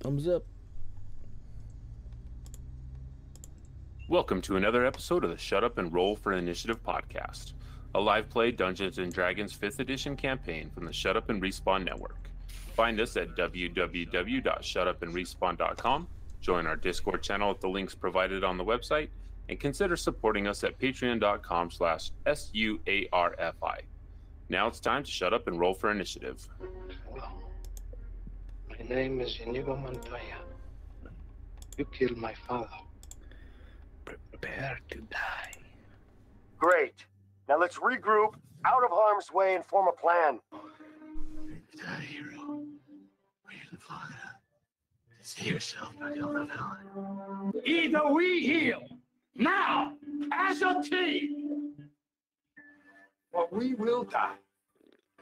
Thumbs up. Welcome to another episode of the Shut Up and Roll for Initiative podcast, a live play Dungeons & Dragons 5th edition campaign from the Shut Up and Respawn network. Find us at www.shutupandrespawn.com, join our Discord channel at the links provided on the website, and consider supporting us at patreon.com/SUARFI. Now it's time to shut up and roll for initiative. Hello. My name is Inigo Montoya. You killed my father. Prepare to die. Great. Now let's regroup, out of harm's way, and form a plan. Hero. Are you the father? See yourself back on the villain. Either we heal now as a team, or we will die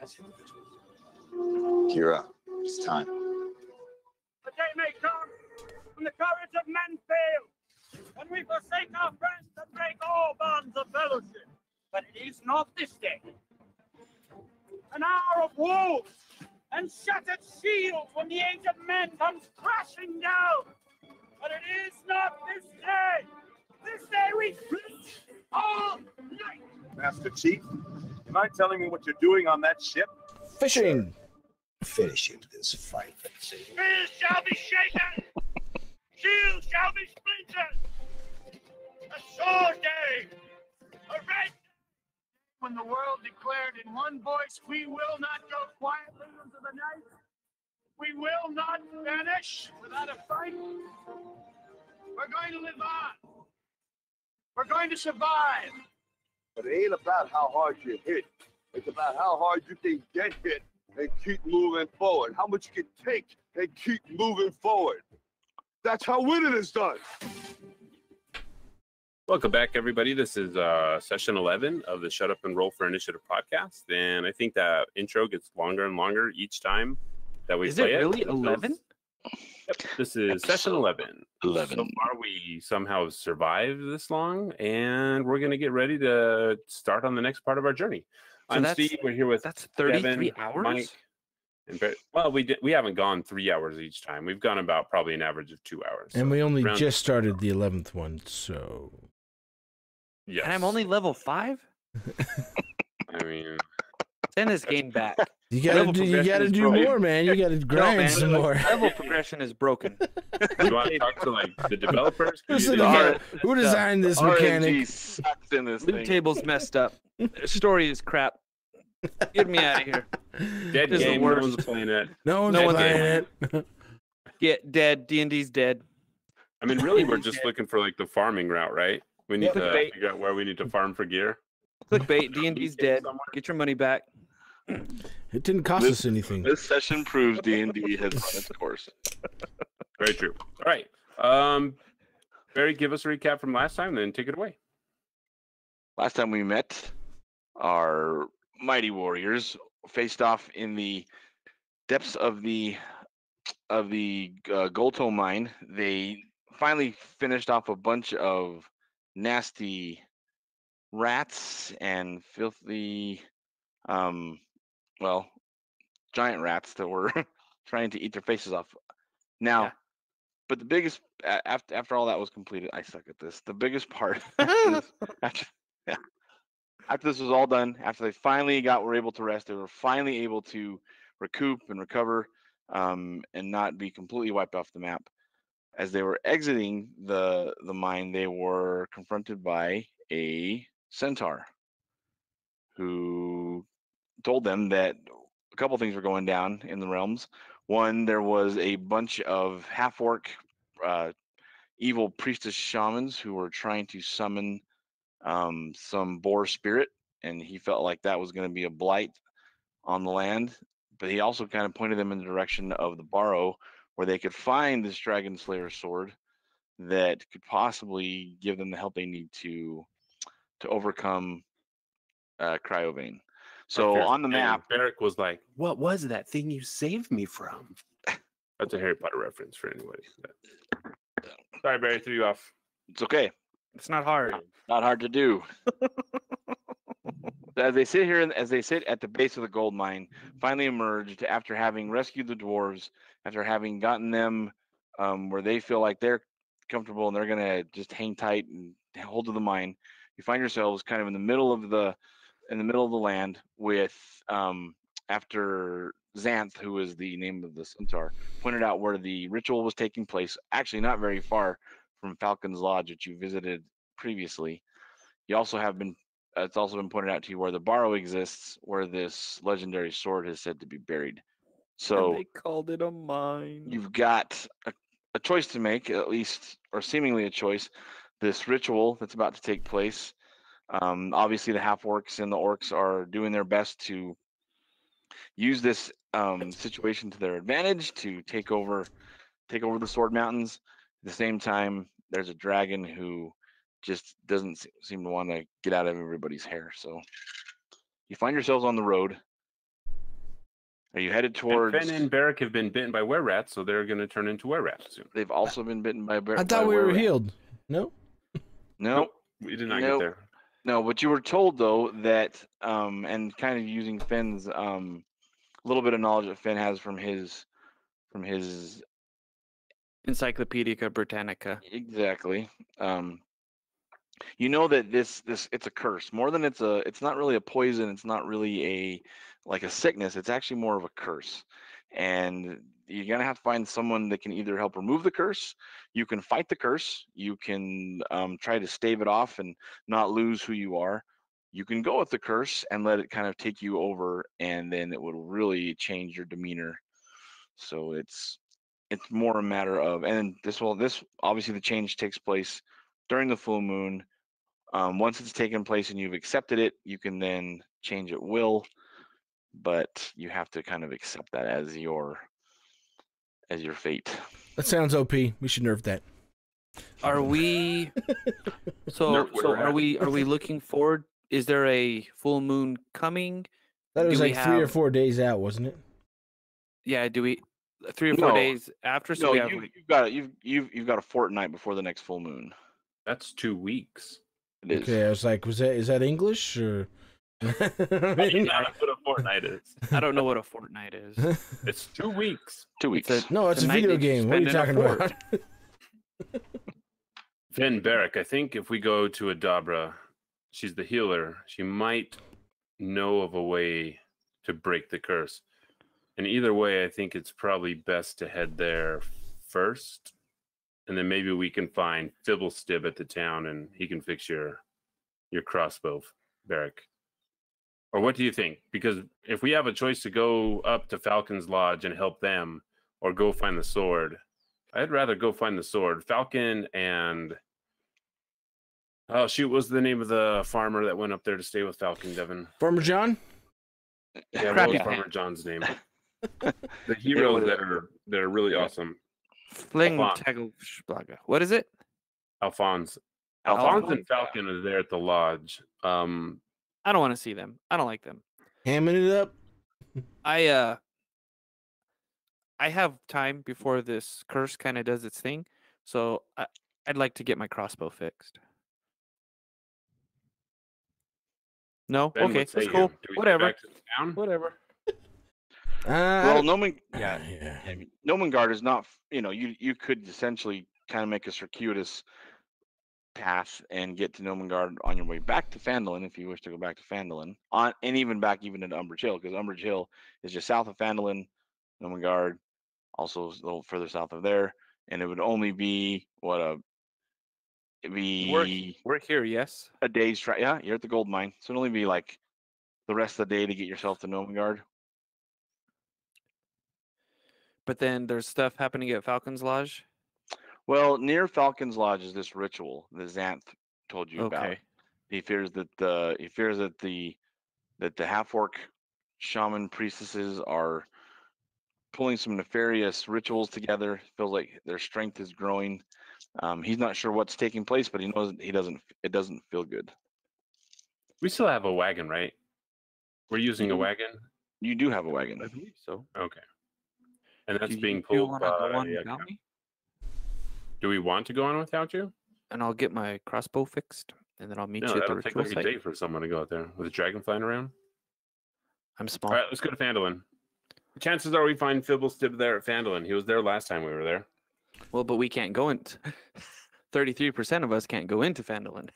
as individuals. Kira, it's time. The day may come when the courage of men fails, when we forsake our friends to break all bonds of fellowship. But it is not this day. An hour of wolves and shattered shields when the age of men comes crashing down. But it is not this day. This day we fight all night. Master Chief, am I telling you what you're doing on that ship? Fishing. Finishing this fight. Spears shall be shaken. Shields shall be splintered. A sword day. A red. When the world declared in one voice, we will not go quietly into the night. We will not vanish without a fight. We're going to live on. We're going to survive. But it ain't about how hard you hit. It's about how hard you can get hit and keep moving forward. How much you can take and keep moving forward. That's how winning is done. Welcome back, everybody. This is session 11 of the Shut Up and Roll for Initiative podcast, and I think that intro gets longer and longer each time that we play it. Is it really 11? Yep, this is session 11. 11. So far, we somehow survived this long, and we're going to get ready to start on the next part of our journey. So I'm Steve. We're here with that's 33 Devon, hours? Mike, and Barry. Well, we haven't gone 3 hours each time. We've gone about probably an average of 2 hours. And so we only around- just started the 11th one, so... Yes. And I'm only level 5? I mean... Send this game back. You gotta do broken. more, man. You gotta grind man. some more. Level progression is broken. You want to talk to like the developers? Who designed this mechanic? RNG sucks in this Loot thing. table's messed up. The story is crap. Get me out of here. Dead This is the game. No worst. one's playing it. No one's No one's playing it. Get dead. D&D's dead. I mean, really, we're just looking for like the farming route, right? We need to Clickbait. figure out where we need to farm for gear. Clickbait. D&D's dead. Get your money back. It didn't cost us anything. This session proves D&D has run its course. Very true. All right. Barry, give us a recap from last time, then take it away. Last time we met, our mighty warriors faced off in the depths of the Golto mine. They finally finished off a bunch of nasty rats and filthy, giant rats that were trying to eat their faces off. Now, Yeah. but the biggest after all that was completed, I suck at this. The biggest part is after this was all done, after they finally were able to rest, they were finally able to recoup and recover, and not be completely wiped off the map. As they were exiting the mine, they were confronted by a centaur who told them that a couple things were going down in the realms. One, there was a bunch of half-orc evil priestess shamans who were trying to summon some boar spirit, and he felt like that was going to be a blight on the land. But he also kind of pointed them in the direction of the Barrow, where they could find this Dragon Slayer sword that could possibly give them the help they need to overcome Cryovane. So on the map, Barrick was like, "What was that thing you saved me from?" That's a Harry Potter reference for anybody. Sorry, Barry, threw you off. it's okay. It's not hard. Not hard to do. As they sit here, as they sit at the base of the gold mine, finally emerged after having rescued the dwarves, after having gotten them where they feel like they're comfortable and they're gonna just hang tight and hold to the mine. You find yourselves kind of in the middle of the land with after Xanth, who is the name of the centaur, pointed out where the ritual was taking place, actually not very far from Falcon's Lodge, which you visited previously. You also have been it's also been pointed out to you where the Barrow exists, where this legendary sword is said to be buried. So And they called it a mine. you've got a choice to make, at least, or seemingly a choice. This ritual that's about to take place. Obviously, the half-orcs and the orcs are doing their best to use this situation to their advantage to take over the Sword Mountains. At the same time, there's a dragon who just doesn't seem to want to get out of everybody's hair. So you find yourselves on the road. Are you headed towards? And Fenn and Barrick have been bitten by were-rats, so they're going to turn into were-rats soon. They've also been bitten by I thought we were were-rats. healed. No? No, We did not get there. no. But you were told though that, and kind of using Finn's little bit of knowledge that Finn has from his Encyclopedica Britannica. exactly. You know that this it's a curse more than it's not really a poison. It's not really a sickness. It's actually more of a curse, and you're gonna have to find someone that can either help remove the curse. You can fight the curse. You can try to stave it off and not lose who you are. You can go with the curse and let it kind of take you over, and then it will really change your demeanor. So it's more a matter of, and this obviously the change takes place during the full moon. Once it's taken place and you've accepted it, you can then change at will, but you have to kind of accept that as your fate. That sounds OP. We should nerf that. Are we? So are we looking forward? Is there a full moon coming? That was Do we like 3 or have- 4 days out, wasn't it? Yeah. Do we 3 or 4 No. days after? So No, we have. you've got a fortnight before the next full moon. That's 2 weeks. It is. Okay, I was like, is that English or? I mean, That's what a fortnight is. I don't know what a fortnight is. It's 2 weeks. 2 weeks. no, it's a night video that you game. What are you spend in a talking about? Finn, Barrick, I think if we go to Adabra, she's the healer. She might know of a way to break the curse. And either way, I think it's probably best to head there first. And then maybe we can find Fibblestib at the town and he can fix your crossbow, Barrick. Or what do you think? Because if we have a choice to go up to Falcon's Lodge and help them or go find the sword, I'd rather go find the sword. Falcon and... Oh, shoot, what was the name of the farmer that went up there to stay with Falcon, Devon? Farmer John? Yeah, what Crappy was Farmer John's name? The heroes that are really awesome. Fling Alphonse. Tagelschlager. What is it? Alphonse. Alphonse? Alphonse and Falcon are there at the lodge. I don't want to see them. I don't like them. Hamming it up? I have time before this curse kind of does its thing, so I'd like to get my crossbow fixed. No, Ben okay, would say that's cool. do we go Whatever, back to the town? whatever. Well, Nomen, yeah. I mean, Nomengard is not. You could essentially kind of make a circuitous path and get to Nomengard on your way back to Phandalin if you wish to go back to Phandalin, and even back into Umbrage Hill, because Umbrage Hill is just south of Phandalin. Nomengard also a little further south of there, and it would only be it'd be We're here, yes. a day's try. Yeah, you're at the gold mine, so it'd only be like the rest of the day to get yourself to Nomengard. But then there's stuff happening at Falcon's Lodge. Well, near Falcon's Lodge is this ritual that Xanth told you about. Okay. He fears that the half-orc shaman priestesses are pulling some nefarious rituals together. Feels like their strength is growing. He's not sure what's taking place, but he knows it doesn't feel good. We still have a wagon, right? We're using a wagon? You do have a wagon. I believe so. Okay. And that's Do being you pulled wanna by... go on without me? Do we want to go on without you? And I'll get my crossbow fixed, and then I'll meet No, you at the that'll take ritual like a site. day for someone to go out there with a dragon flying around. I'm small. All right, let's go to Phandalin. Chances are we find Fibblestib there at Phandalin. He was there last time we were there. Well, but we can't go in. 33% of us can't go into Fandolin.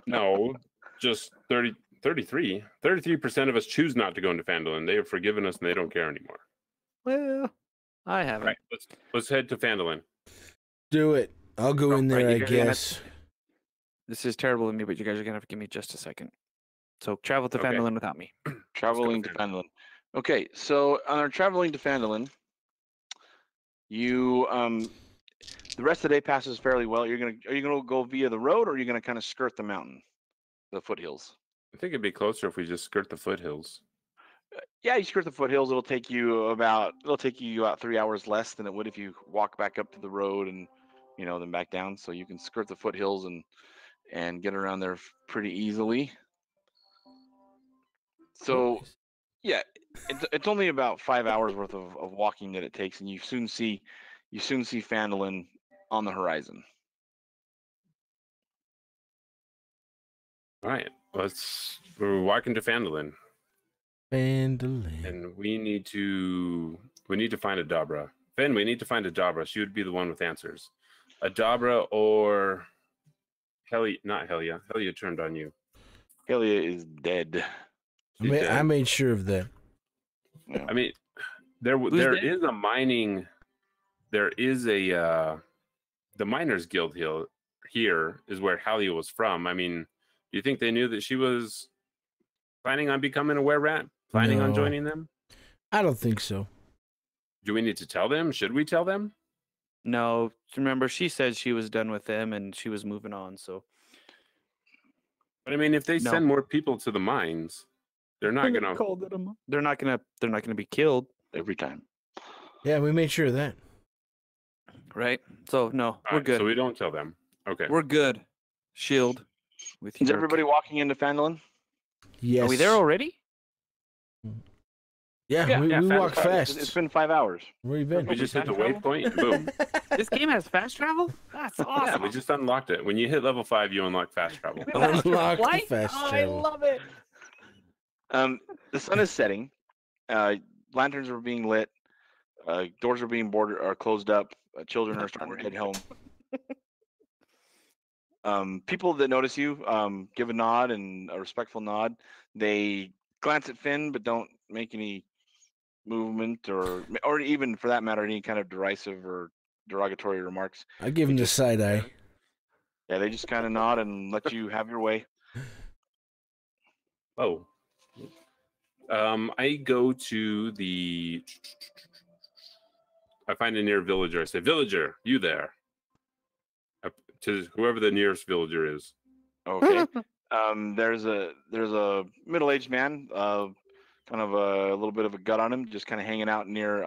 No, just 33. 33% of us choose not to go into Fandolin. They have forgiven us and they don't care anymore. Well, I haven't. Right, let's head to Fandolin. Do it. I'll go in there, Right, I you guys are gonna- guess. This is terrible of me, but you guys are gonna have to give me just a second. So travel to Okay. Fandolin without me. Traveling to Fandolin. Fandolin. Okay, so on our traveling to Fandolin, you the rest of the day passes fairly well. Are you gonna go via the road, or are you gonna kind of skirt the mountain, the foothills? I think it'd be closer if we just skirt the foothills. Yeah, you skirt the foothills. It'll take you about 3 hours less than it would if you walk back up to the road and then back down. So you can skirt the foothills and get around there pretty easily. So yeah, it's only about 5 hours worth of walking that it takes, and you soon see Fandolin on the horizon. All right, we're walking to Fandolin, Fandolin. and we need to find a Dabra. Finn, we need to find a Dabra. She would be the one with answers. A Dabra or not Helia. Helia turned on you. Helia is dead. I made sure of that. Yeah. I mean, there dead? is a mining. There is a the Miners Guild here is where Helia was from. I mean, do you think they knew that she was planning on becoming a were-rat? Planning on No. joining them? I don't think so. Do we need to tell them? Should we tell them? No, remember she said she was done with them and she was moving on. So But I mean, if they No. send more people to the mines, they're not gonna. They're not gonna be killed, Every time. Yeah, we made sure of that. right? So no, All we're right, good. So we don't tell them. Okay. We're good. Shield. With Is your- everybody walking into Fandolin? Yes. Are we there already? Yeah, we fast, walk fast. It's been 5 hours. Where you been? We just hit the Fast travel? waypoint and boom. This game has fast travel? That's Yeah, awesome. we just unlocked it. When you hit level 5, you unlock fast travel. Unlock the Flight? fast Oh, I travel. love it. The sun is setting. Lanterns are being lit. Doors are being closed up. Children are starting to head home. People that notice you give a nod and a respectful nod. They glance at Finn, but don't make any movement or even, for that matter, any kind of derisive or derogatory remarks. I give him the side eye. Yeah, they just kind of nod and let you have your way. Oh. I go to I find a near villager. I say, "Villager, you there?" To whoever the nearest villager is. Okay. There's a middle-aged man, kind of a little bit of a gut on him, just kind of hanging out near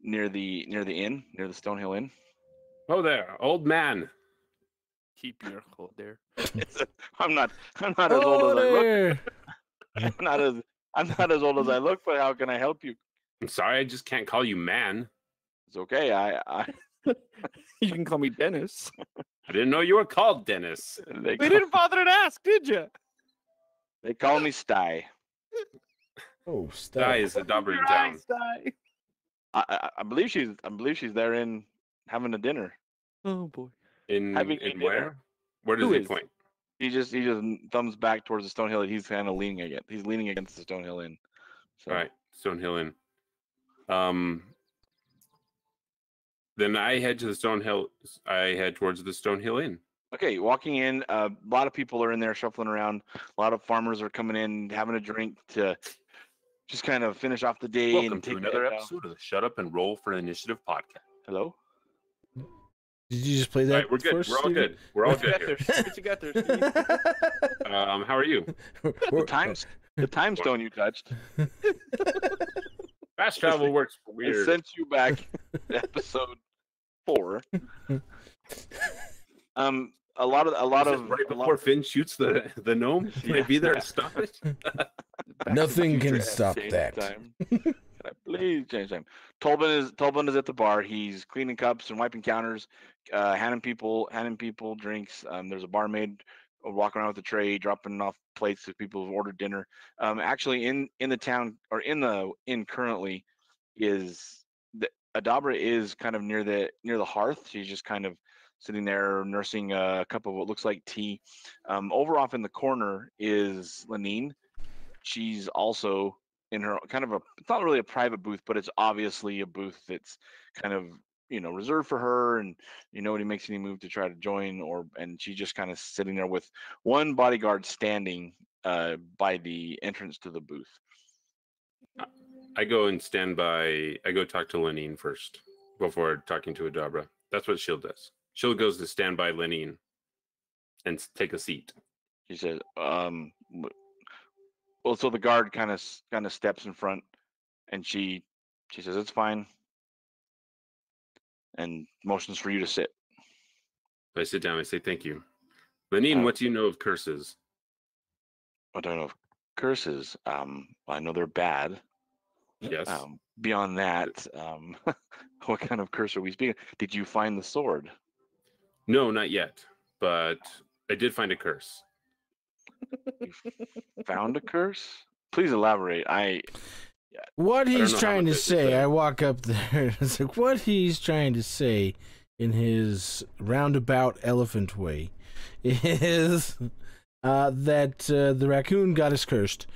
the inn, near the Stonehill Inn. Oh, there, old man. Keep your hold there. I'm not as old as I look. I'm not as old as I look, but how can I help you? I'm sorry, I just can't call you man. It's okay. I You can call me Dennis. I didn't know you were called Dennis. they We didn't bother to ask, did you? they call me Sty. Oh, Guy stop. is a Dobber in town. I believe she's there in having a dinner. Oh boy. In Having a where? dinner. Where does Who he is? point? He just thumbs back towards the Stonehill that he's kind of leaning against. He's leaning against the Stonehill Inn. So All right, Stonehill Inn. Then I head to the Stonehill. I head towards the Stonehill Inn. okay, walking in, a lot of people are in there shuffling around. A lot of farmers are coming in, having a drink to just kind of finish off the day. Welcome and to take another the head episode of the Shut Up and Roll for Initiative podcast. Hello. Did you just play All that? right, we're good. first, We're all Steven? good. We're all good here. What you got there, Steve? How are you? The time stone you touched. Fast travel works I weird. sent you back to episode 4. A lot of Right before Finn shoots the gnome. Can I be there to stop it? Nothing can Future stop change that. time. Can I please change time? Tolbin is at the bar. He's cleaning cups and wiping counters, handing people drinks. There's a barmaid walking around with a tray, dropping off plates to people who've ordered dinner. Actually, in the town or in the inn currently is Adabra is kind of near the hearth. She's just kind of sitting there nursing a cup of what looks like tea. Over off in the corner is Lenine. She's also in her kind of it's not really a private booth, but it's obviously a booth that's kind of reserved for her, and nobody makes any move to try to join, and she's just kind of sitting there with one bodyguard standing by the entrance to the booth. I go and stand by. I go talk to Lenine first before talking to Adabra. That's what Shield does. Shield goes to stand by Lenine and take a seat. She says, well, so the guard kind of steps in front, and she says, "It's fine," and motions for you to sit. I sit down. I say, "Thank you." Lenine, what do you know of curses? I don't know of curses. I know they're bad. Yes. Beyond that, what kind of curse are we speaking? Did you find the sword? No, not yet. But I did find a curse. You found a curse? Please elaborate. What he's trying to much say, I walk up there. It's like what he's trying to say in his roundabout elephant way is that the raccoon got us cursed.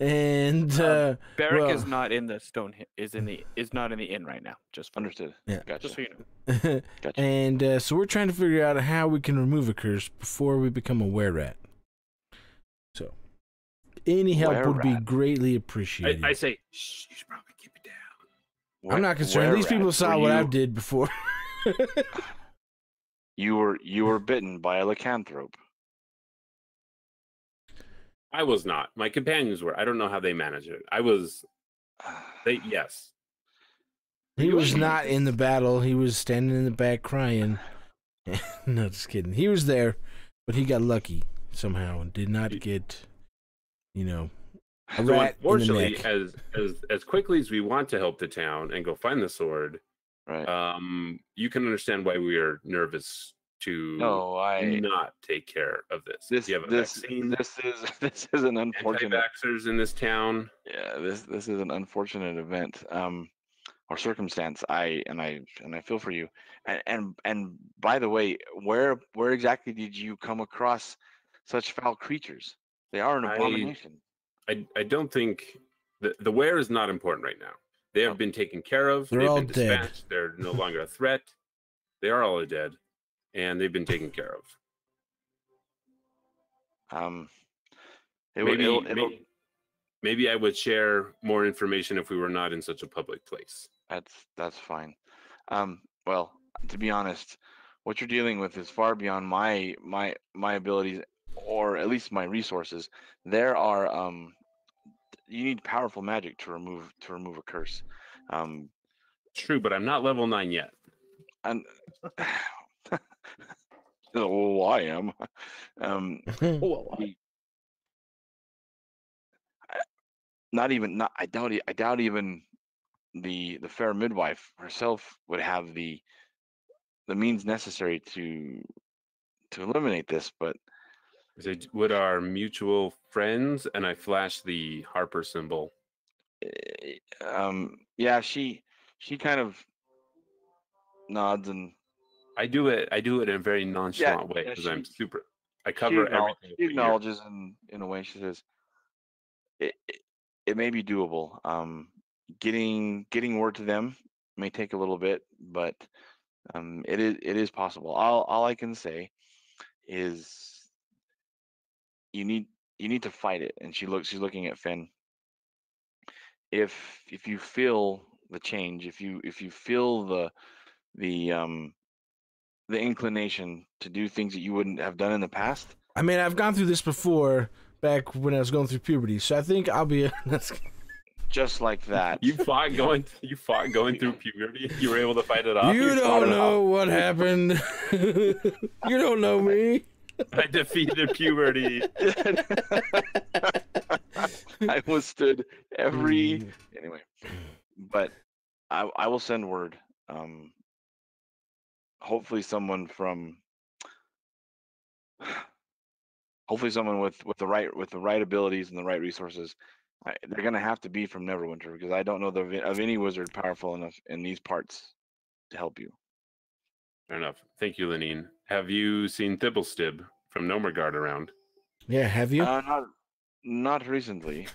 And Barrack is not in the stone. Is not in the inn right now. Just understood. Yeah. Gotcha. Just so you know. Gotcha. And so we're trying to figure out how we can remove a curse before we become a were-rat. So any help would be greatly appreciated. I say, shh, you should probably keep it down. I'm not concerned. These people saw what I did before. You were bitten by a lycanthrope. I was not. My companions were. I don't know how they managed it. I was. Yes. He was not in the battle. He was standing in the back crying. No, just kidding. He was there, but he got lucky somehow and did not get, a So rat unfortunately, in the neck. as quickly as we want to help the town and go find the sword, Right. You can understand why we are nervous to not take care of this. This you have a vaccine. This is an unfortunate. Anti-vaxxers in this town. Yeah, this is an unfortunate event or circumstance. I feel for you. And by the way, where exactly did you come across such foul creatures? They are an abomination. I don't think the where is not important right now. They have been taken care of. They're They've all been dispatched. They're no longer a threat. They are all dead, and they've been taken care of. Maybe I would share more information if we were not in such a public place. That's fine. Well, to be honest, what you're dealing with is far beyond my abilities, or at least my resources. There are you need powerful magic to remove a curse. True, but I'm not level 9 yet. And oh, I am. I doubt even the fair midwife herself would have the means necessary to eliminate this, but would our mutual friends, and I flash the Harper symbol. Yeah, she kind of nods, and I do it in a very nonchalant way because I'm super. I cover everything. She acknowledges in a way. She says, "It may be doable. Getting word to them may take a little bit, but it is possible. All I can say is you need to fight it." And she's looking at Finn. If you feel the change, if you feel the inclination to do things that you wouldn't have done in the past. I mean, I've gone through this before back when I was going through puberty, so I think I'll be just like that. You fought going through puberty. You were able to fight it off. You don't know what happened. You don't know me. I defeated puberty. I withstood every anyway, but I will send word. Hopefully someone with the right abilities and the right resources They're gonna have to be from Neverwinter because I don't know of any wizard powerful enough in these parts to help you. Fair enough. Thank you, Lenine. Have you seen Thibblestib from Nomergard around? Yeah, have you? Not recently.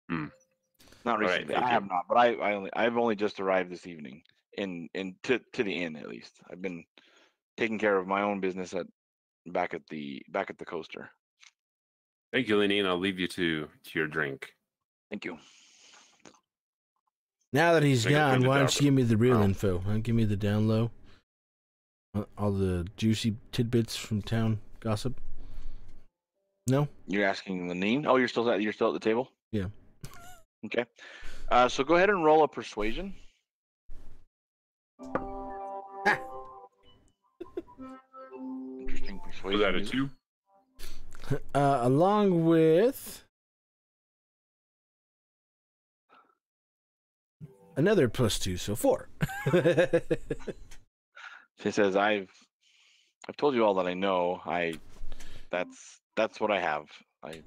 Hmm. Not All right, recently. thank I you. have not, but I've only just arrived this evening to the inn at least. I've been taking care of my own business back at the coaster. Thank you, Lenine. I'll leave you to your drink. Thank you. Now that he's Make a gone, point to why don't Dabra. you give me the real Oh. info? Huh? Give me the down low. All the juicy tidbits from town gossip. No? You're asking Lenine? Oh, you're still at the table? Yeah. Okay. So go ahead and roll a persuasion. Interesting persuasion. Was that a music. 2? Along with another +2, so 4. He says, "I've told you all that I know. That's what I have. I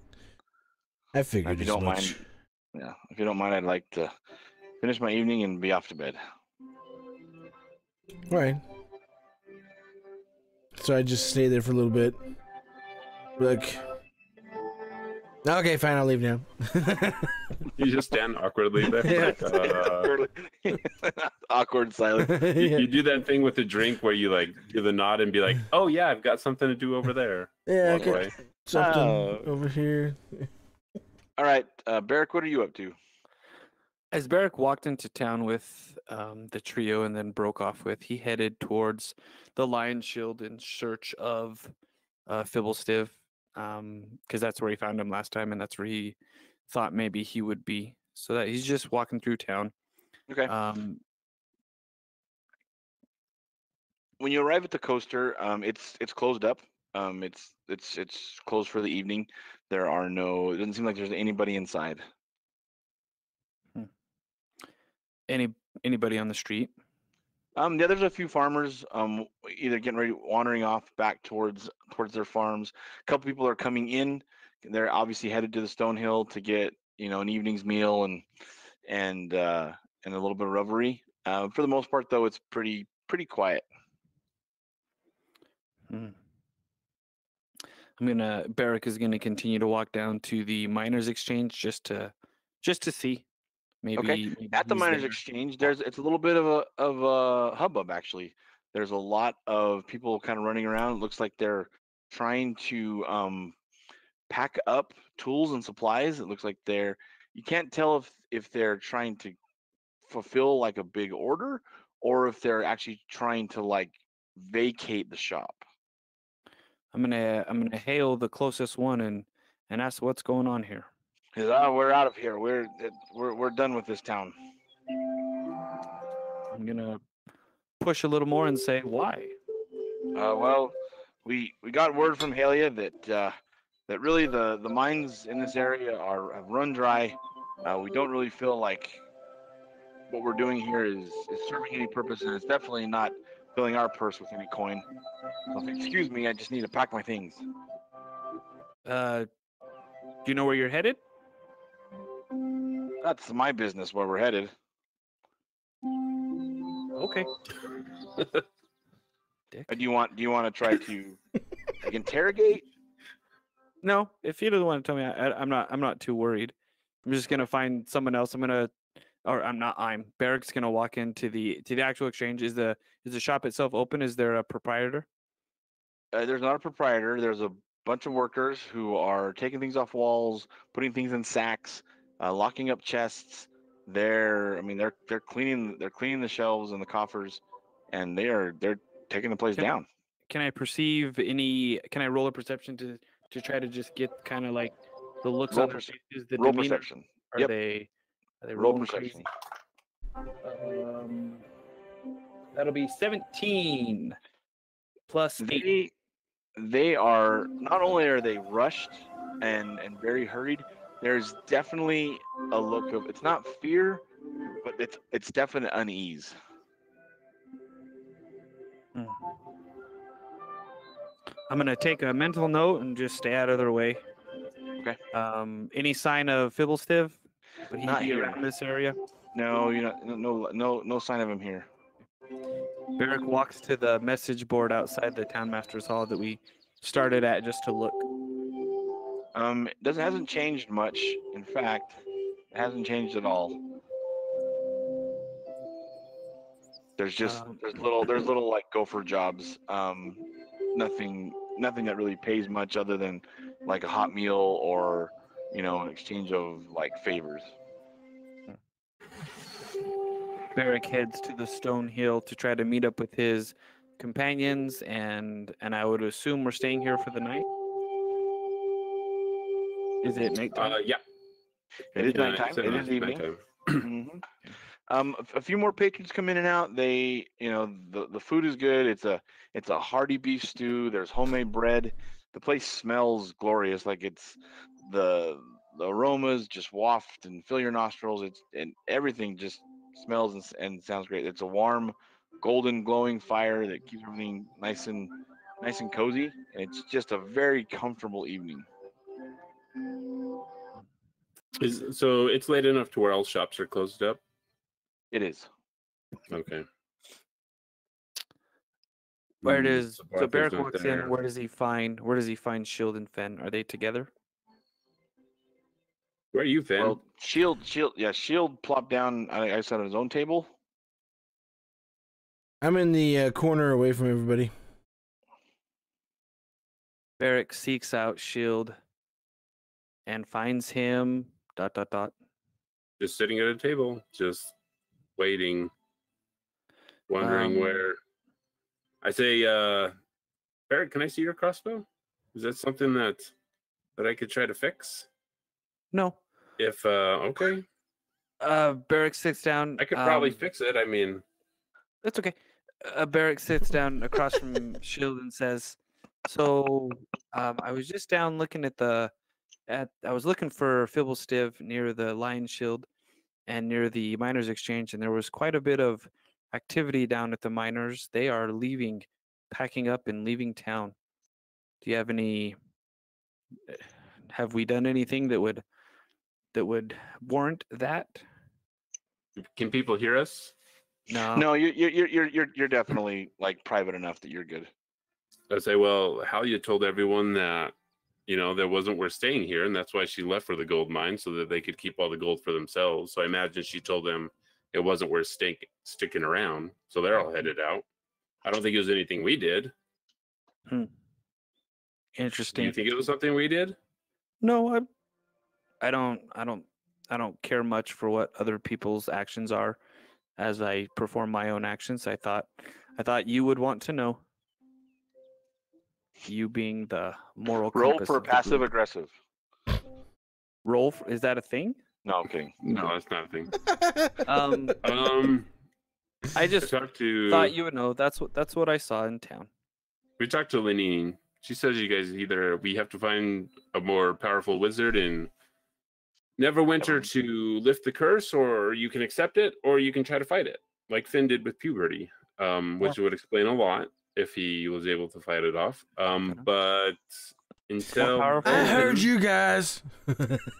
figured If you as don't much. mind, yeah. If you don't mind, I'd like to finish my evening and be off to bed." All right. So I just stay there for a little bit. Like, okay, fine, I'll leave now. You just stand awkwardly there. Yeah. Awkward silence. You do that thing with the drink where you like do the nod and be like, "Oh yeah, I've got something to do over there." Yeah, Walk okay. away. Something Oh. over here. All right, Barrick, what are you up to? As Barrick walked into town with the trio and then broke off with, he headed towards the Lion Shield in search of Fibblestiv, because that's where he found him last time, and that's where he thought maybe he would be. So that he's just walking through town. Okay. When you arrive at the coaster, it's closed up. It's closed for the evening. It doesn't seem like there's anybody inside. Anybody on the street? Yeah, there's a few farmers either getting ready, wandering off back towards their farms. A couple people are coming in. They're obviously headed to the Stonehill to get an evening's meal and a little bit of revelry. For the most part, though, it's pretty quiet. Barrick is gonna continue to walk down to the miners' exchange just to see. Maybe At the he's miners' there. exchange, it's a little bit of a hubbub actually. There's a lot of people kind of running around. It looks like they're trying to pack up tools and supplies. It looks like you can't tell if they're trying to fulfill like a big order or if they're actually trying to like vacate the shop. I'm gonna hail the closest one and ask what's going on here. He says, we're out of here. We're done with this town. I'm gonna push a little more and say why. Well, we got word from Halia that really the mines in this area have run dry. We don't really feel like what we're doing here is serving any purpose, and it's definitely not filling our purse with any coin. So excuse me, I just need to pack my things. Do you know where you're headed? That's my business where we're headed. Okay. Do you want to try to like interrogate? No, if you don't want to tell me, I'm not too worried. I'm just gonna find someone else. Barrick's gonna walk into the actual exchange. Is the shop itself open? Is there a proprietor? There's not a proprietor. There's a bunch of workers who are taking things off walls, putting things in sacks, locking up chests. They're cleaning the shelves and the coffers, and they're taking the place down. Can I perceive any? Can I roll a perception to try to just get kind of like the looks on their faces, the roll demeanor? perception. Are Yep. they Roll rolling perception. crazy? That'll be 17 plus 8. They are not only are they rushed and very hurried. There's definitely a look of, it's not fear, but it's definite unease. I'm gonna take a mental note and just stay out of their way. Okay. Any sign of Fibblestive? Would he Not be here. around this area? No, you're not. No sign of him here. Barrick walks to the message board outside the townmaster's hall that we started at just to look. It hasn't changed much. In fact, it hasn't changed at all. There's just there's little like gopher jobs. Nothing that really pays much other than like a hot meal or an exchange of like favors. Barrick heads to the stone hill to try to meet up with his companions, and I would assume we're staying here for the night. Is it nighttime? Yeah. It is nighttime. It's a It is evening. nighttime. A few more patrons come in and out. They, the food is good. It's a hearty beef stew. There's homemade bread. The place smells glorious. Like it's the aromas just waft and fill your nostrils. And everything just smells and sounds great. It's a warm, golden, glowing fire that keeps everything nice and cozy. And it's just a very comfortable evening. So it's late enough to where all shops are closed up? It is. Okay. Where does so Barrick not walks there. in? Where does he find Shield and Fen? Are they together? Where are you, Finn? Well, Shield plopped down. I sat at his own table. I'm in the corner away from everybody. Barrick seeks out Shield and finds him. ... Just sitting at a table, just waiting, wondering where. I say, Barrett, can I see your crossbow? Is that something that I could try to fix? No. If okay, Barrick sits down. I could probably fix it. I mean, that's okay. Barrick sits down across from Shield and says, "So, I was just down looking I was looking for Fibblestive near the Lion Shield and near the Miners Exchange, and there was quite a bit of activity down at the miners. They are packing up and leaving town. Do you have any? Have we done anything that would warrant that?" can people hear us? No. You're definitely like private enough that you're good. I say, well, Halia told everyone that there wasn't worth staying here, and that's why she left for the gold mine so that they could keep all the gold for themselves. So I imagine she told them it wasn't worth sticking around, so they're all headed out. I don't think it was anything we did. Interesting. Do you think it was something we did? No, I don't care much for what other people's actions are as I perform my own actions. I thought you would want to know. You being the moral Roll compass for of the passive group. aggressive. Is that a thing? No, I'm kidding. No, that's not a thing. I just thought you would know. That's what I saw in town. We talked to Lenine. She says you guys we have to find a more powerful wizard in Neverwinter to lift the curse, or you can accept it, or you can try to fight it, like Finn did with puberty, which would explain a lot if he was able to fight it off. But until I heard you guys.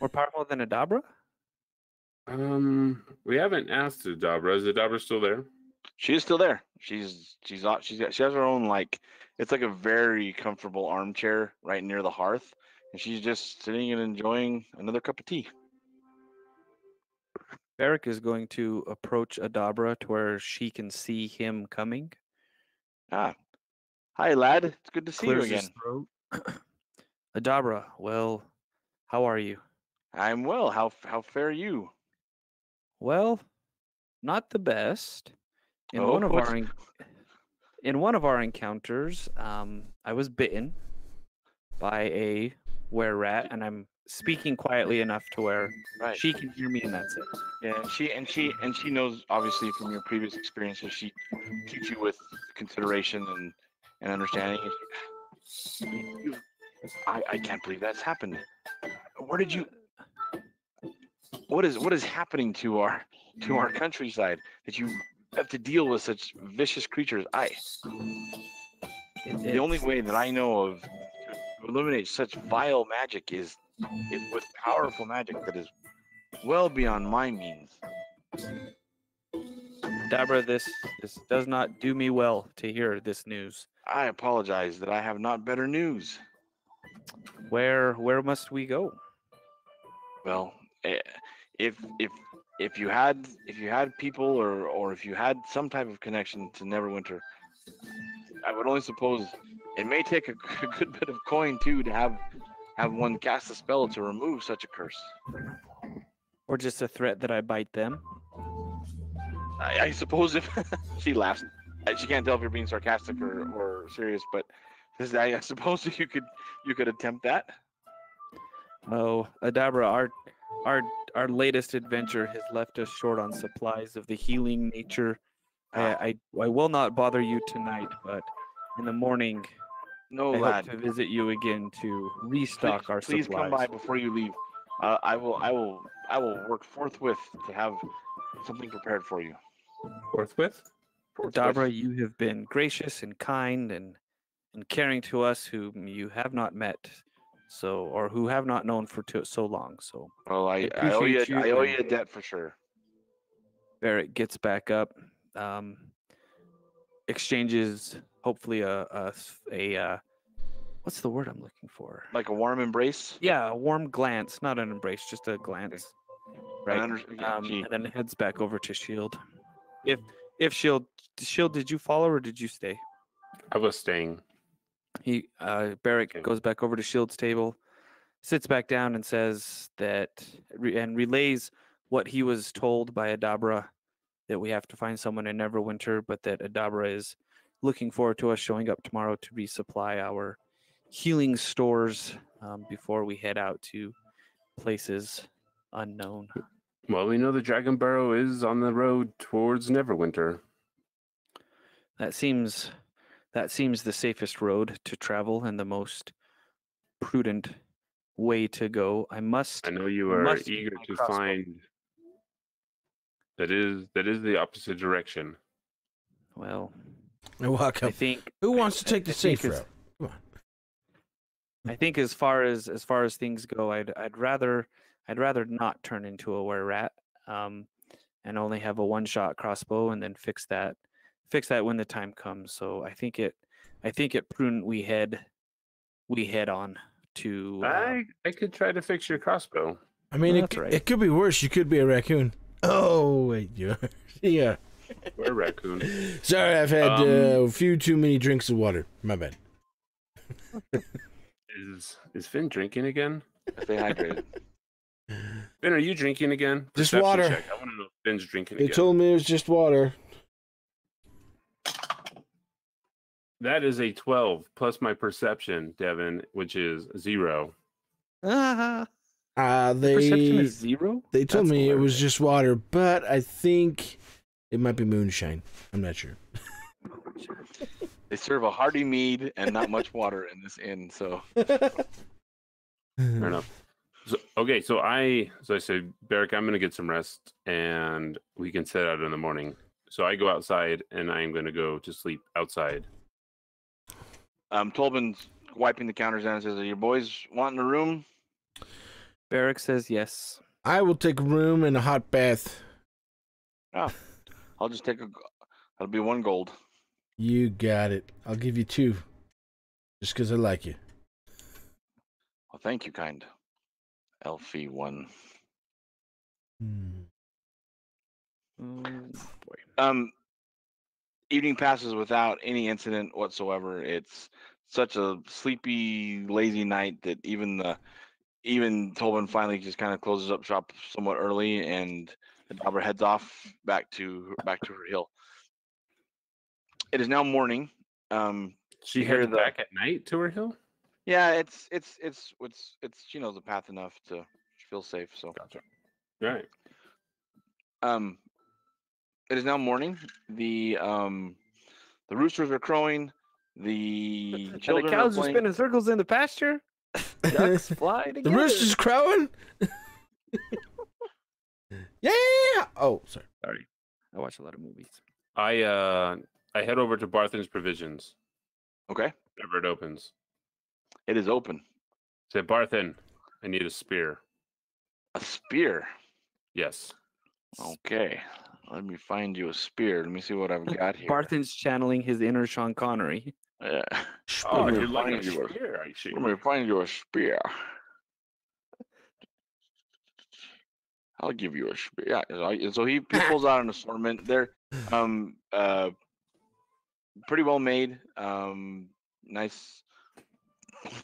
More powerful than Adabra? We haven't asked Adabra. Is Adabra still there? She is still there. She has her own it's like a very comfortable armchair right near the hearth, and she's just sitting and enjoying another cup of tea. Barrick is going to approach Adabra to where she can see him coming. Hi lad. It's good to see you again. Adabra, well, how are you? I'm well. How fare you? Well, not the best. In one of our encounters, I was bitten by a were-rat, and I'm speaking quietly enough to where she can hear me, and that's it. Yeah, and she knows obviously from your previous experiences. She treats you with consideration and understanding. I can't believe that's happened. Where did you? What is happening to our countryside that you have to deal with such vicious creatures? The only way that I know of to eliminate such vile magic is with powerful magic that is well beyond my means. Dabra, this does not do me well to hear this news. I apologize that I have not better news. Where must we go? Well, if you had people or if you had some type of connection to Neverwinter, I would only suppose it may take a good bit of coin too to have one cast a spell to remove such a curse. Or just a threat that I bite them? I suppose if she laughs, she can't tell if you're being sarcastic or serious, but I suppose you could attempt that. Oh, Adabra, our latest adventure has left us short on supplies of the healing nature. I will not bother you tonight, but in the morning, No, I lad. hope to visit you again to restock our supplies. Please come by before you leave. I will work forthwith to have something prepared for you. Forthwith? Dabra, you have been gracious and kind and caring to us whom you have not met, or who have not known for so long. So, Well, I owe you a debt for sure. Barrett gets back up, exchanges hopefully a what's the word I'm looking for? Like a warm embrace? Yeah, a warm glance, not an embrace, just a glance. Right. And then heads back over to Shield. If Shield, did you follow or did you stay? I was staying. Barrett goes back over to Shield's table, sits back down and says that, and relays what he was told by Adabra, that we have to find someone in Neverwinter, but that Adabra is looking forward to us showing up tomorrow to resupply our healing stores before we head out to places unknown. Well, we know the Dragon Burrow is on the road towards Neverwinter. That seems the safest road to travel and the most prudent way to go. I know you are eager to find. That is the opposite direction. Well, you're welcome. I think. Who wants to take the safe route? Come on. I think as far as things go, I'd rather not turn into a were rat, and only have a one-shot crossbow, and then fix that when the time comes. So I think it prudent we head on to. I could try to fix your crossbow. I mean, it could be worse. You could be a raccoon. Oh wait, yeah. We're a raccoon. Sorry, I've had a few too many drinks of water. My bad. Is Finn drinking again? Stay hydrated. Finn, are you drinking again? Just Perception water. check. I want to know if Finn's drinking They again. told me it was just water. That is a 12 plus my perception, Devon, which is 0. The They perception is 0? They told That's me it was hilarious. just water, but I think it might be moonshine. I'm not sure. They serve a hearty mead and not much water in this inn, so. Fair enough. So I said, Barrick, I'm going to get some rest, and we can set out in the morning. So I go outside, and I'm going to go to sleep outside. Tolban's wiping the counters down and says, "Are your boys wanting a room?" Barrick says yes. I will take a room and a hot bath. Oh, I'll just take that'll be 1 gold. You got it. I'll give you 2. Just because I like you. Well, thank you, kind. Elfie 1. Boy. Evening passes without any incident whatsoever. It's such a sleepy, lazy night that even Tolban finally just kind of closes up shop somewhat early, and Dabra heads off back to her hill. It is now morning. She heads back at night to her hill? Yeah, it's she knows the path enough to feel safe. So Gotcha. Right. It is now morning. The roosters are crowing. The children cows are are spinning circles in the pasture. Ducks fly together. The rooster's crowing? Yeah! Oh, sorry. Sorry. I watch a lot of movies. I head over to Barthen's Provisions. Okay. Whenever it opens. It is open. Say, Barthen, I need a spear. A spear. Yes. Okay. Let me find you a spear. Let me see what I've got here. Barthen's channeling his inner Sean Connery. Yeah. Oh, Let me you'd like a find you a- spear, I see. Let me find you a spear. I'll give you a spear. Yeah. So he pulls out an assortment. They're pretty well made. Nice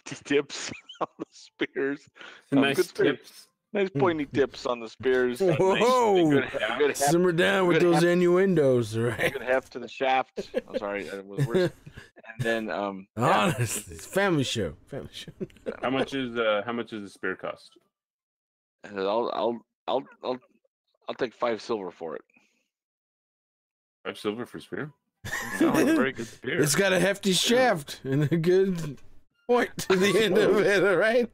tips on the spears. Nice good spears. tips. Nice pointy tips on the spears. Whoa! Good heft. Simmer down with good those heft. innuendos, right? Good heft to the shaft. I'm sorry, that was worse. And then yeah. Honestly, it's family show. Family show. How much is the spear cost? I'll take 5 silver for it. 5 silver for spear? Sounds like a very good spear. It's got a hefty shaft and a good point to the end of it, all right?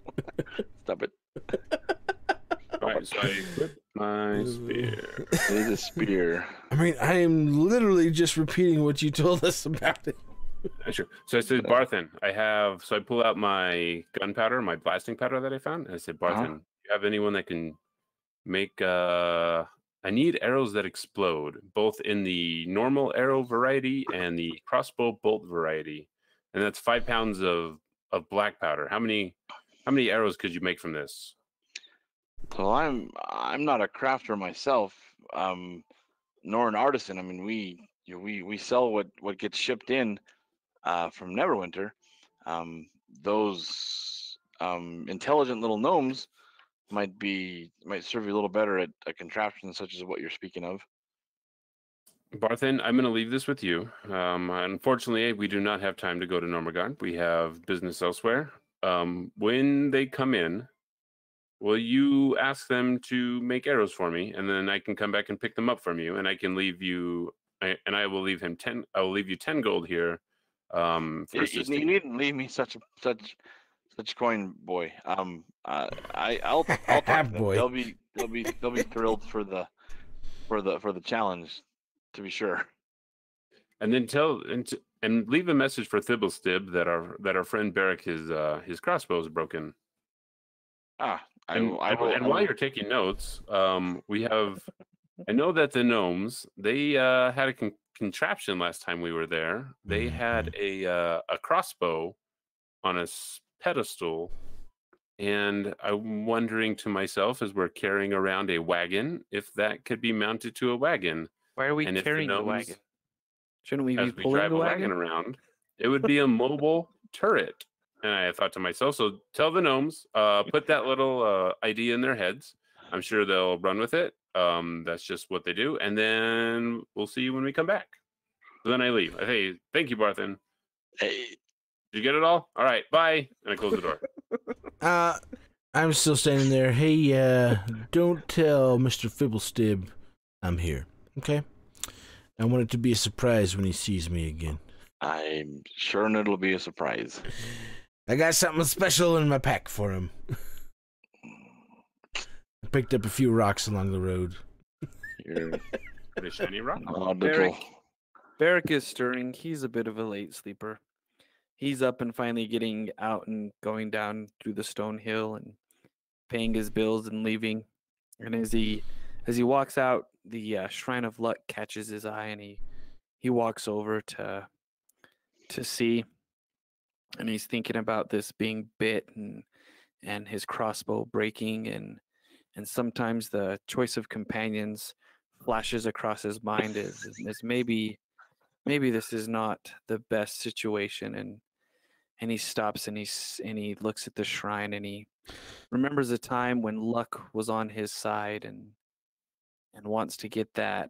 Stop it. All right, so I equip my spear. It is a spear. I mean, I am literally just repeating what you told us about it. Sure. So I said, Barthen, I pull out my gunpowder, my blasting powder that I found, and I said, Barthen, do you have anyone that can make I need arrows that explode, both in the normal arrow variety and the crossbow bolt variety. And that's 5 pounds of black powder. How many arrows could you make from this? Well, I'm not a crafter myself, nor an artisan. I mean, we sell what gets shipped in from Neverwinter. Those intelligent little gnomes might serve you a little better at a contraption such as what you're speaking of. Barthen, I'm going to leave this with you. Unfortunately, we do not have time to go to Normergard. We have business elsewhere. When they come in, will you ask them to make arrows for me, and then I can come back and pick them up from you, and I can leave you, and I will leave him 10. I will leave you 10 gold here. For You needn't leave me such coin, boy. I'll talk to them. Boy. They'll be thrilled for the challenge, to be sure. And then and leave a message for Thibblestib that our friend Barrick his crossbow is broken. While you're taking notes, we have. I know that the gnomes they had a contraption last time we were there. They had a crossbow on a pedestal, and I'm wondering to myself as we're carrying around a wagon if that could be mounted to a wagon. Why are we And if the carrying the gnomes- wagon? Shouldn't we be As we pulling drive the a wagon? wagon around, it would be a mobile turret. And I thought to myself, so tell the gnomes, put that little idea in their heads. I'm sure they'll run with it. That's just what they do. And then we'll see you when we come back. So then I leave. I say, thank you, Barthen. Hey, Did you get it all? All right, bye. And I close the door. I'm still standing there. Hey, don't tell Mr. Fibblestib I'm here, okay? I want it to be a surprise when he sees me again. I'm sure it'll be a surprise. I got something special in my pack for him. I picked up a few rocks along the road. You're The shiny rock. Barrick is stirring. He's a bit of a late sleeper. He's up and finally getting out and going down through the stone hill and paying his bills and leaving. And as he walks out, the Shrine of Luck catches his eye, and he walks over to see, and he's thinking about this being bit and his crossbow breaking, and sometimes the choice of companions flashes across his mind as maybe this is not the best situation, and he stops and he looks at the shrine, and he remembers a time when luck was on his side, and wants to get that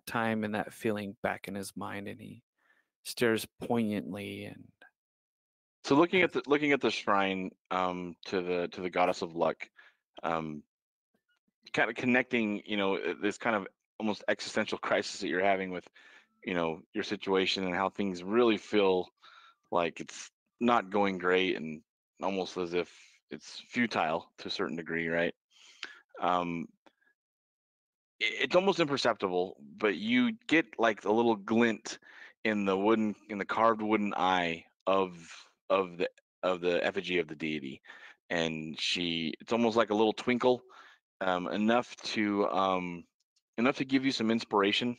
time and that feeling back in his mind, and he stares poignantly. And so looking at the shrine to the goddess of luck, kind of connecting, this kind of almost existential crisis that you're having with, your situation and how things really feel like it's not going great and almost as if it's futile to a certain degree, right? It's almost imperceptible, but you get like a little glint in the carved wooden eye of the the effigy of the deity, and it's almost like a little twinkle, enough to give you some inspiration,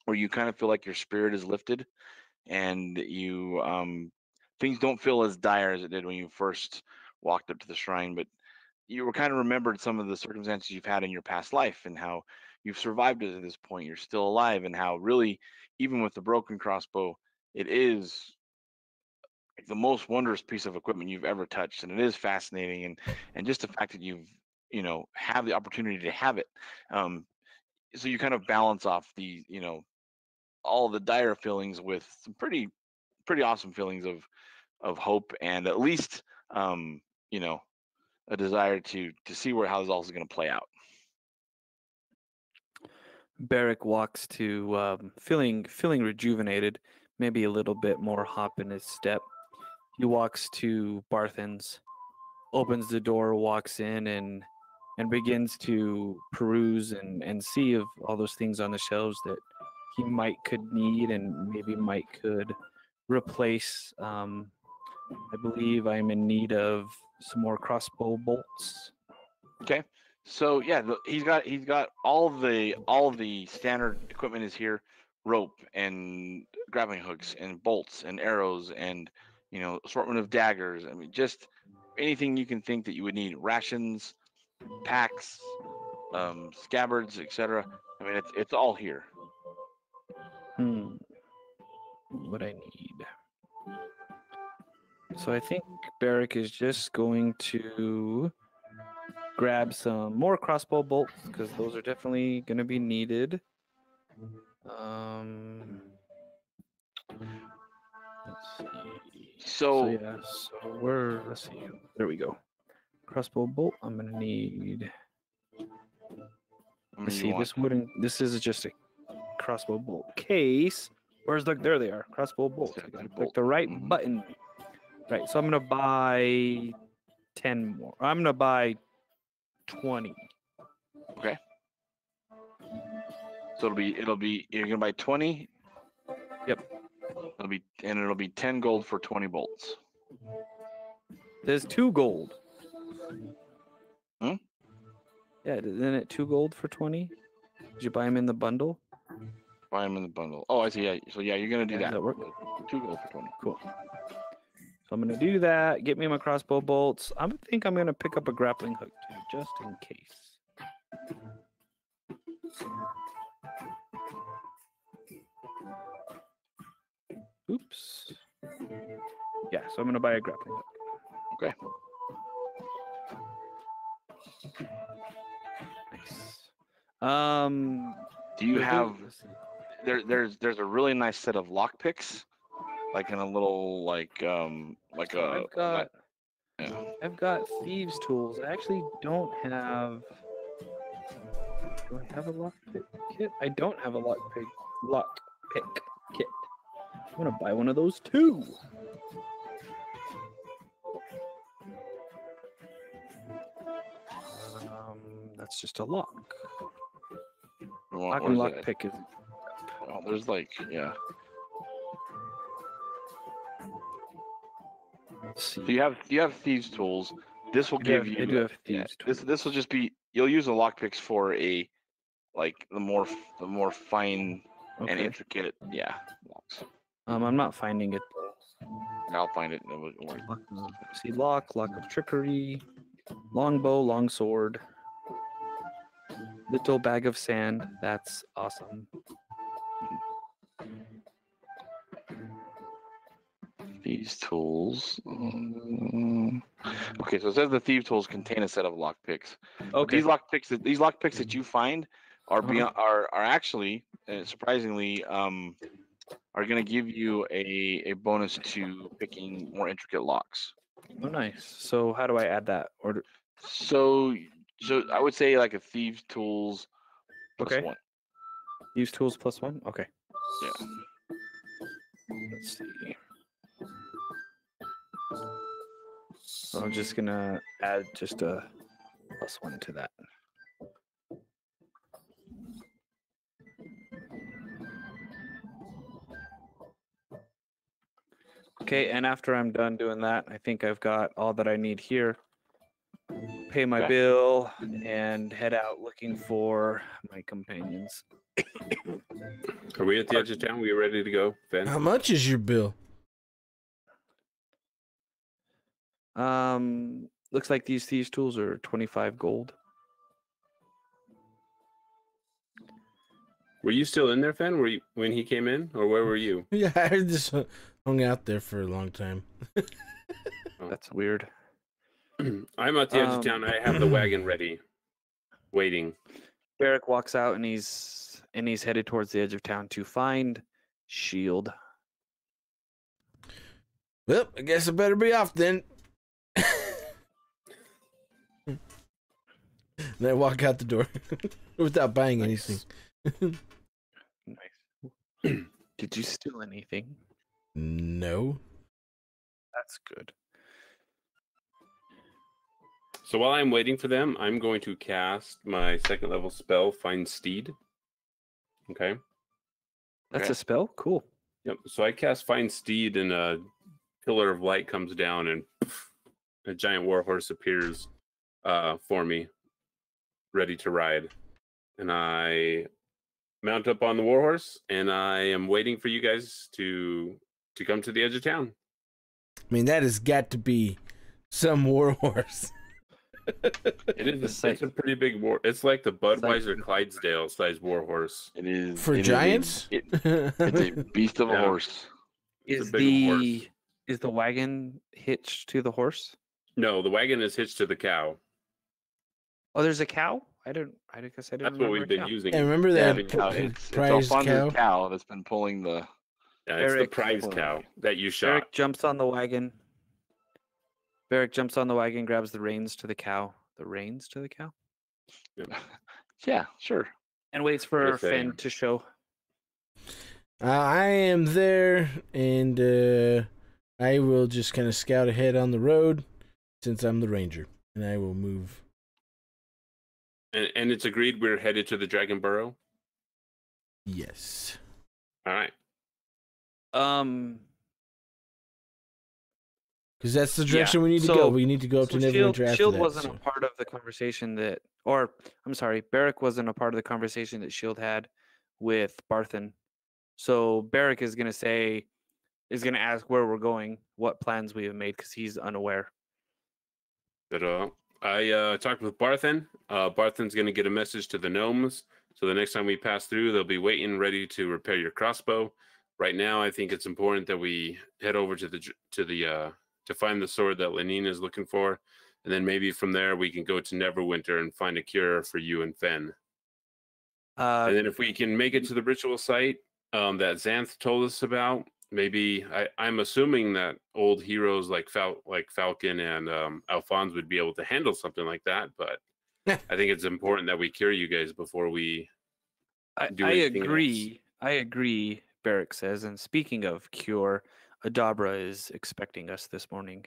where you kind of feel like your spirit is lifted, and you things don't feel as dire as it did when you first walked up to the shrine, but you were kind of remembered some of the circumstances you've had in your past life and how you've survived it to this point. You're still alive, and how really, even with the broken crossbow, it is like the most wondrous piece of equipment you've ever touched, and it is fascinating, and just the fact that you've have the opportunity to have it. Um, so you kind of balance off the all the dire feelings with some pretty awesome feelings of hope, and at least you know a desire to see how this all is going to play out. Barrick walks to feeling rejuvenated, maybe a little bit more hop in his step. He walks to Barthen's, opens the door, walks in, and begins to peruse and see of all those things on the shelves that he could need and maybe could replace. I believe I'm in need of some more crossbow bolts. Okay, so yeah, he's got all the standard equipment is here: rope and grappling hooks and bolts and arrows and assortment of daggers. I mean, just anything you can think that you would need: rations, packs, scabbards, etc. I mean, it's all here. What I need. So I think Barrick is just going to grab some more crossbow bolts, because those are definitely going to be needed. Let's see. So let's see. There we go. Crossbow bolt. I'm going to need. Let's see. This is just a crossbow bolt case. There they are. Crossbow bolts. Click the right button. Right. So I'm going to buy 10 more. I'm going to buy 20. Okay. So it'll be you're gonna buy 20. Yep. It'll be 10 gold for 20 bolts. There's 2 gold. Yeah, isn't it 2 gold for 20? Did you buy them in the bundle? Buy them in the bundle. Oh, I see. Yeah. So yeah, you're gonna do that. Does that work? 2 gold for 20. Cool. So I'm gonna do that. Get me my crossbow bolts. I think I'm gonna pick up a grappling hook too, just in case. Oops. Yeah, so I'm gonna buy a grappling hook. Okay. Nice. Do you have there's a really nice set of lock picks, like in a little I've got thieves tools. I actually don't have. Do I have a lockpick kit? I don't have a lockpick kit. I'm gonna buy one of those too. That's just a lock. Lock and lockpick is. Oh, there's Let's see. So you have thieves tools. This will give you. I do have thieves tools. This will just be. You'll use the lockpicks for the more fine and intricate locks. I'm not finding it. I'll find it. See, lock of trickery, longbow, longsword, little bag of sand. That's awesome. These tools. Okay, so it says the thief tools contain a set of lockpicks. Okay. These lockpicks that you find are are actually surprisingly are going to give you a bonus to picking more intricate locks. Oh, nice. So how do I add that? So I would say like a thieves tools plus 1. Thieves tools plus 1. Okay. Yeah. Let's see. So I'm just gonna add just a +1 to that. Okay, and after I'm done doing that, I think I've got all that I need here. Pay my Okay. bill and head out looking for my companions. Are we at the edge of town? We ready to go, Ben? How much is your bill? Looks like these thieves' tools are 25 gold. Were you still in there, Fen? Were you when he came in, or where were you? Yeah, I just hung out there for a long time. That's weird. I'm at the edge of town. I have the wagon ready, waiting. Barrick walks out and he's headed towards the edge of town to find Shield. Well, I guess I better be off then. And I walk out the door without buying anything. Nice. Did you steal anything? No. That's good. So while I'm waiting for them, I'm going to cast my second level spell, Find Steed. Okay. That's Okay. a spell? Cool. Yep. So I cast Find Steed, and a pillar of light comes down, and a giant warhorse appears for me, ready to ride. And I mount up on the warhorse, and I am waiting for you guys to come to the edge of town. I mean, that has got to be some warhorse. It is. It's a pretty big war. It's like the Budweiser Clydesdale size warhorse. It is For it is giants? it's a beast of a Yeah. horse. It's a Is big horse. is the wagon hitched to the horse? No, the wagon is hitched to the cow. Oh, there's a cow? I guess I didn't That's what remember we've a been cow. using. I remember Yeah, that it's prized Alfonso's cow. cow that's been pulling the. Yeah, it's the Eric- prize cow that you shot. Barrick jumps on the wagon. Barrick jumps on the wagon, grabs the reins to the cow. The reins to the cow? Yeah, sure. And waits for Yes, I Finn am. to show. I am there, and I will just kind of scout ahead on the road since I'm the ranger, and I will move. And it's agreed we're headed to the Dragon Burrow. Yes. All right. Because that's the Yeah, direction we need to so- go. We need to go up So to Neverwinter after Shield that. wasn't so. a part of the conversation that, or I'm sorry, Barrick wasn't a part of the conversation that Shield had with Barthen. So Barrick is gonna ask where we're going, what plans we have made, because he's unaware. But I talked with Barthen. Barthen's going to get a message to the gnomes. So the next time we pass through, they'll be waiting, ready to repair your crossbow. Right now, I think it's important that we head over to find the sword that Lenine is looking for, and then maybe from there we can go to Neverwinter and find a cure for you and Fen. And then if we can make it to the ritual site that Xanth told us about, maybe I'm assuming that old heroes like Falcon and Alphonse would be able to handle something like that. But I think it's important that we cure you guys before we do I anything agree. else. I agree, Barrick says. And speaking of cure, Adabra is expecting us this morning.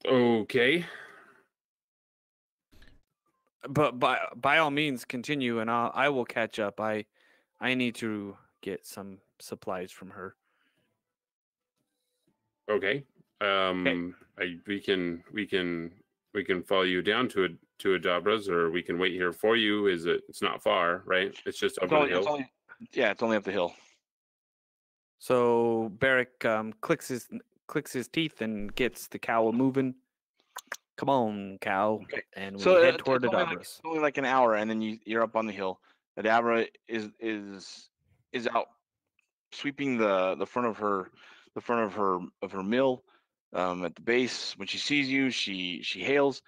Okay. But by all means, continue, and I will catch up. I need to get some supplies from her. Okay. We can follow you down to Adabra's, or we can wait here for you. It's not far, right? It's just over the hill. It's only up the hill. So Barrick clicks his teeth and gets the cow moving. Come on, cow, Okay. and we So head toward it's Adabra's. it's only like an hour, and then you're up on the hill. Adabra is out sweeping the front of her mill at the base. When she sees you, she hails,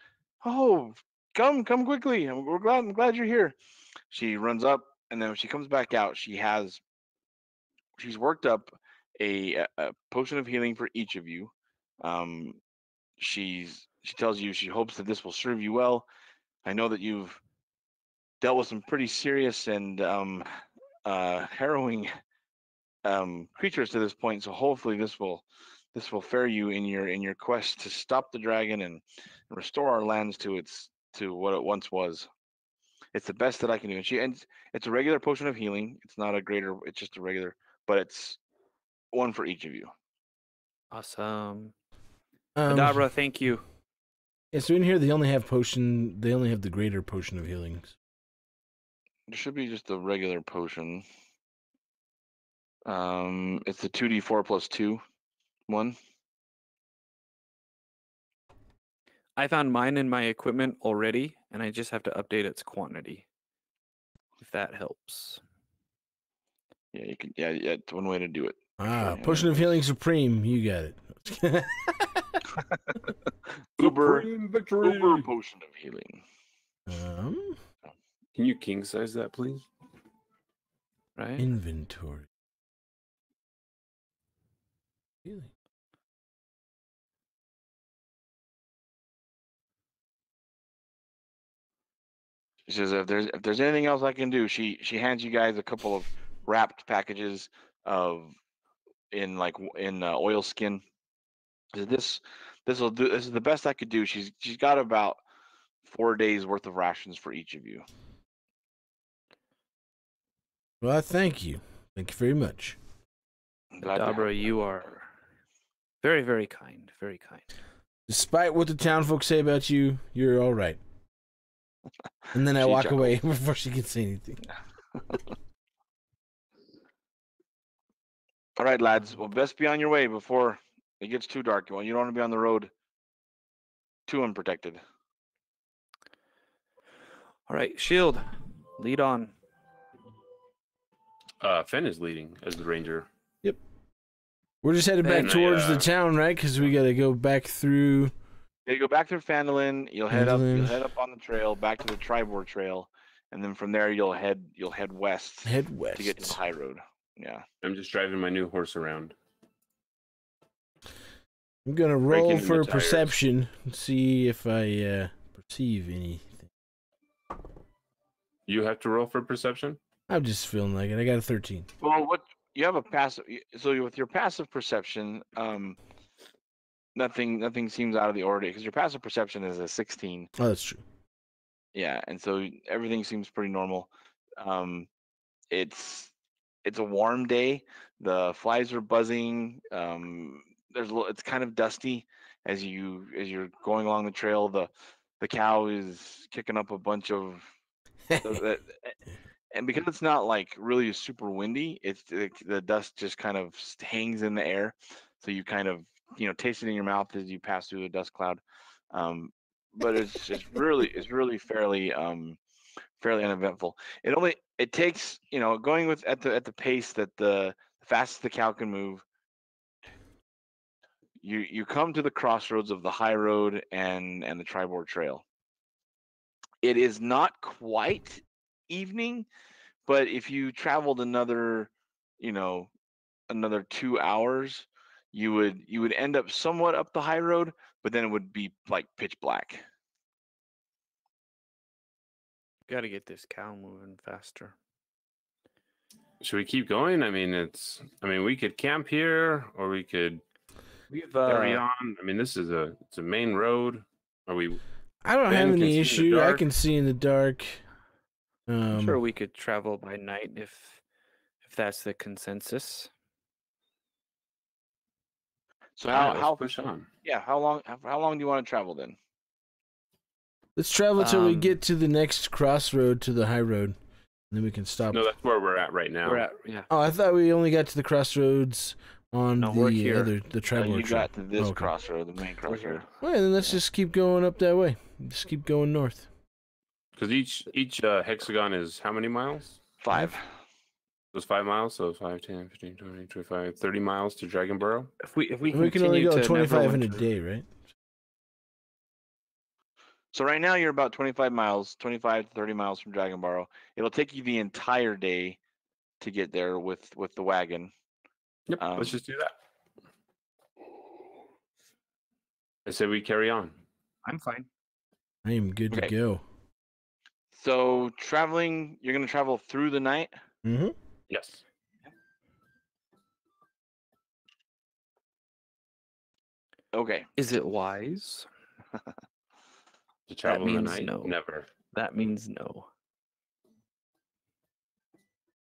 "Oh, come quickly! I'm glad you're here." She runs up, and then when she comes back out, she's worked up a potion of healing for each of you. She tells you she hopes that this will serve you well. I know that you've dealt with some pretty serious and harrowing creatures to this point, so hopefully this will fare you in your quest to stop the dragon and restore our lands to what it once was. It's the best that I can do. And it's a regular potion of healing. It's not a greater. It's just a regular but it's one for each of you. Awesome. Um, Adabra, thank you. yeah, so in here they only have potion. They only have the greater potion of healings. There should be just a regular potion. It's the 2d4 plus 2 one. I found mine in my equipment already, and I just have to update its quantity. If that helps. Yeah, you can. Yeah, it's one way to do it. Ah, Okay, potion of healing supreme. You got it. Uber Supreme victory. Uber potion of healing. Can you king size that, please? Right? Inventory. Healing. She says, if there's anything else I can do, she hands you guys a couple of wrapped packages of in oilskin. This will do. This is the best I could do. She's got about 4 days worth of rations for each of you. Well, thank you. Thank you very much. Glad to help. Adabra, you are very, very kind. Very kind. Despite what the town folks say about you, you're all right. And then I She walk chuckles. away before she can say anything. All right, lads. Well, best be on your way before it gets too dark. You don't want to be on the road too unprotected. All right, Shield, lead on. Fenn is leading as the ranger. We're just headed back And I, towards the town, right? Because we got to go back through. You go back through Phandalin. You'll head up. You'll Phandalin. head up on the trail back to the Tribor Trail, and then from there you'll head west Head west. to get to the high road. Yeah. I'm just driving my new horse around. I'm gonna Breaking roll in the for tires. perception and see if I perceive anything. You have to roll for perception? I'm just feeling like it. I got a 13. Well, what you have a passive. So with your passive perception, nothing seems out of the ordinary because your passive perception is a 16. Oh, that's true. Yeah, and so everything seems pretty normal. It's a warm day. The flies are buzzing. It's kind of dusty as you're going along the trail. The cow is kicking up a bunch of and because it's not like really super windy, the dust just kind of hangs in the air, so you kind of taste it in your mouth as you pass through the dust cloud. But it's really fairly uneventful. It takes going with at the pace that the fastest the cow can move. You come to the crossroads of the high road and the Tribor Trail. It is not quite evening, but if you traveled another 2 hours, you would end up somewhat up the high road, but then it would be like pitch black. Got to get this cow moving faster. Should we keep going? I mean, we could camp here, or we could We've carry on. I mean, it's a main road. Are we? I don't Ben have can any see in the issue. I dark. can see in the dark. I'm sure we could travel by night if that's the consensus. So All right, how let's push on? yeah, how long do you want to travel then? Let's travel till we Um, get to the next crossroad to the high road. And then we can stop. No, that's where we're at right now. Yeah. Oh, I thought we only got to the crossroads on No, we're here. the tribal You trail. got to this Okay. crossroad, the main crossroad. Well, then let's just keep going up that way. Just keep going north. Because each hexagon is how many miles? 5. It was 5 miles, so 5, 10, 15, 20, 25, 30 miles to Dragonboro. If we We can only continue go to 25 in a Neverwinter- day, right? So right now you're about 25 to 30 miles from Dragonboro. It'll take you the entire day to get there with the wagon. Yep, let's just do that. I say we carry on. I'm fine. I am good to Okay. go. So you're going to travel through the night. Mm-hmm. Yes. Okay. Is it wise? To travel in the means night? no. Never. That means no.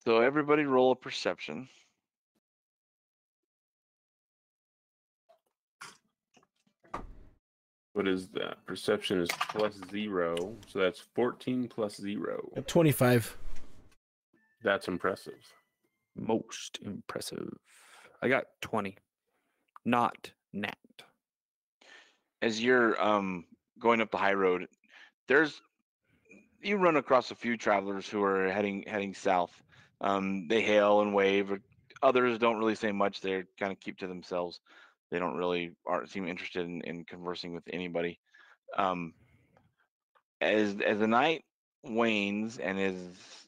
So everybody roll a perception. What is that? Perception is +0, so that's 14 plus 0. 25. That's impressive. Most impressive. I got 20. Not nat. As you're going up the high road, you run across a few travelers who are heading south. They hail and wave. Others don't really say much. They kind of keep to themselves. They don't really seem interested in conversing with anybody. As the night wanes and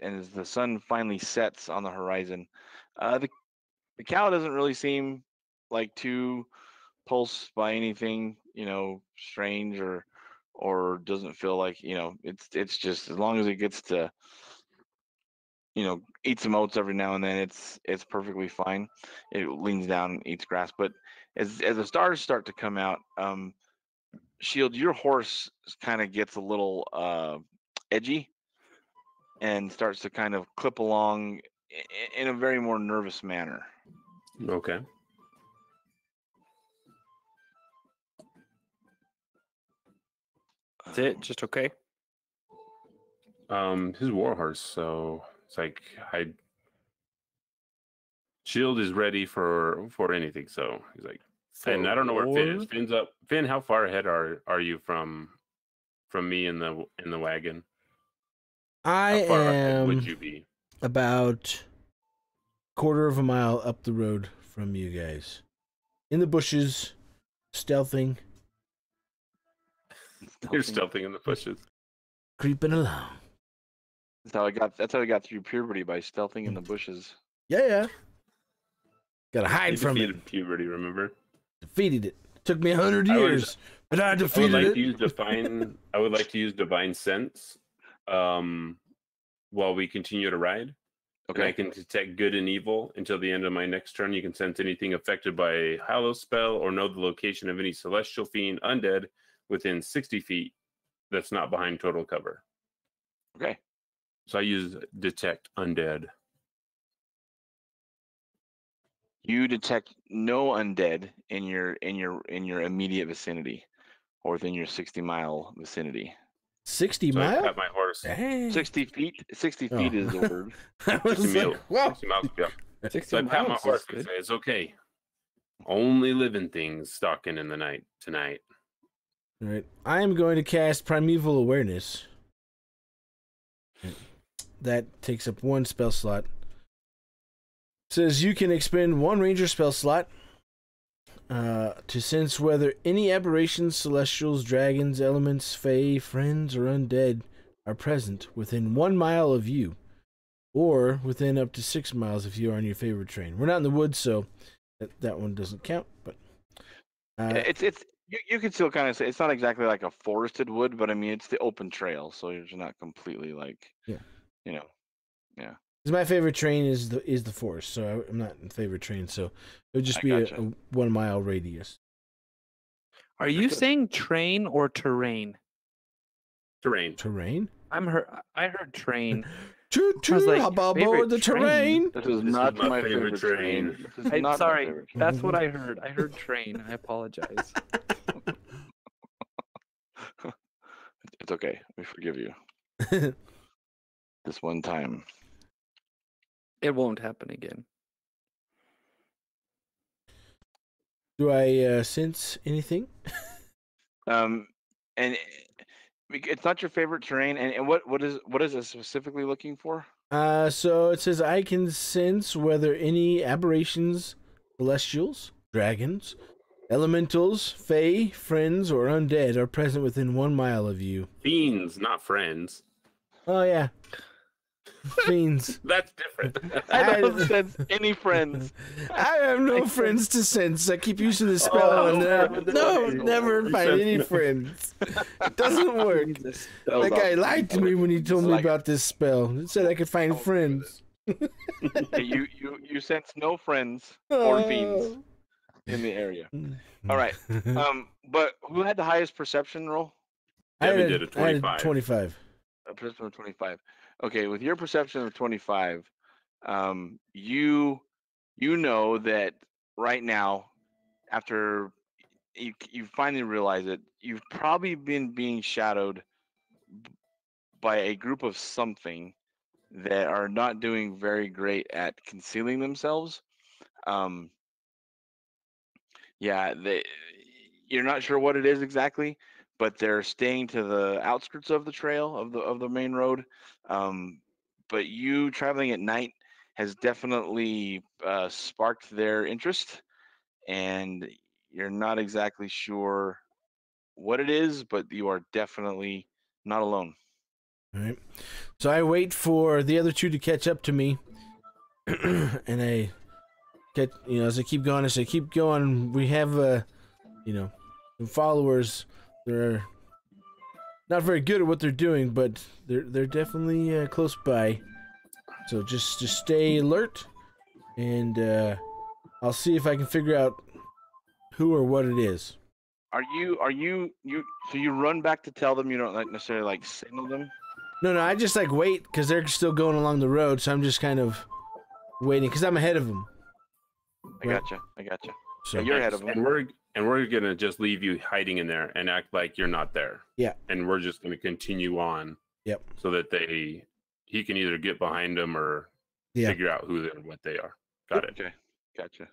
as the sun finally sets on the horizon, the cow doesn't really seem like too pulsed by anything, strange or doesn't feel like, it's just as long as it gets to, eat some oats every now and then, it's perfectly fine. It leans down and eats grass. But as the stars start to come out, Shield, your horse kind of gets a little edgy and starts to kind of clip along in a very more nervous manner. Okay. That's it? Just okay? His war horse, so it's like Shield is ready for anything, so he's like, and I don't know where Finn is. Finn's up. Finn, how far ahead are you from me in the wagon? I How far ahead am would you be? about quarter of a mile up the road from you guys. In the bushes, stealthing. You're stealthing in the bushes. Creeping along. That's how I got through puberty, by stealthing in the bushes. Yeah. Gotta hide You from it. defeated puberty, remember? Defeated it. Took me 100 years, but I defeated it. I would like to use divine sense while we continue to ride. Okay. And I can detect good and evil until the end of my next turn. You can sense anything affected by a hallow spell or know the location of any celestial fiend, undead, within 60 feet that's not behind total cover. Okay. So I use detect undead. You detect no undead in your immediate vicinity, or within your 60-mile vicinity. 60 So I miles? pat my horse. Dang. 60 feet. 60 feet is the word. I was 60 like, wow. 60 miles, yeah. 60 So I pat my miles horse is and good. say, it's okay. Only living things stalking in the night tonight. All right. I am going to cast Primeval Awareness. That takes up one spell slot. Says you can expend one ranger spell slot to sense whether any aberrations, celestials, dragons, elements, fae, friends, or undead are present within 1 mile of you, or within up to 6 miles if you are on your favorite train. We're not in the woods, so that one doesn't count. But you could still kind of say it's not exactly like a forested wood, but I mean it's the open trail, so you're not completely like, yeah. Because my favorite train is the forest, so I'm not in favorite train, so it would just be a 1 mile radius. Are you saying train or terrain? Terrain. Terrain? I heard train. Choo choo! like, Hop aboard the terrain. This is not my favorite train. This is not my Sorry, favorite train. that's what I heard. I heard train. I apologize. It's okay. We forgive you. This one time. It won't happen again. Do I sense anything? And it's not your favorite terrain. And what is it specifically looking for? So it says I can sense whether any aberrations, celestials, dragons, elementals, fae, friends, or undead are present within 1 mile of you. Fiends, not friends. Oh yeah. Fiends. That's different. I don't sense any friends. I have no friends to sense. I keep using the spell and never find any friends. It doesn't work. That guy lied to me when he told me about this spell. He said I could find friends. You sense no friends or fiends in the area. All right. But who had the highest perception roll? Devon did a 25. I had a 25. A perception of 25. Okay, with your perception of 25, you know that right now, after you finally realize that you've probably been being shadowed by a group of something that are not doing very great at concealing themselves. Um, yeah, you're not sure what it is exactly, but they're staying to the outskirts of the trail of the main road. But you traveling at night has definitely sparked their interest, and you're not exactly sure what it is, but you are definitely not alone. All right. So I wait for the other two to catch up to me, and I get, as I keep going, I say, keep going. We have, some followers. They're not very good at what they're doing, but they're definitely close by. So just stay alert, and I'll see if I can figure out who or what it is. Are you so you run back to tell them, you don't necessarily like signal them? No, I just wait because they're still going along the road, so I'm just kind of waiting because I'm ahead of them. I gotcha. So Yeah, you're ahead of them. And we're gonna just leave you hiding in there and act like you're not there. Yeah. And we're just gonna continue on. Yep. So that he can either get behind them or figure out who and what they are. Got it. Okay, gotcha.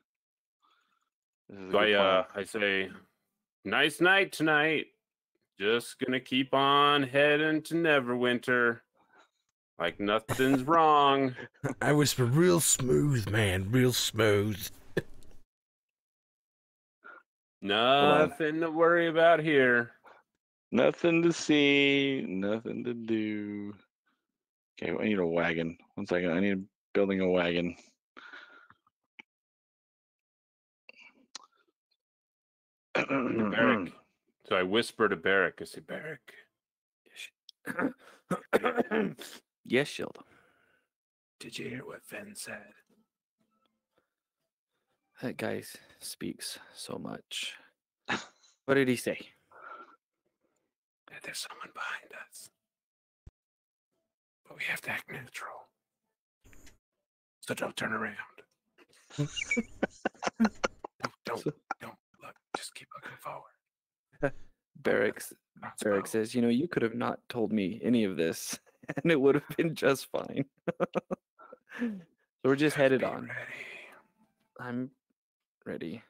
This is a So good plan. I say, nice night tonight. Just gonna keep on heading to Neverwinter. Like nothing's wrong. I whisper real smooth, man, real smooth. Nothing to worry about here. Nothing to see, nothing to do. Okay, I need a wagon. 1 second, I need building a wagon. Barrick. So I whisper to Barrick. I say, Barrick. Yes, Shield. Did you hear what Fenn said? That guy speaks so much. What did he say? That there's someone behind us. But we have to act neutral. So don't turn around. don't look. Just keep looking forward. Barrick says, you could have not told me any of this, and it would have been just fine. So we're just headed on. Ready. I'm ready.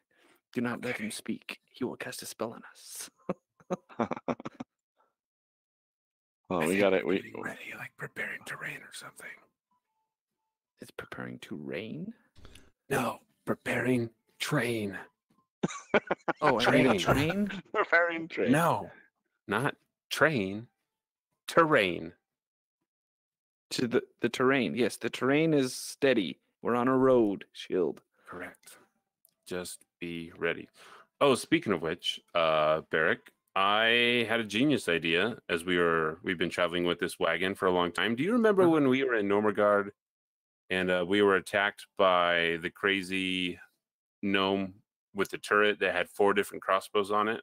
Do not let him speak. He will cast a spell on us. Well, we got it. Getting ready, like preparing to rain or something. It's preparing to rain? No, preparing train. Oh, I need a train? Preparing train. No, not train. Terrain. To the terrain. Yes, the terrain is steady. We're on a road, Shield. Correct. Just be ready. Oh, speaking of which, Barrick, I had a genius idea as we've been traveling with this wagon for a long time. Do you remember when we were in Normergard and we were attacked by the crazy gnome with the turret that had 4 different crossbows on it?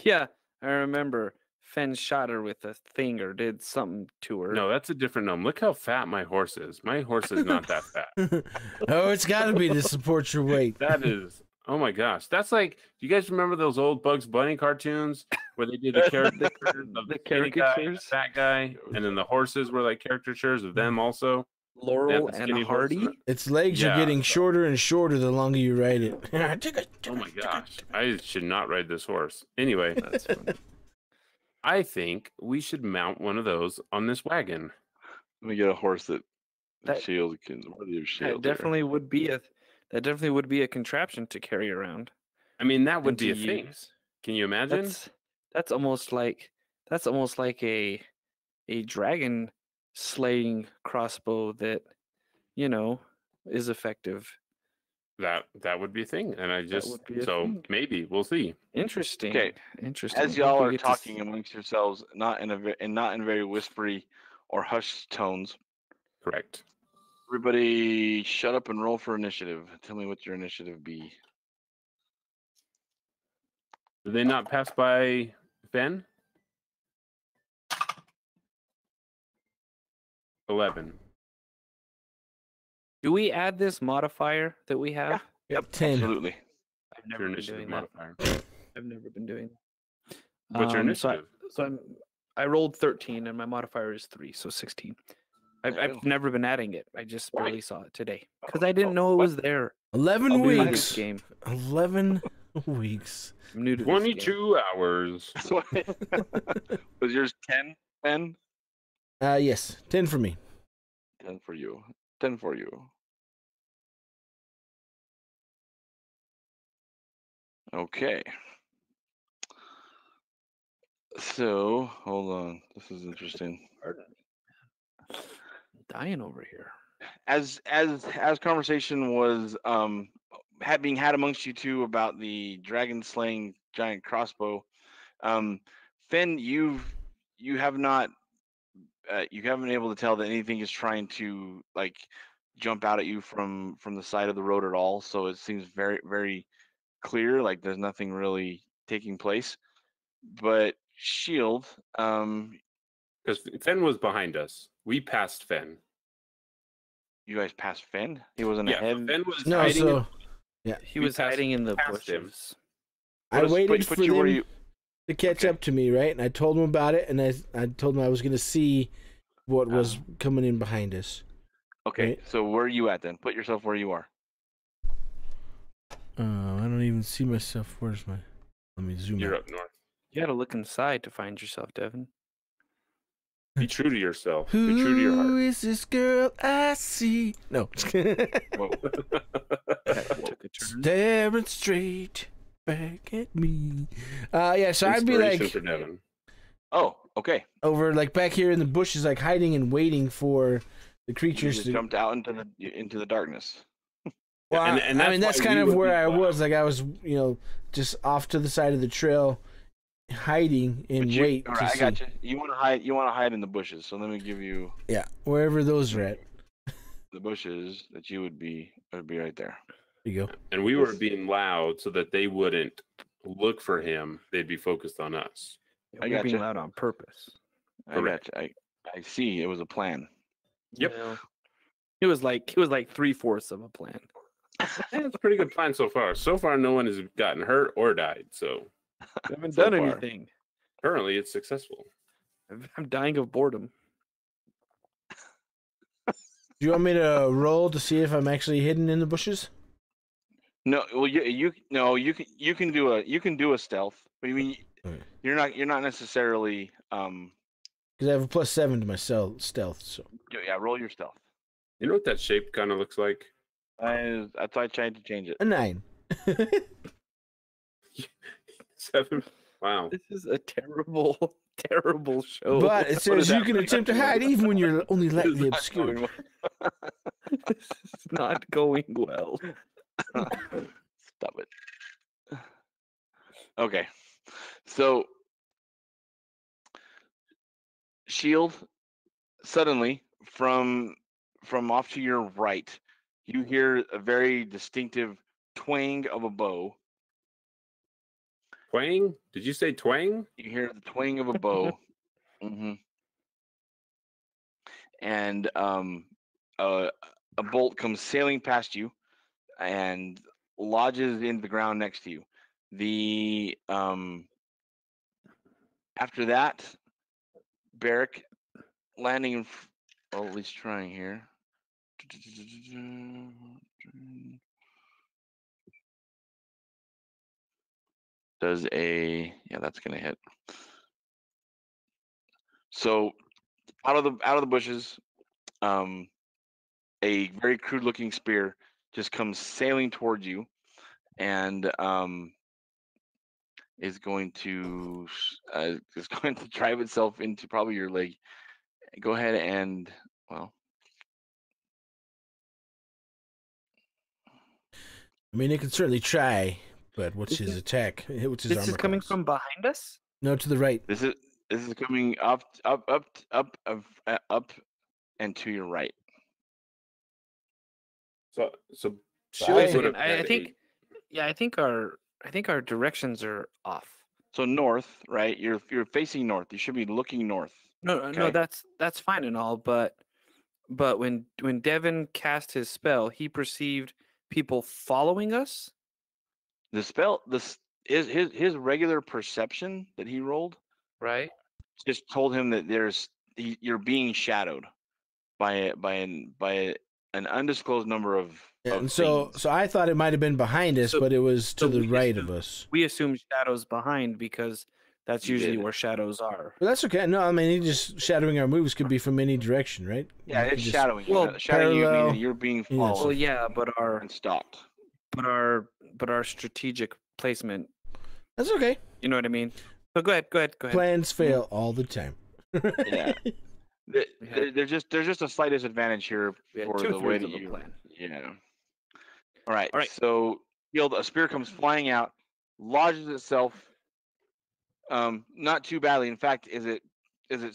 Yeah, I remember. Fenn shot her with a thing or did something to her. No, that's a different gnome. Look how fat my horse is. My horse is not that fat. Oh, it's got to be to support your weight. That is, oh my gosh. That's like, do you guys remember those old Bugs Bunny cartoons where they did the characters of the skinny guy and the fat guy, and then the horses were like caricatures of them also? Laurel and Hardy? Its legs are getting shorter and shorter the longer you ride it. Oh my gosh. I should not ride this horse. Anyway, That's funny. I think we should mount one of those on this wagon. Let me get a horse that That- shield can. What are your That shield? definitely would be a contraption to carry around. I mean, that would and be a to thing. use. Can you imagine? That's almost like a dragon slaying crossbow that is effective. That would be a thing. And I just, would be a so thing. maybe we'll see. Interesting. Okay. Interesting. As y'all Hope we are get to talking amongst yourselves, not in very whispery or hushed tones, Correct. everybody shut up and roll for initiative. Tell me what your initiative be. Did they not pass by Ben? 11. Do we add this modifier that we have? Yep, 10. Absolutely. I've Your never been initiative doing that. modifier. I've never been doing. What's your So initiative? I rolled 13 and my modifier is 3, so 16. I've never been adding it. I just barely saw it today because I didn't know it was there. 11 I'm new to this weeks. game. 11 weeks. I'm new to this game. 22 hours. Was yours 10, Ben? Yes, 10 for me. 10 for you. 10 for you. Okay. So, hold on. This is interesting. Pardon me. I'm dying over here. As conversation was being had amongst you two about the dragon slaying giant crossbow, Finn, you have not you haven't been able to tell that anything is trying to like jump out at you from the side of the road at all. So it seems very, very clear, like there's nothing really taking place. But Shield, Because Fen was behind us. We passed Fen. you guys passed Finn. He wasn't Yeah, ahead. Fen was No, hiding. so He We was passed- hiding in the passed him. bushes. I waited for you where them you. to catch okay. up to me, right? And I told them about it, and I told them I was going to see what was coming in behind us. Okay, right? so where are you at then? Put yourself where you are. I don't even see myself. Where's my... Let me zoom You're out. up north. You got to look inside to find yourself, Devon. Be true to yourself. Be true to your Who heart. is this girl I see? No. Whoa. That took a turn. Staring straight back at me. Yeah, so I'd be Inspiration like for Devon. Oh, okay. over like back here in the bushes, like hiding and waiting for the You creatures just to. jumped out into the darkness. Well, And I mean, that's why kind we of would where be I loud. was. Like I was, just off to the side of the trail, hiding and But wait all to right, see. I got you. You want to hide. You want to hide in the bushes. So let me give you Yeah, wherever those are at. the bushes that you would be right there. There you go. And we were Yes. being loud so that they wouldn't look for him. They'd be focused on us. Yeah, I we're being gotcha. loud on purpose. I Correct. got you. I see. It was a plan. Yep. Well, it was like 3/4 of a plan. It's a pretty good plan so far. So far, no one has gotten hurt or died. So I haven't So done far. anything. currently, it's successful. I'm dying of boredom. Do you want me to roll to see if I'm actually hidden in the bushes? No, well, you can do a stealth. But I mean, Alright. you're not necessarily Because I have a +7 to my stealth. So yeah. Roll your stealth. You know what that shape kind of looks like? That's why I tried to change it. a 9. 7. Wow. This is a terrible, terrible show. But it What says is you that? can attempt to hide even when you're only lightly Not obscured. going This is not going well. well. Stop it. Okay, so Shield, suddenly from off to your right, you hear a very distinctive twang of a bow. Twang? Did you say twang? You hear the twang of a bow. hmm And a bolt comes sailing past you and lodges in the ground next to you. The after that, Barrick landing in, or at least trying here. Does a that's gonna hit. So out of the bushes, a very crude looking spear just comes sailing towards you, and is going to drive itself into probably your leg. Go ahead and I mean, it can certainly try, but what's This his is- attack? What's his This is armor coming class? from behind us. No, to the right. this is coming up and to your right. So Wait a Shield Wait a would have second. I had think. Yeah, I think our directions are off. So north, right? You're facing north. You should be looking north. No, no, Okay. that's fine and all, but when Devon cast his spell, he perceived people following us. The spell his regular perception that he rolled Right. just told him that you're being shadowed by an undisclosed number of And so things. I thought it might have been behind us, So- but it was to so the we right of assume- us. We assume shadows behind because that's You usually did. where shadows are. But that's okay. No, I mean, he just shadowing our moves could be from any direction, right? Yeah, You it's could just- shadowing. well, Shadowing you parallel- means that you're being Yes. Well, followed yeah, but and stalked. our strategic placement. That's okay. You know what I mean? So go ahead. Plans fail all the time. Yeah. There's just a slight disadvantage here We had for the way 2/3 that of a you. plan. Yeah. All right. All right. So a spear comes flying out, lodges itself. Not too badly. In fact, as it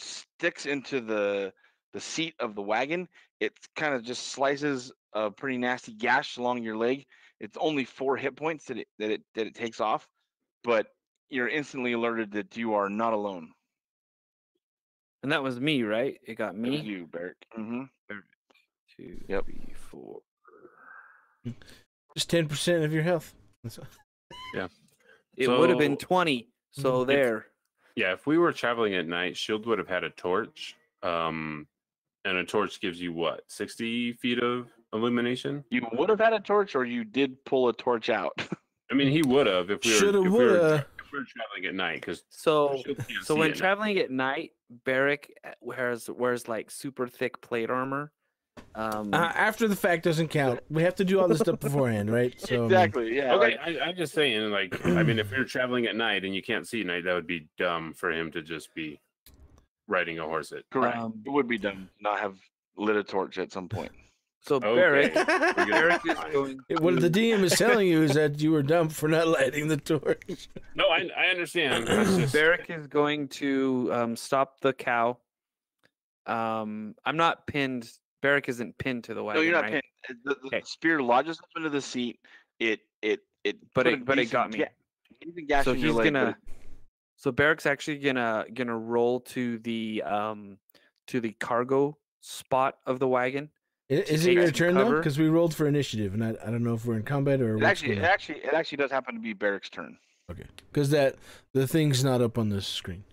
sticks into the seat of the wagon, it kind of just slices a pretty nasty gash along your leg. It's only 4 hit points that it takes off, but you're instantly alerted that you are not alone. And that was me, right? It got It was me. you, Barrick. Mm-hmm. 2, Yep. 3, 4. Just 10% of your health. It would have been So- 20. So If- there. Yeah, if we were traveling at night, Shield would have had a torch. And a torch gives you what, 60 feet of illumination? You would have had a torch, or you did pull a torch out. I mean, he would have if we Shoulda, were if we were, woulda. if we were traveling at night, because So so when traveling at night, Barrick wears like super thick plate armor. After the fact doesn't count. We have to do all this stuff beforehand, right? So I mean, Exactly. Yeah. okay, like- I'm just saying, like, I mean, if you're traveling at night and you can't see at night, that would be dumb for him to just be riding a horse at. correct. Um, It would be dumb to not have lit a torch at some point. So Okay. Barrick, We're gonna Barrick be is fine. going. what the to- DM is telling you is that you were dumb for not lighting the torch. No, I understand. It's just Barrick is going to stop the cow. I'm not pinned. Barrick isn't pinned to the wagon. No, you're not right? pinned. The Okay. spear lodges up into the seat. It But put a it got decent me. decent gash So in your he's leg, but gonna. So Barrick's actually gonna roll to the cargo spot of the wagon. Is it take your some turn though? cover. Because we rolled for initiative, and I don't know if we're in combat or it what's actually going on. it actually does happen to be Barrick's turn. Okay, because the thing's not up on the screen.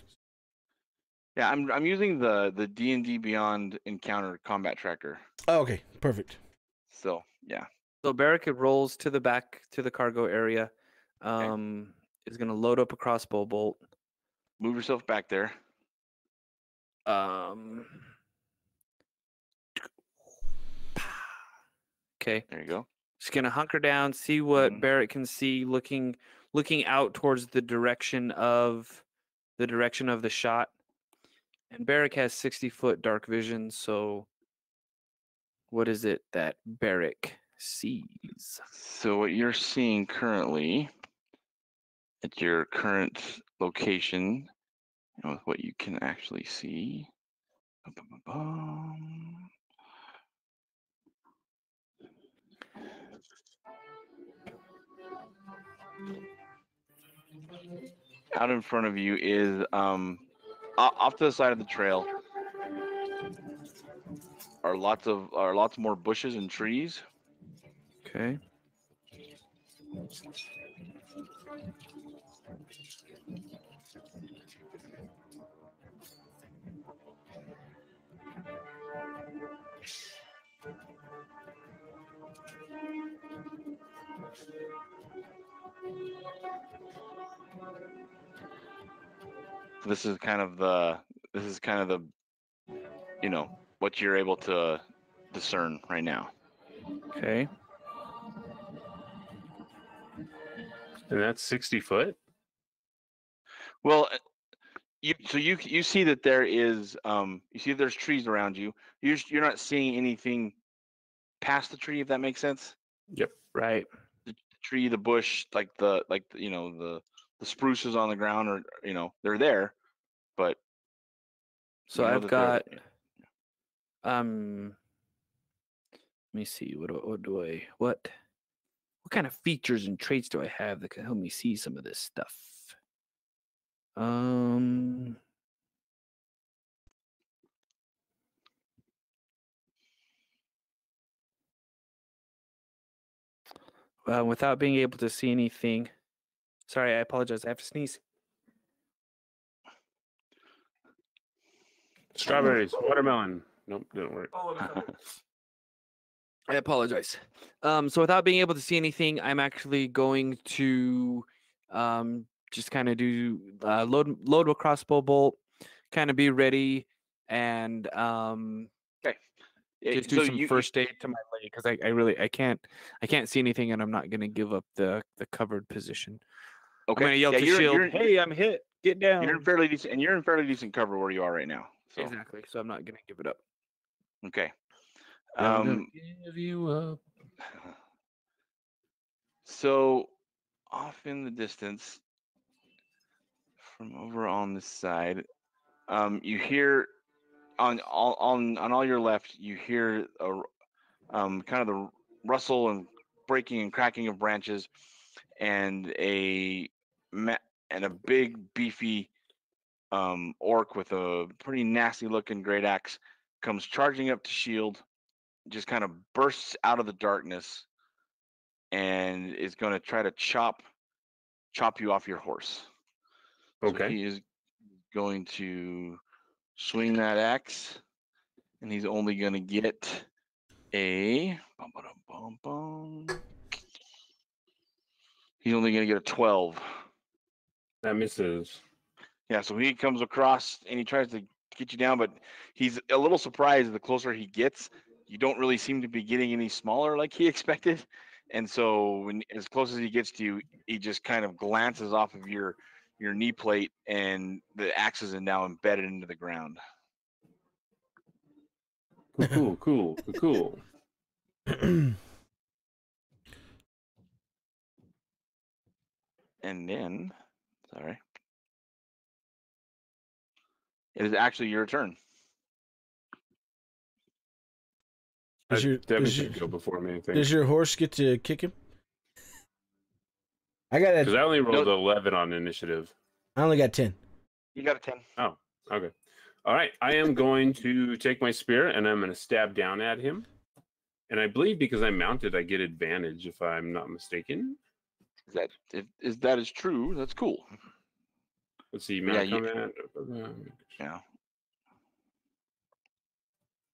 Yeah, I'm using the D&D Beyond Encounter combat tracker. Oh, okay, perfect. So yeah. So Barrick rolls to the back to the cargo area. Is gonna load up a crossbow bolt. Move yourself back there. Okay. There you go. Just gonna hunker down, see what Mhm. Barrett can see, looking out towards the direction of the shot. And Barrick has 60-foot dark vision, so what is it that Barrick sees? So what you're seeing currently at your current location, and with what you can actually see. Ba-ba-ba-bum. Out in front of you is off to the side of the trail are lots more bushes and trees. Okay. This is kind of the what you're able to discern right now. Okay. and that's 60 foot. Well, you see that there is you see there's trees around you. You're not seeing anything past the tree, if that makes sense. Yep. Right. The tree, the bush, the spruces on the ground, or they're there, but So you know I've that got they're- let me see. What kind of features and traits do I have that can help me see some of this stuff? Without being able to see anything, Sorry, I apologize. I have to sneeze. Strawberries, watermelon. Nope, didn't work. I apologize. So without being able to see anything, I'm actually going to just kind of do load a crossbow bolt, kind of be ready, and just do some first aid to my leg because I can't see anything, and I'm not gonna give up the covered position. Okay. I'm gonna yell to shield, "Hey, I'm hit! Get down!" You're in fairly decent cover where you are right now. So. Exactly. So I'm not gonna give it up. Okay. Never gonna give you up. So off in the distance, from over on this side, you hear on all your left, you hear a kind of the rustle and breaking and cracking of branches, and a big beefy orc with a pretty nasty looking great axe comes charging up to shield, just kind of bursts out of the darkness, and is going to try to chop you off your horse. Okay. So he is going to swing that axe, and he's only going to get a. He's only going to get a 12. That misses. Yeah, so he comes across and he tries to get you down, but he's a little surprised the closer he gets. You don't really seem to be getting any smaller like he expected. And so when as close as he gets to you, he just kind of glances off of your knee plate, and the axe is now embedded into the ground. Cool. And then, sorry. It is actually your turn. Devon should go before me, I think. Does your horse get to kick him? I got because I only rolled 11 on initiative. I only got 10. You got a 10. Oh, okay. All right. I am going to take my spear and I'm going to stab down at him. And I believe because I'm mounted, I get advantage if I'm not mistaken. If that is true, that's cool. Let's see. Mount combat. Yeah.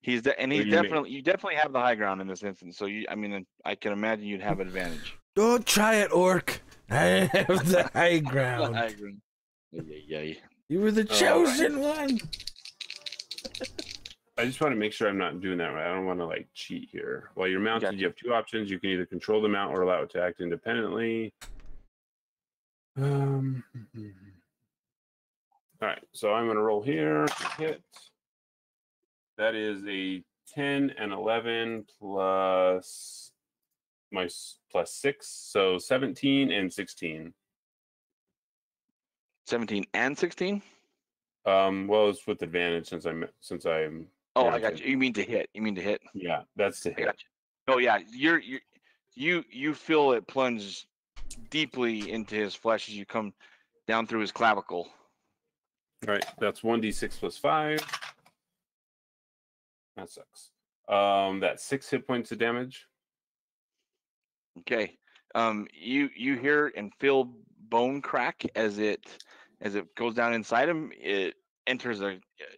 You definitely have the high ground in this instance. So I can imagine you'd have advantage. Don't try it, orc. I have the high ground. You were the chosen one. I just want to make sure I'm not doing that right. I don't want to cheat here. While you're mounted, you have two options. You can either control the mount or allow it to act independently. All right, so I'm going to roll here. Hit. That is a 10 and 11 plus 6, so 17 and 16. 17 and 16? Well, it's with advantage since I'm. Oh, mounted. I got you. You mean to hit? Yeah, that's to hit. I got you. Oh yeah, you feel it plunge deeply into his flesh as you come down through his clavicle. All right, that's 1d6 plus 5. That sucks. That's 6 hit points of damage. Okay. You hear and feel bone crack as it goes down inside him. It enters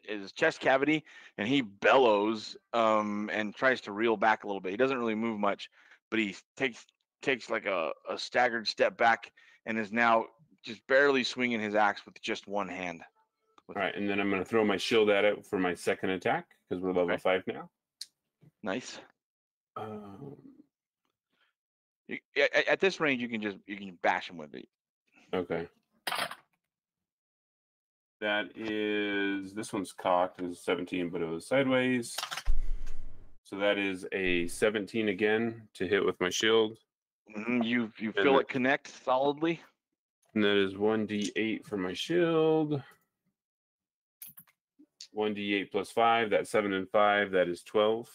his chest cavity, and he bellows and tries to reel back a little bit. He doesn't really move much, but he takes like a staggered step back and is now just barely swinging his axe with just one hand. All right, and then I'm going to throw my shield at it for my second attack because we're level 5 now. Nice. At this range, you can bash him with it. Okay. This one's cocked. It was 17, but it was sideways. So that is a 17 again to hit with my shield. You feel it connect solidly. And that is 1d8 for my shield. 1d8 plus 5. That's 7 and 5. That is 12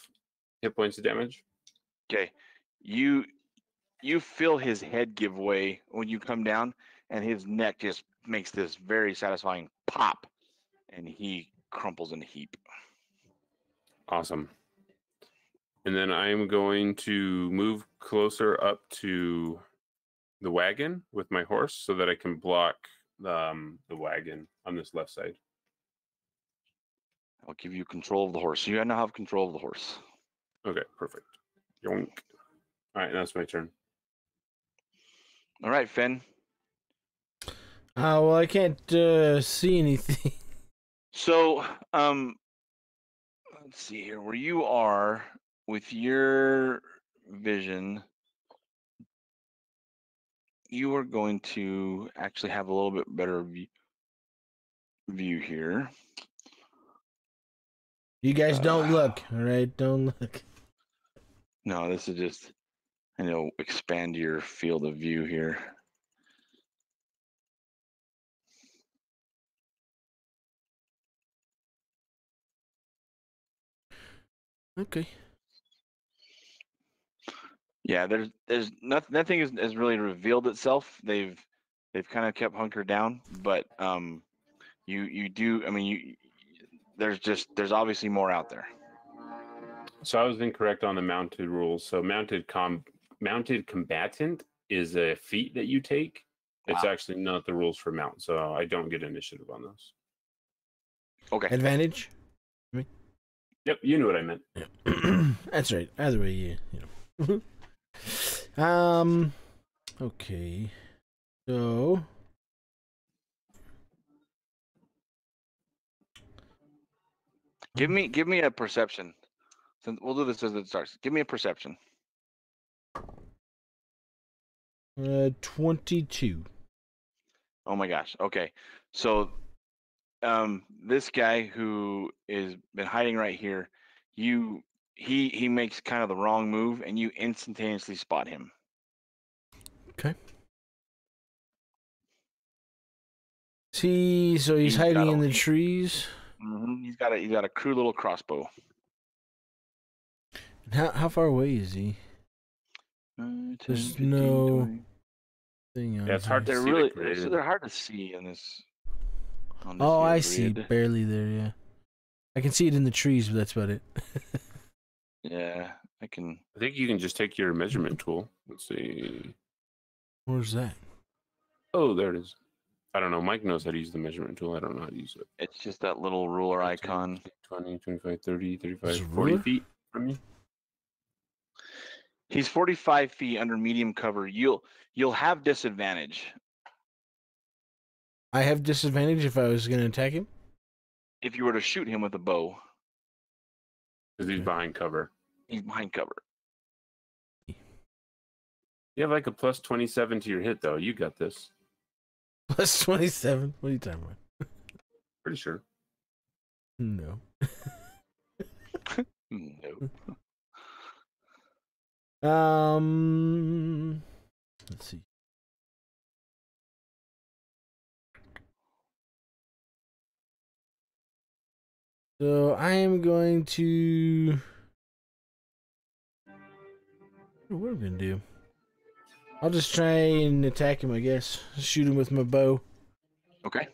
hit points of damage. Okay. You feel his head give way when you come down, and his neck just makes this very satisfying pop, and he crumples in a heap. Awesome. And then I'm going to move closer up to the wagon with my horse so that I can block the wagon on this left side. I'll give you control of the horse. You now have control of the horse. Okay, perfect. Yoink. All right, that's my turn. All right, Finn. Well, I can't see anything. So, let's see here. Where you are with your vision, you are going to actually have a little bit better view here. You guys don't look, all right? Don't look. No, this is just, expand your field of view here. Okay. Yeah, there's nothing has really revealed itself. They've kind of kept hunkered down, but you do. I mean, there's obviously more out there. So I was incorrect on the mounted rules. So mounted combatant is a feat that you take. It's actually not the rules for mount, so I don't get initiative on those. Okay. Advantage? Yep, you knew what I meant. Yeah. That's right. Either way, you know. Okay. So give me a perception. Since we'll do this as it starts. Give me a perception. 22. Oh my gosh. Okay. So this guy who is been hiding right here, he makes kind of the wrong move and you instantaneously spot him. Okay. See, so he's hiding in the trees. Mm-hmm. He's got a crude little crossbow. How far away is he? 10, There's 15, no 20. thing on Yeah, it's hard to They're see really the grid. they're hard to see in this. On this Oh, here I see. grid. Barely there, yeah. I can see it in the trees, but that's about it. Yeah, I can. I think you can just take your measurement tool. Let's see. Where's that? Oh, there it is. I don't know. Mike knows how to use the measurement tool. I don't know how to use it. It's just that little ruler 10, icon. 20, 25, 30, 35, This 40 ruler? feet from you. He's 45 feet under medium cover. You'll have disadvantage I have disadvantage if I was going to attack him? if you were to shoot him with a bow. Because he's behind cover. He's behind cover. You have like a plus 27 to your hit, though. You got this. Plus 27? What are you talking about? Pretty sure. No. No. Let's see. So I am going to. What am I gonna do? I'll just try and attack him, I guess. Shoot him with my bow. Okay.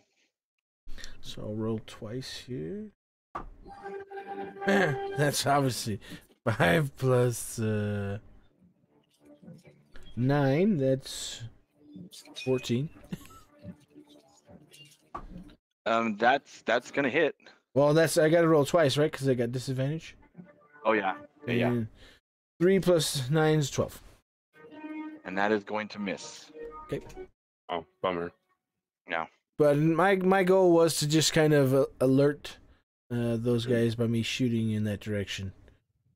So I'll roll twice here. That's obviously 5 plus 9. That's 14. That's gonna hit. Well, I got to roll twice, right? Because I got disadvantage. Oh yeah. Yeah. And 3 plus 9 is 12. And that is going to miss. Okay. Oh, bummer. Yeah. But my goal was to just kind of alert those guys by me shooting in that direction.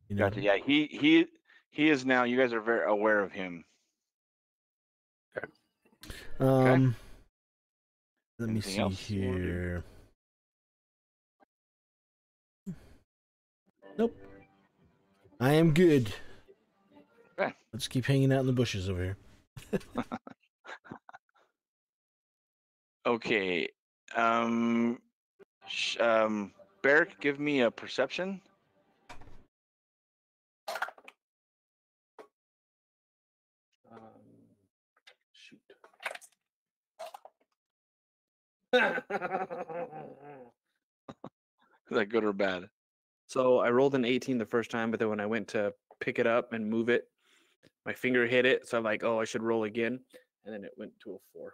You know? Gotcha. Yeah. He is now. You guys are very aware of him. Let me Anything see else you wanna do? here. Nope. I am good. Okay. Let's keep hanging out in the bushes over here. Okay. Barrick, give me a perception. Shoot. Is that good or bad? So I rolled an 18 the first time, but then when I went to pick it up and move it, my finger hit it. So I'm like, oh, I should roll again. and then it went to a 4.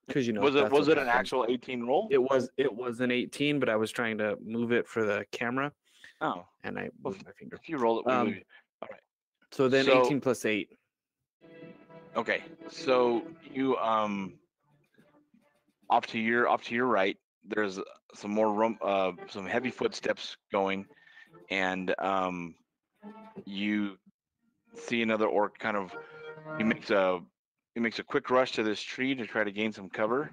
Because was that's it what an happens. actual 18 roll? It was an 18, but I was trying to move it for the camera, Oh, and I moved my finger. if you roll it, we Um, move it. All right. So then 18 plus 8. Okay, so you off to your right, there's some more some heavy footsteps going, and you see another orc kind of. He makes a quick rush to this tree to try to gain some cover.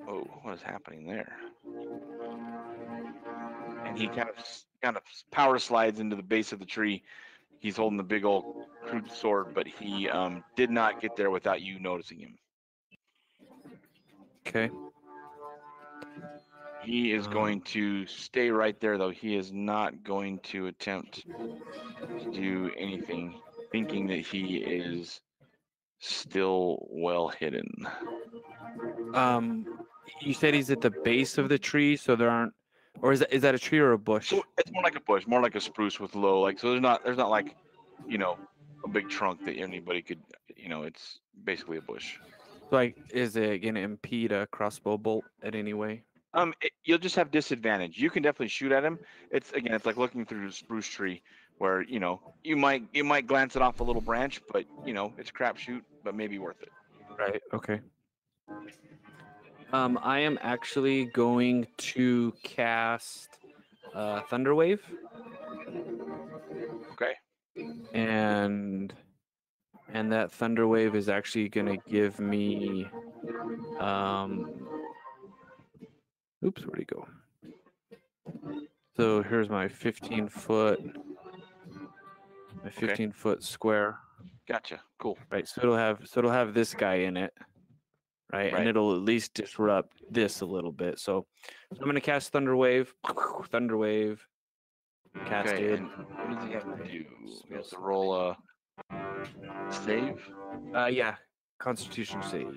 Oh, what is happening there? And he kind of power slides into the base of the tree. He's holding the big old crude sword, but he did not get there without you noticing him. Okay. He is going to stay right there, though. He is not going to attempt to do anything, thinking that he is still well hidden. You said he's at the base of the tree, so there aren't, or is that a tree or a bush? So it's more like a bush, more like a spruce with low, like, so there's not like, a big trunk that anybody could, it's basically a bush. Like, is it gonna impede a crossbow bolt at any way? You'll just have disadvantage. You can definitely shoot at him. It's like looking through a spruce tree, where you might glance it off a little branch, but it's a crapshoot, but maybe worth it. Right. Okay. I am actually going to cast Thunderwave. Okay. And that Thunderwave is actually gonna give me oops, where'd he go? So here's my 15-foot square. Gotcha. Cool. Right. So it'll have this guy in it. Right. And it'll at least disrupt this a little bit. So I'm gonna cast Thunderwave. Thunderwave. Casted. Okay, what does he have to do? He has to roll a save? Yeah. Constitution save.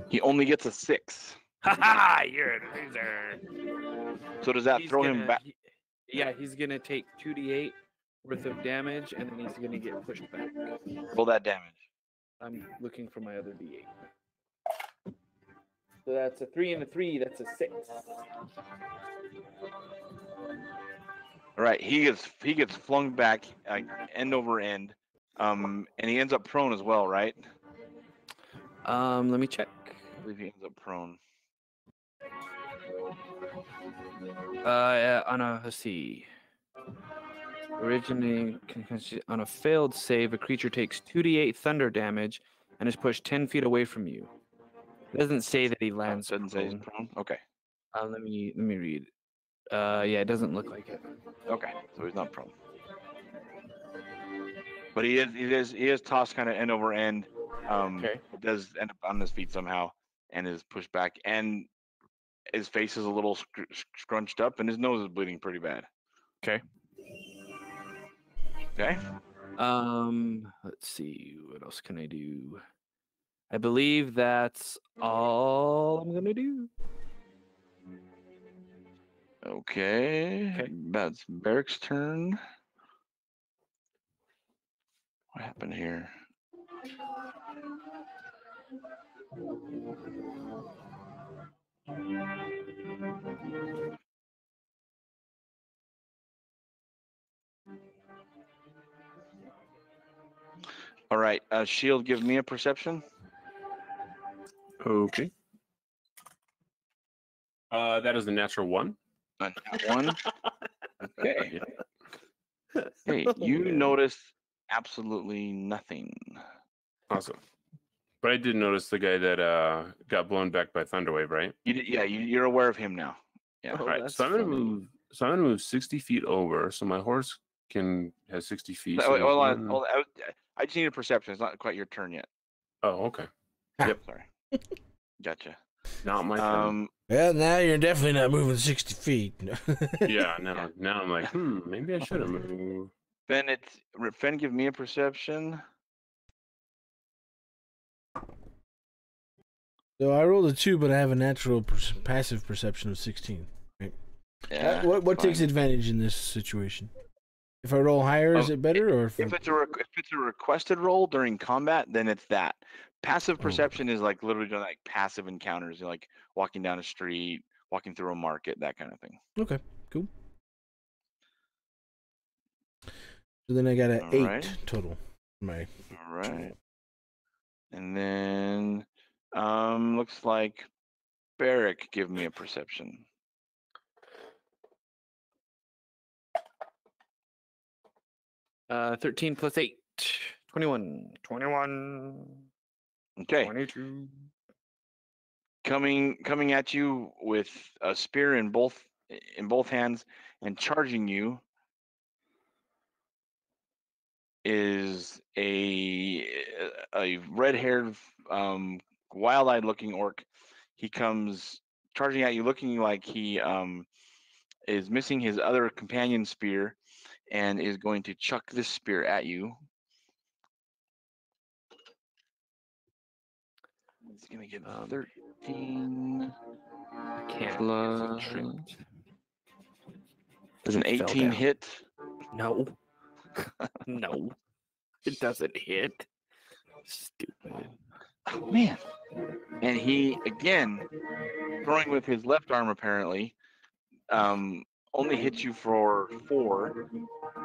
He only gets a 6. Haha, you're a loser. So does that throw him back? Yeah, he's gonna take 2d8 worth of damage, and then he's gonna get pushed back. Roll that damage. I'm looking for my other d8. So that's a 3 and a 3. That's a 6. All right, he gets flung back, end over end, and he ends up prone as well, right? Let me check. I believe he ends up prone. Let's see. Originating on a failed save, a creature takes 2d8 thunder damage and is pushed 10 feet away from you. It doesn't say that he lands. Doesn't say he's prone. Okay. Let me read. Yeah, it doesn't look like it. Okay, so he's not prone. But he is tossed kind of end over end. Okay. It does end up on his feet somehow and is pushed back, and his face is a little scrunched up, and his nose is bleeding pretty bad. Okay. Okay. Let's see. What else can I do? I believe that's all I'm gonna do. Okay. That's Barrick's turn. What happened here? All right, Shield, give me a perception. Okay. That is a natural 1. Not one. Okay. Hey, you notice absolutely nothing. Awesome. But I did notice the guy that got blown back by Thunderwave, right? You're aware of him now. Yeah. Oh, All right. that's So I'm gonna funny. move. So I'm gonna move 60 feet over. So my horse has 60 feet. Wait, So hold on. I just need a perception. It's not quite your turn yet. Oh, okay. Yep. Sorry. Gotcha. Not my turn. Well, now you're definitely not moving 60 feet. Yeah. Now I'm like, maybe I should have moved. Fenn, give me a perception. So I rolled a 2, but I have a natural passive perception of 16. Right? Yeah. What takes fine. advantage in this situation? If I roll higher, is Oh, it better, or If it's a requested roll during combat, then it's that. Passive Oh. perception is like literally doing like passive encounters, like walking down a street, walking through a market, that kind of thing. Okay, cool. So then I got an 8 total. All right. And then looks like Barrick, give me a perception. 13 plus 8. 21. 21. Okay. 22. Coming at you with a spear in both hands and charging you is a red-haired, wild-eyed looking orc. He comes charging at you, looking like he is missing his other companion spear, and is going to chuck this spear at you. It's gonna get 13. I can't. Plus, Tripped. does an Fell 18 down. hit? No. No. It doesn't hit. Stupid. Oh man! And he again, throwing with his left arm apparently, only hits you for 4,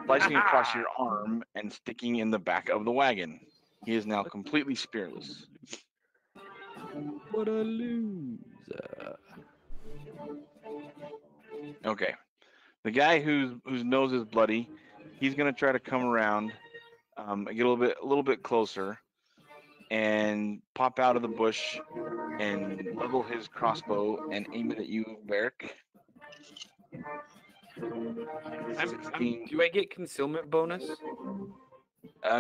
slicing across your arm and sticking in the back of the wagon. He is now completely spearless. What a loser. Okay, the guy whose nose is bloody, he's gonna try to come around, get a little bit closer, and pop out of the bush and level his crossbow and aim it at you, Barrick. Do I get concealment bonus?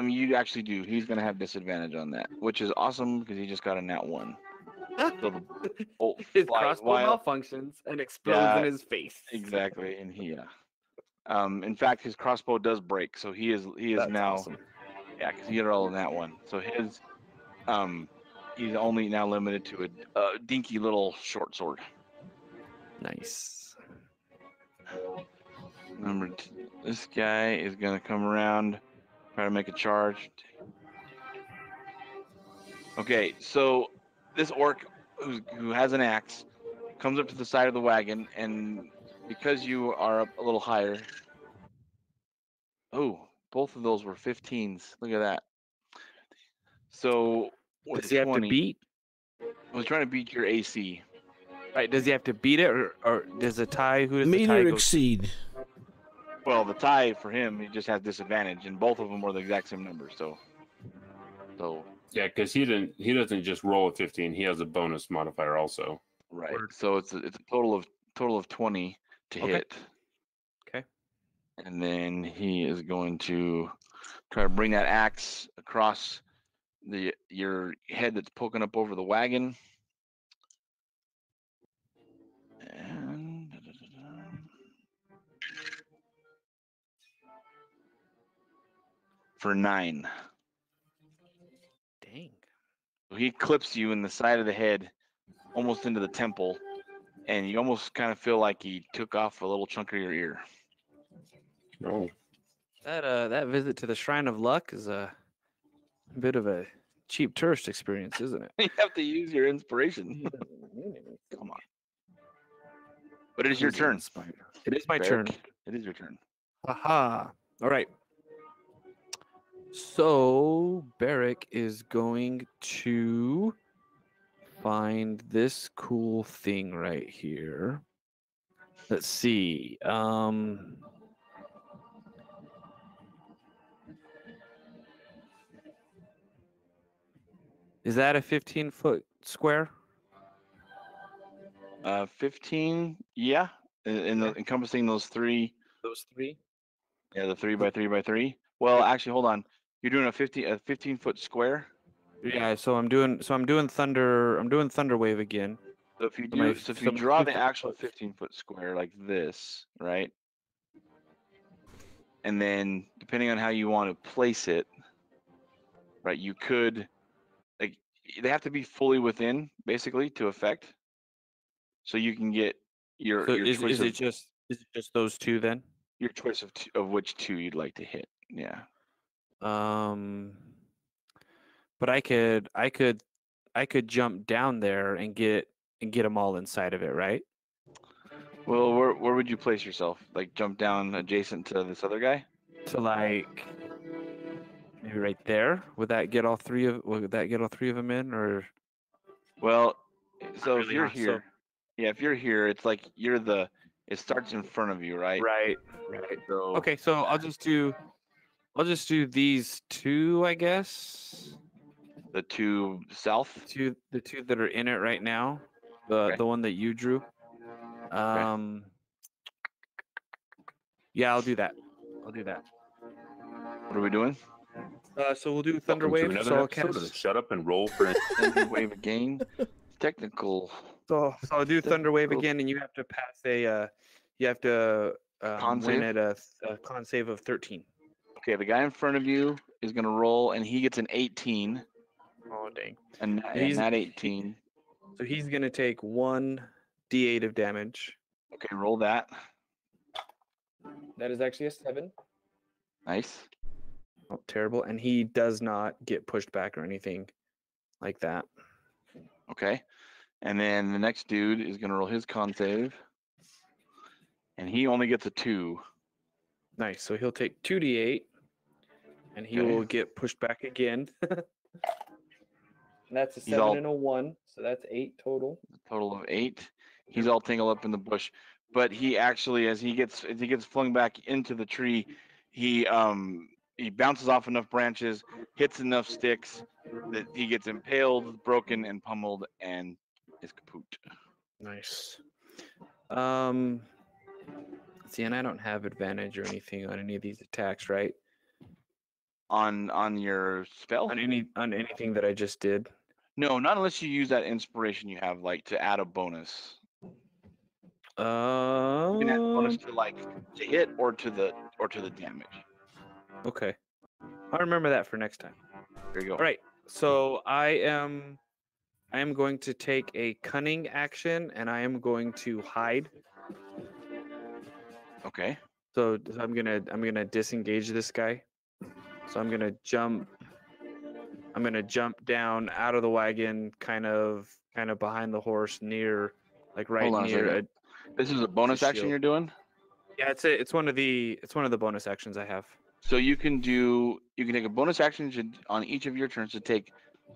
You actually do. He's gonna have disadvantage on that, which is awesome because he just got a nat 1. So the bolt His flies crossbow wild. malfunctions and explodes in his face. Exactly, and he, in fact, his crossbow does break, so he is That's now, awesome. yeah, because he got all in that one. So his, he's only now limited to a dinky little short sword. Nice. This guy is gonna come around, try to make a charge. Okay, so this orc who has an axe comes up to the side of the wagon, and because you are up a little higher. Oh, both of those were 15s. Look at that. So with Does he have to 20, beat? I was trying to beat your AC. Right, does he have to beat it, or does the tie? Who does the Meet tie or go? exceed. Well, the tie for him, he just has disadvantage, and both of them were the exact same number. So Yeah, because he doesn't just roll a 15. He has a bonus modifier also. right. Word. So it's a total of 20 to Okay. hit. Okay. And then he is going to try to bring that axe across your head that's poking up over the wagon. And for 9. Dang. So he clips you in the side of the head, almost into the temple, and you almost kind of feel like he took off a little chunk of your ear. No. That visit to the Shrine of Luck is a bit of a cheap tourist experience, isn't it? You have to use your inspiration. Come on. But it is your turn. It is my turn. Barrick, it is your turn. Aha. All right. So Barrick is going to find this cool thing right here. Let's see. Is that a 15-foot square? 15, yeah. Encompassing those 3. Those 3? Yeah, the 3 by 3 by 3. Well, actually, hold on. You're doing a 15-foot square. Yeah, so I'm doing thunder wave again. So if you So my- do, so if so you my draw the 15 actual foot. 15-foot square like this, right? And then depending on how you want to place it, right, you could, like, they have to be fully within basically to affect. So you can get your So choice is of, it just those 2 then? Your choice of which two you'd like to hit. Yeah. But I could jump down there and get them all inside of it, right? Well, where would you place yourself? Like jump down adjacent to this other guy? So like maybe right there. Would that get all three of them in, or Well, so if really, you're huh? So- here, yeah, if you're here, it's like it starts in front of you, right? right. So Okay, so I'll just do these two, I guess. the two south. The two that are in it right now. The one that you drew. Yeah, I'll do that. What are we doing? So we'll do Thunder Welcome to Wave. another So I'll episode of cast. Shut Up and Roll for Thunder wave again. Technical. So I'll do Thunder Wave Cool. again, and you have to pass a. You have to Con win save? at a con save of 13. Okay, the guy in front of you is gonna roll, and he gets an 18, Oh dang! and He's- that 18. So he's gonna take 1d8 of damage. Okay, roll that. That is actually a 7. Nice. Oh, terrible! And he does not get pushed back or anything like that. Okay, and then the next dude is gonna roll his con save, and he only gets a 2. Nice. So he'll take 2d8, and he Okay. will get pushed back again. And that's a He's 7 all- and a 1, so that's 8 total. Total of 8. He's all tangled up in the bush, but he actually, as he gets flung back into the tree, he bounces off enough branches, hits enough sticks that he gets impaled, broken, and pummeled, and is kaput. Nice. See, and I don't have advantage or anything on any of these attacks, right? On your spell? On anything that I just did. No, not unless you use that inspiration you have, like to add a bonus. You can add a bonus to hit or to the damage. Okay. I'll remember that for next time. There you go. All right. So I am going to take a cunning action, and I am going to hide. Okay. So I'm gonna disengage this guy. So I'm gonna jump down out of the wagon, kind of behind the horse, near, like right Hold on a near. second. This is a bonus action shield. you're doing? Yeah, it's one of the bonus actions I have. So you can take a bonus action on each of your turns to take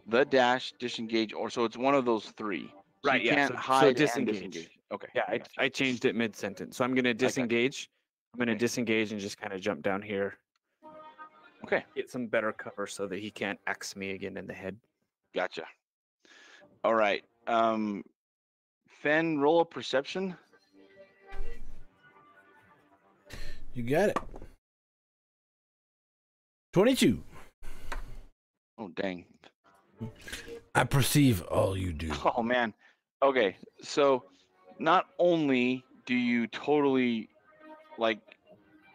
the dash, disengage, or so it's one of those 3. So Right, you yeah, can't so hide and disengage. disengage. Okay. Yeah, gotcha. I changed it mid sentence. So I'm gonna disengage. I'm gonna Okay. disengage and just kind of jump down here. Okay. Get some better cover so that he can't axe me again in the head. Gotcha. All right. Fen, roll a perception. You got it. 22. Oh dang. I perceive all you do. Oh man. Okay. So not only do you totally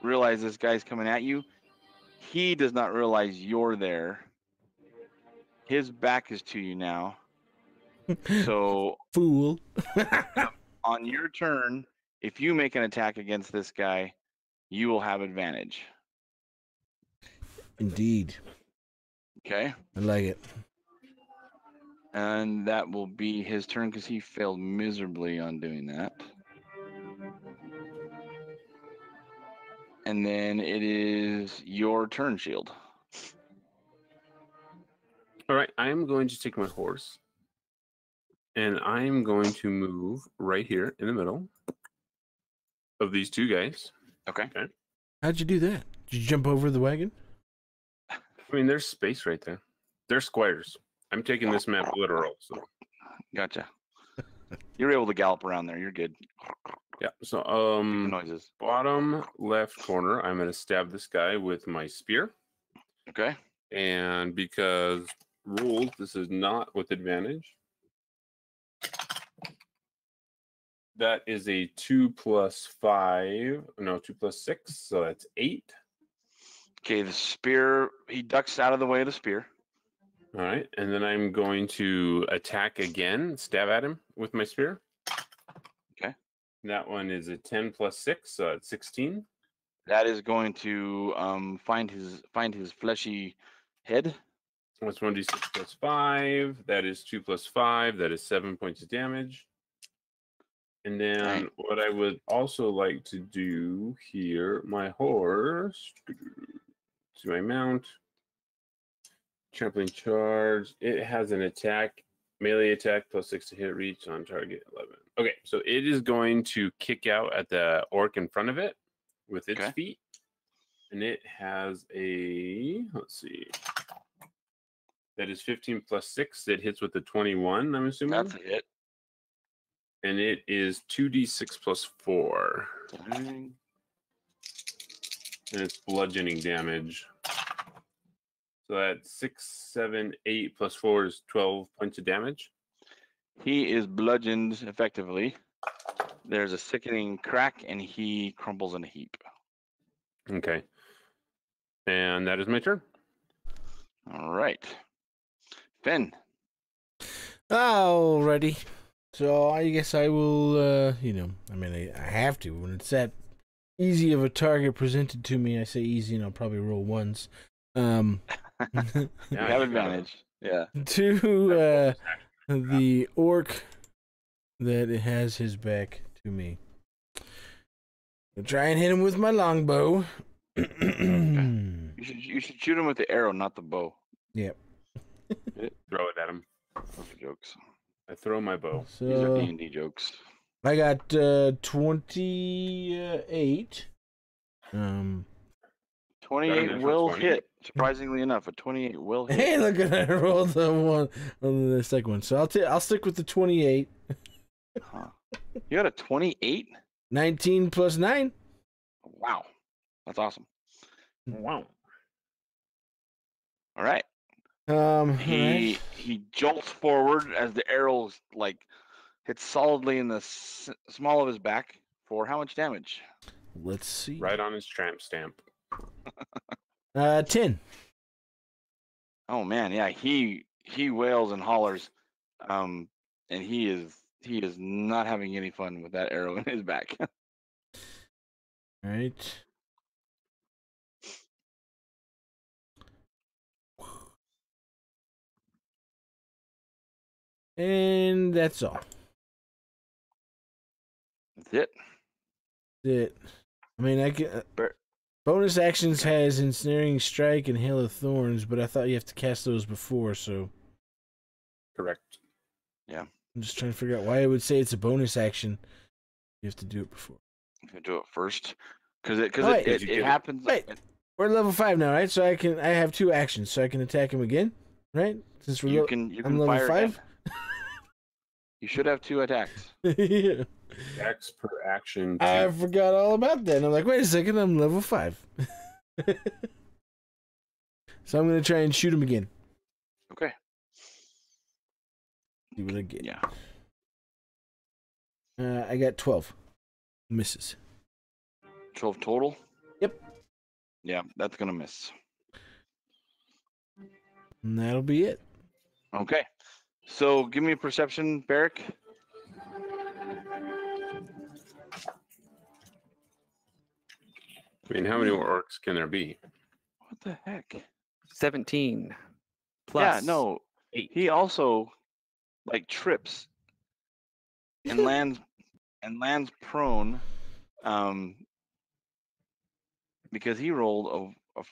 realize this guy's coming at you, he does not realize you're there. His back is to you now. So Fool. on your turn, if you make an attack against this guy, you will have advantage. Indeed. Okay? I like it. And that will be his turn because he failed miserably on doing that. And then it is your turn, Shield. All right, I am going to take my horse, and I am going to move right here in the middle of these two guys. Okay. How'd you do that? Did you jump over the wagon? I mean, there's space right there. They're squares. I'm taking this map literal. So Gotcha. You're able to gallop around there. You're good. yeah. So Making noises. bottom left corner, I'm going to stab this guy with my spear, Okay. and because rules, this is not with advantage. That is a 2 + 5. No, 2 + 6. So that's 8. Okay, the spear, he ducks out of the way of the spear. All right. And then I'm going to attack again, stab at him with my spear. Okay. That one is a 10 + 6. So it's 16. That is going to find his fleshy head. That's 1d6 plus 5. That is 2 plus 5. That is 7 points of damage. And then Right. what I would also like to do here, my horse, to my mount, trampling charge. It has an attack, melee attack plus 6 to hit reach on target 11. Okay, so it is going to kick out at the orc in front of it with its Okay. feet. And it has a, let's see, that is 15 plus 6. It hits with a 21, I'm assuming. That's a hit. And it is 2d6 plus 4. Dang. And it's bludgeoning damage. So that's 6, 7, 8 plus 4 is 12 points of damage. He is bludgeoned effectively. There's a sickening crack, and he crumbles in a heap. Okay. And that is my turn. All right. Finn. Alrighty. So I guess I will, I mean, I have to. When it's that easy of a target presented to me, I say easy, and I'll probably roll ones. You have advantage. Yeah. To the orc that has his back to me. I'll try and hit him with my longbow. You should shoot him with the arrow, not the bow. Yep. Throw it at him. Those are jokes. I throw my bow. These are So D&D jokes. I got 28. 28 will hit. Surprisingly enough, a 28 will hit. Hey, look at I rolled the one on the second one. So I'll stick with the 28. Huh. You got a 28? 19 plus 9. Wow. That's awesome. Wow. All right. He jolts forward as the arrow hits solidly in the small of his back for how much damage? Let's see. Right on his tramp stamp. 10. Oh man, yeah, he wails and hollers, and he is not having any fun with that arrow in his back. All right. And that's all. That's it. It. I mean, I can. Bonus actions has ensnaring strike and hail of thorns, but I thought you have to cast those before, so Correct. Yeah. I'm just trying to figure out why I would say it's a bonus action. You have to do it before. You can do it first because Wait. it happens. Wait. We're at level 5 now, right? So I have 2 actions, so I can attack him again, right? Since we're You can I'm level fire 5. again. You should have 2 attacks. Yeah. X per action. I forgot all about that. And I'm like, wait a second, I'm level 5. So I'm gonna try and shoot him again. Okay. See what I get. Yeah. I got 12. Misses. 12 total. Yep. Yeah, that's gonna miss. And that'll be it. Okay. So give me a perception, Barrick. I mean, how many orcs can there be? What the heck? 17 plus. Yeah, no. 8. He also trips and lands prone because he rolled a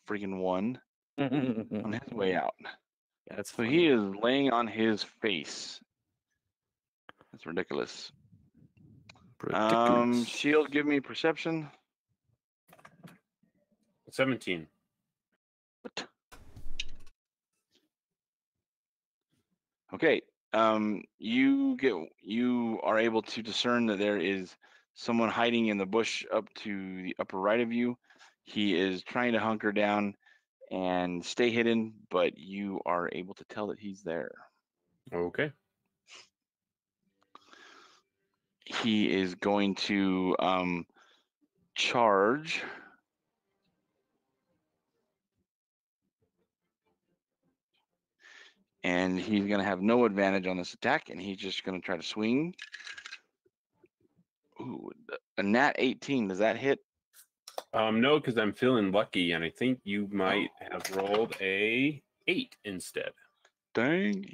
freaking 1 on his way out. Yeah, that's So funny. he is laying on his face. That's ridiculous. Ridiculous. Shield, give me perception. 17. What? Okay. You are able to discern that there is someone hiding in the bush up to the upper right of you. He is trying to hunker down and stay hidden, but you are able to tell that he's there. Okay. He is going to charge. And he's going to have no advantage on this attack, and he's just going to try to swing. Ooh, a nat 18. Does that hit? No, because I'm feeling lucky, and I think you might have rolled a 8 instead. Dang.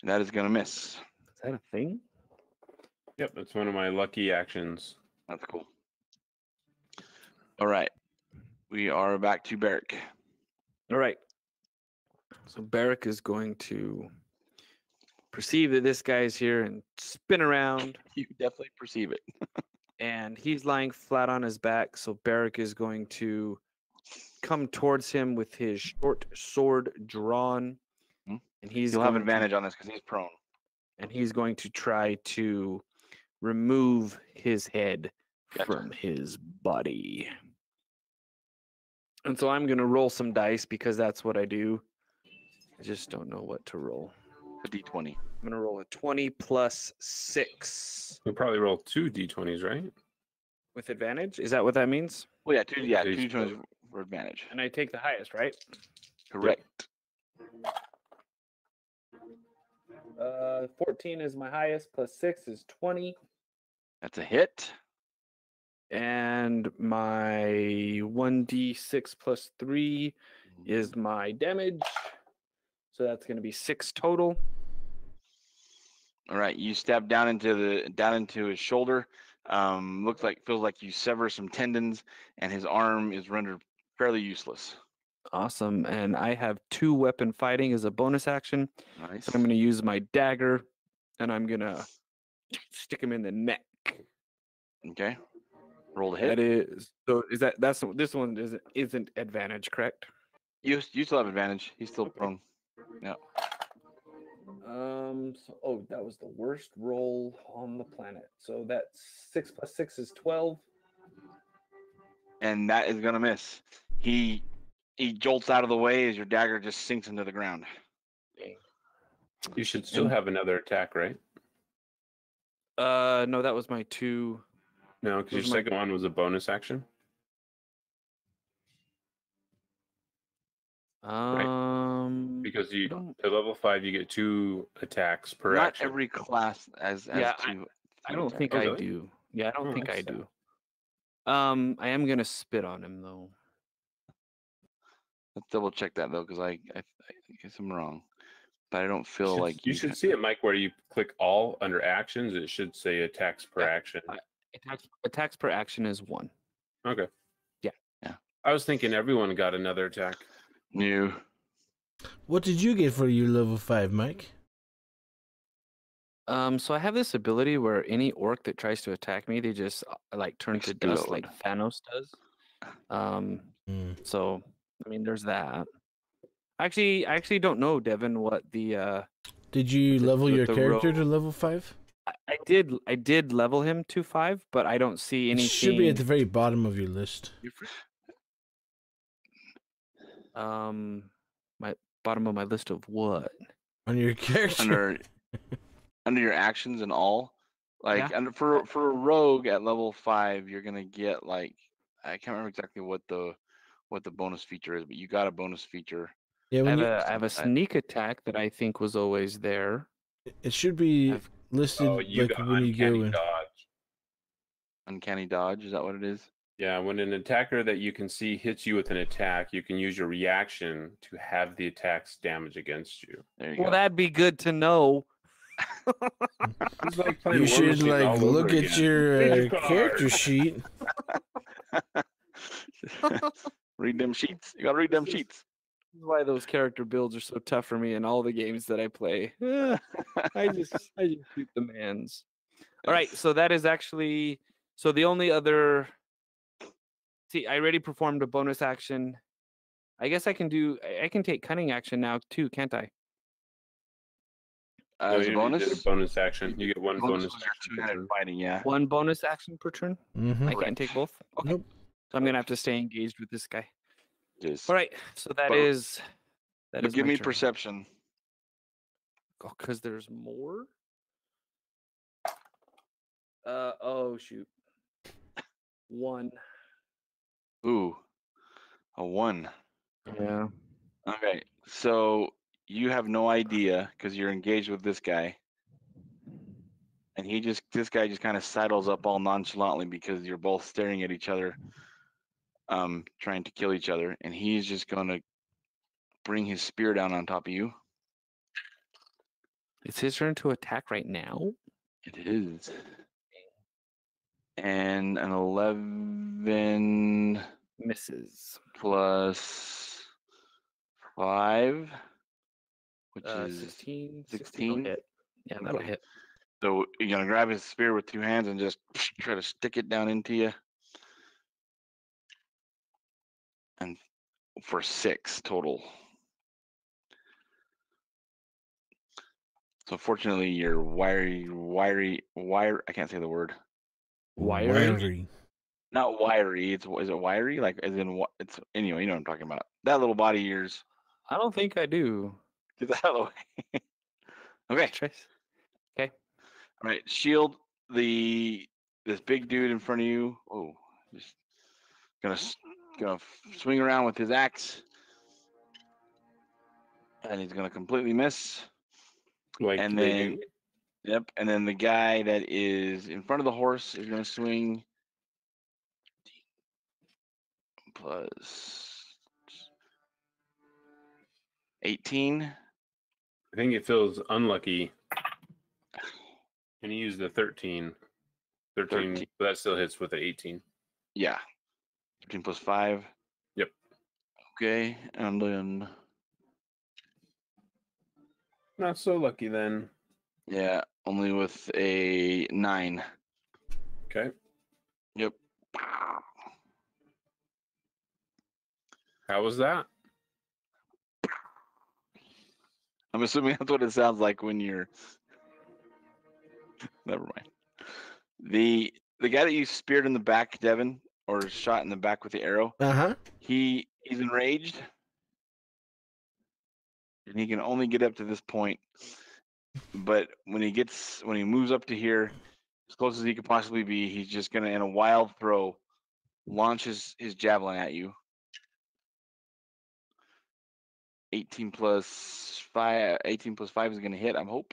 That is gonna miss. Is that a thing? Yep, that's one of my lucky actions. That's cool. All right. We are back to Barrick. All right. So Barrick is going to perceive that this guy's here and spin around, You definitely perceive it. and he's lying flat on his back. So Barrick is going to come towards him with his short sword drawn, Mhm. and he's You'll have going advantage on this because he's prone. and he's going to try to remove his head Gotcha. from his body. And so I'm going to roll some dice because that's what I do. I just don't know what to roll. A D20. I'm going to roll a 20 plus 6 You'll probably roll 2 d20s, right? with advantage. Is that what that means? Well, yeah, two Yeah, D20s for advantage. And I take the highest, right? Correct. 14 is my highest, plus 6 is 20. That's a hit. And my 1d6 plus 3 is my damage. So that's going to be 6 total. All right, you stab down into his shoulder. Feels like you sever some tendons, and his arm is rendered fairly useless. Awesome. And I have 2 weapon fighting as a bonus action. Nice. So I'm going to use my dagger, and I'm going to stick him in the neck. Okay. Roll the hit. That is so. Is that's this one isn't advantage, correct? You still have advantage. He's still prone. Yeah. So, that was the worst roll on the planet. So that's 6 plus 6 is 12. And that is gonna miss. He jolts out of the way as your dagger just sinks into the ground. You should still have another attack, right? No, that was my 2. No, because your Those are my- second one was a bonus action. Because you don't- at level 5 you get 2 attacks per Not action. every class as Yeah, two. I don't think Oh, I really? do. Yeah, I don't Oh, think I that's sad. do. I am gonna spit on him though. Let's double check that though, because I guess I'm wrong. But I don't feel like you should see it, Mike, where you click all under actions. It should say attacks per Yeah. action. Attacks per action is 1. Okay. Yeah. Yeah. I was thinking everyone got another attack. new. What did you get for your level 5, Mike? So I have this ability where any orc that tries to attack me, they just like turn to dust like Thanos does. So I mean, there's that. I actually don't know, Devon, what the Did you level what your the character to rogue- level 5? I did level him to 5, but I don't see It anything. should be at the very bottom of your list. My bottom of my list of what? On your character. Under your actions and all, like Yeah. for a rogue at level 5, you're gonna get like, I can't remember exactly what the bonus feature is, but you got a bonus feature. Yeah, when I have a sneak attack that I think was always there. it should be I've- listed You like got when you go uncanny in. dodge. Uncanny dodge, is that what it is? Yeah, when an attacker that you can see hits you with an attack, you can use your reaction to have the attack's damage against you. There you Well, go. that'd be good to know. It's like playing You War should Machine all like over look at again. your Big character card. sheet. Read them sheets. You gotta read them sheets. This is why those character builds are so tough for me in all the games that I play. I just shoot the mans. All right, so that is actually the only other. See, I already performed a bonus action. I guess I can take cunning action now too, can't I? No, As a you already did bonus, a bonus action. You get one bonus. was your two-handed fighting, yeah. One bonus action per turn. Mm-hmm. I can't take both. Okay. Nope. So I'm gonna have to stay engaged with this guy. Just All right. So that But- is but my give me turn. perception. Oh, because there's more. Oh shoot. 1. Ooh, a 1. Yeah. Okay, so you have no idea because you're engaged with this guy, and this guy just kind of sidles up all nonchalantly because you're both staring at each other, trying to kill each other, and he's just gonna bring his spear down on top of you. It's his turn to attack right now. It is. And an 11 Misses. plus 5, which is 16. 16. Will hit. Yeah, that'll Okay. hit. So you're gonna grab his spear with 2 hands and just try to stick it down into you. And for 6 total. So fortunately, your wire. I can't say the word. Wiry? Not wiry. Is it wiry? Like as in what? It's anyway. You know what I'm talking about. That little body of yours. I don't think I do. Get that out of the way. Okay. Trace. Okay. All right. Shield this big dude in front of you. Oh, just gonna swing around with his axe, and he's gonna completely miss. Like And they then, do. yep. And then the guy that is in front of the horse is gonna swing plus 18. I think it feels unlucky. And he used a 13. 13, but that still hits with an 18. Yeah. 13 plus 5. Yep. Okay. And then, Not so lucky then. yeah, only with a 9. Okay. Yep. How was that? I'm assuming that's what it sounds like when you're. Never mind. The guy that you speared in the back, Devon, or shot in the back with the arrow, he's enraged, and he can only get up to this point. But when he moves up to here, as close as he could possibly be, he's just gonna, in a wild throw, launch his javelin at you. 18 plus 5 is gonna hit. I'm hope.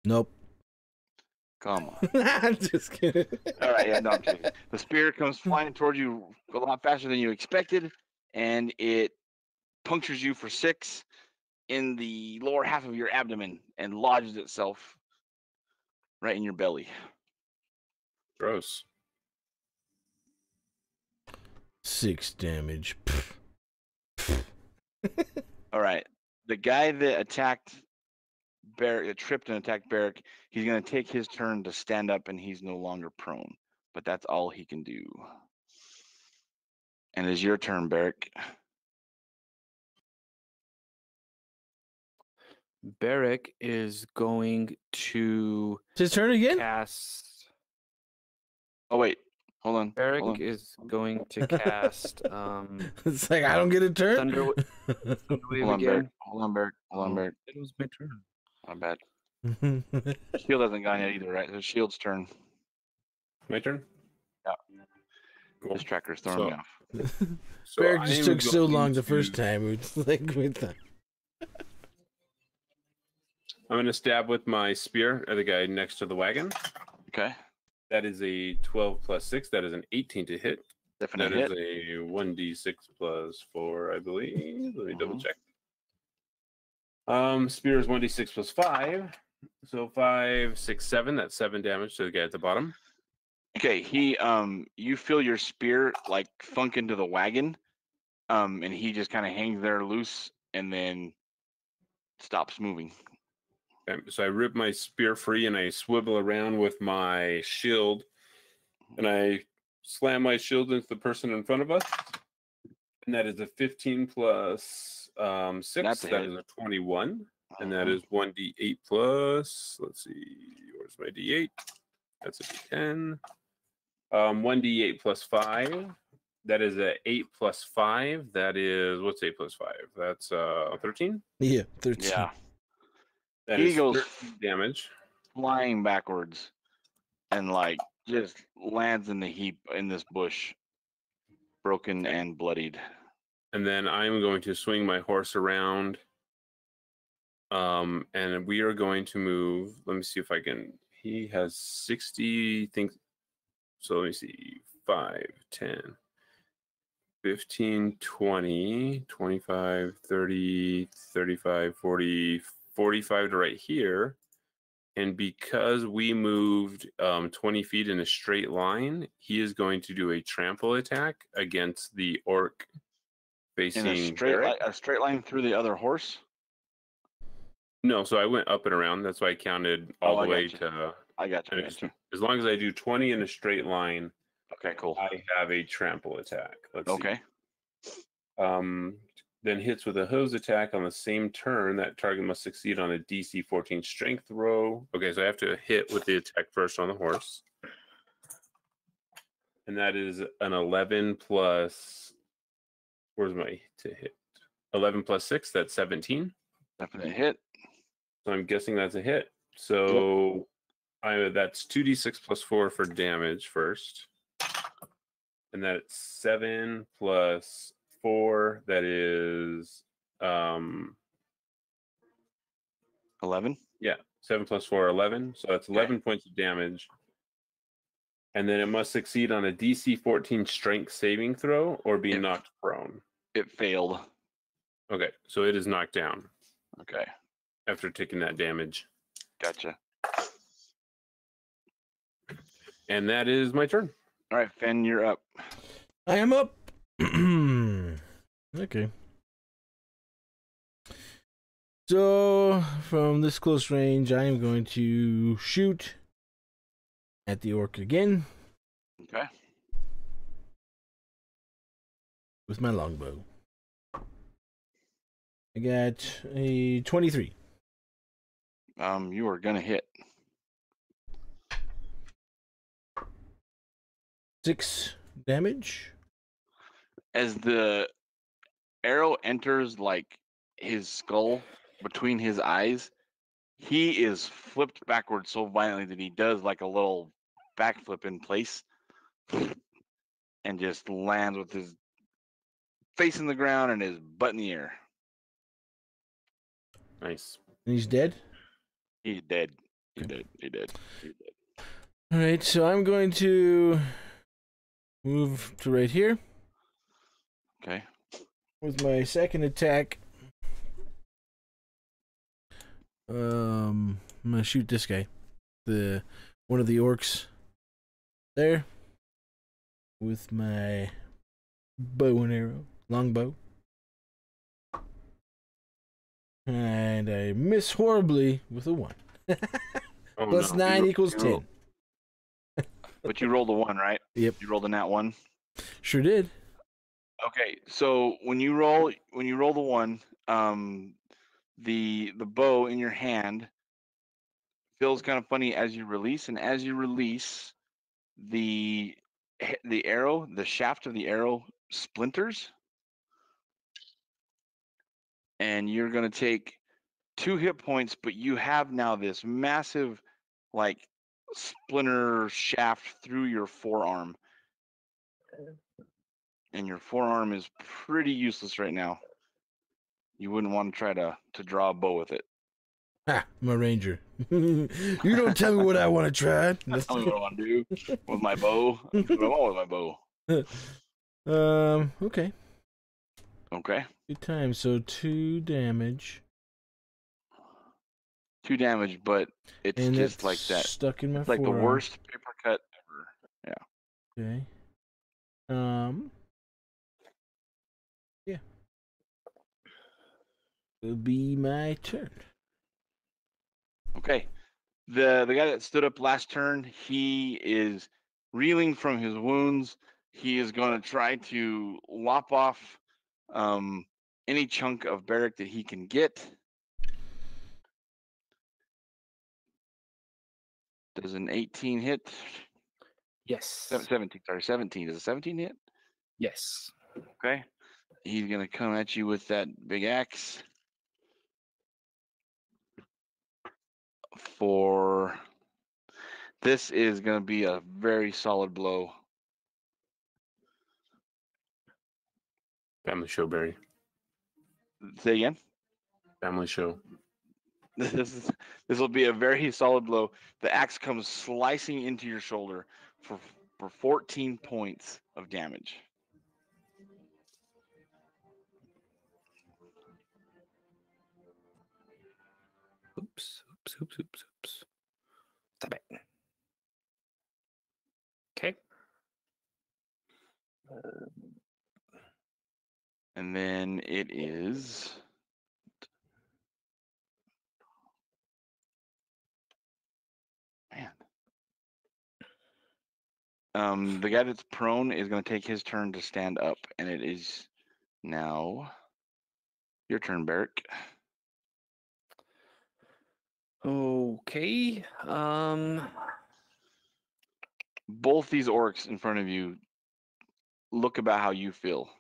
Nope. Come on. I'm just kidding. All right, yeah, no, I'm kidding. The spear comes flying towards you a lot faster than you expected, and it punctures you for 6 in the lower half of your abdomen and lodges itself right in your belly. Gross. 6 damage. All right. The guy that attacked Barrick, that tripped and attacked Barrick, he's going to take his turn to stand up, and he's no longer prone. But that's all he can do. And it's your turn, Barrick. Barrick is going to It's his turn again? cast. Oh, wait. Hold on. Barrick hold on. is going to cast It's like I don't get a turn. Thunder Wave Hold on, Barrick. again. Hold on, Barrick. Hold on, Oh, Barrick. it was my turn. My bad. Shield hasn't gone yet either, right? It's Shield's turn. My turn? Yeah. Cool. This tracker's throwing me off. So Barrick I just am took so going long the to- first time. It's like with the... I'm going to stab with my spear at the guy next to the wagon. Okay. That is a 12 plus 6. That is an 18 to hit. Definite That is hit. a 1d6 plus 4, I believe. Let me double Mhm. check. Spear is 1d6 plus 5. So 5, 6, 7. That's 7 damage to the guy at the bottom. Okay, you feel your spear like thunk into the wagon, and he just kind of hangs there loose and then stops moving. Okay, so I rip my spear free and I swivel around with my shield, and I slam my shield into the person in front of us. And that is a 15 plus 6. That's a That hit. is a 21. And that Mhm. is 1d8 plus, let's see, where's my d8? That's a d10. 1d8 plus 5. That is a 8 plus 5. That is, what's 8 plus 5? That's 13. Yeah, 13. Yeah, That He is goes 13 damage. flying backwards and like just lands in the heap in this bush, broken Okay. and bloodied. And then I'm going to swing my horse around. And we are going to move. Let me see if I can He has 60 things. So let me see. 5, 10, 15, 20, 25, 30, 35, 40, 45 to right here. And because we moved 20 feet in a straight line, he is going to do a trample attack against the orc facing a straight line through the other horse. No, so I went up and around. That's why I counted all the way to. I got you. As long as I do 20 in a straight line, okay, cool. I have a trample attack. Let's see. Then hits with a hose attack on the same turn. That target must succeed on a DC 14 strength row. Okay, so I have to hit with the attack first on the horse. And that is an 11 plus. Where's my to hit? 11 plus 6, that's 17. Definitely a hit. So I'm guessing that's a hit. So that's 2d6 plus 4 for damage first. And that's 7 plus 4. That is 11. Yeah, 7 plus 4, 11. So that's 11 points of damage. And then it must succeed on a DC 14 strength saving throw or be knocked prone. It failed. Okay, so it is knocked down. Okay. After taking that damage. Gotcha. And that is my turn. All right, Finn, you're up. I am up. Okay. So, from this close range, I am going to shoot at the orc again. Okay. With my longbow. I got a 23. You are gonna hit. 6 damage. As the arrow enters like his skull between his eyes, he is flipped backwards so violently that he does like a little backflip in place and just lands with his face in the ground and his butt in the air. Nice. And he's dead? He's dead. He's dead. He's dead. He's dead. All right, so I'm going to move to right here. Okay. With my second attack. I'm gonna shoot this guy. One of the orcs there. With my bow and arrow. Longbow. And I miss horribly with a 1. Plus 9 equals 10. But you rolled a 1, right? Yep. You rolled a nat 1. Sure did. Okay, so when you roll the 1, the bow in your hand feels kind of funny as you release, and as you release, the arrow, the shaft of the arrow splinters, and you're gonna take 2 hit points, but you have now this massive, like, splinter shaft through your forearm. And your forearm is pretty useless right now. You wouldn't want to try to draw a bow with it. Ha! I'm a ranger. You don't tell me what I want to try. Tell me what I want to do with my bow. I do what I want with my bow. Okay. Okay. Good time. So 2 damage. 2 damage, but it's and just like that. Stuck in my like forearm. the worst paper cut ever. Yeah. Okay. Yeah. It'll be my turn. Okay. The guy that stood up last turn, he is reeling from his wounds. He is going to try to lop off any chunk of barrack that he can get. Does an 18 hit? Yes. 17. Sorry, 17. Does a 17 hit? Yes. Okay. He's going to come at you with that big axe. This is going to be a very solid blow. Family show, Barry. Say again? Family show. This will be a very solid blow. The axe comes slicing into your shoulder for 14 points of damage. Oops. Stop it. Okay. And then it is the guy that's prone is going to take his turn to stand up, and it is now your turn, Beric. Okay. Both these orcs in front of you look about how you feel.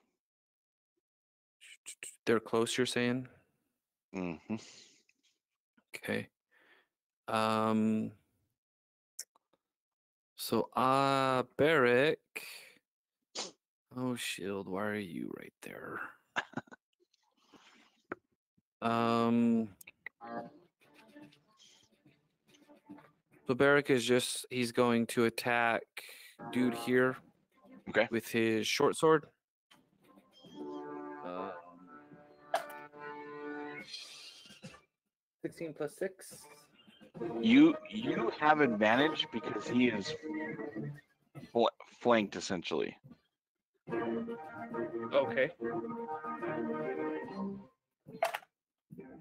They're close, you're saying? Mm-hmm. Okay. So, Beric. Oh, Shield, why are you right there? So Beric is he's going to attack dude here. Okay. With his short sword. 16 plus 6. You have advantage because he is flanked essentially. Okay.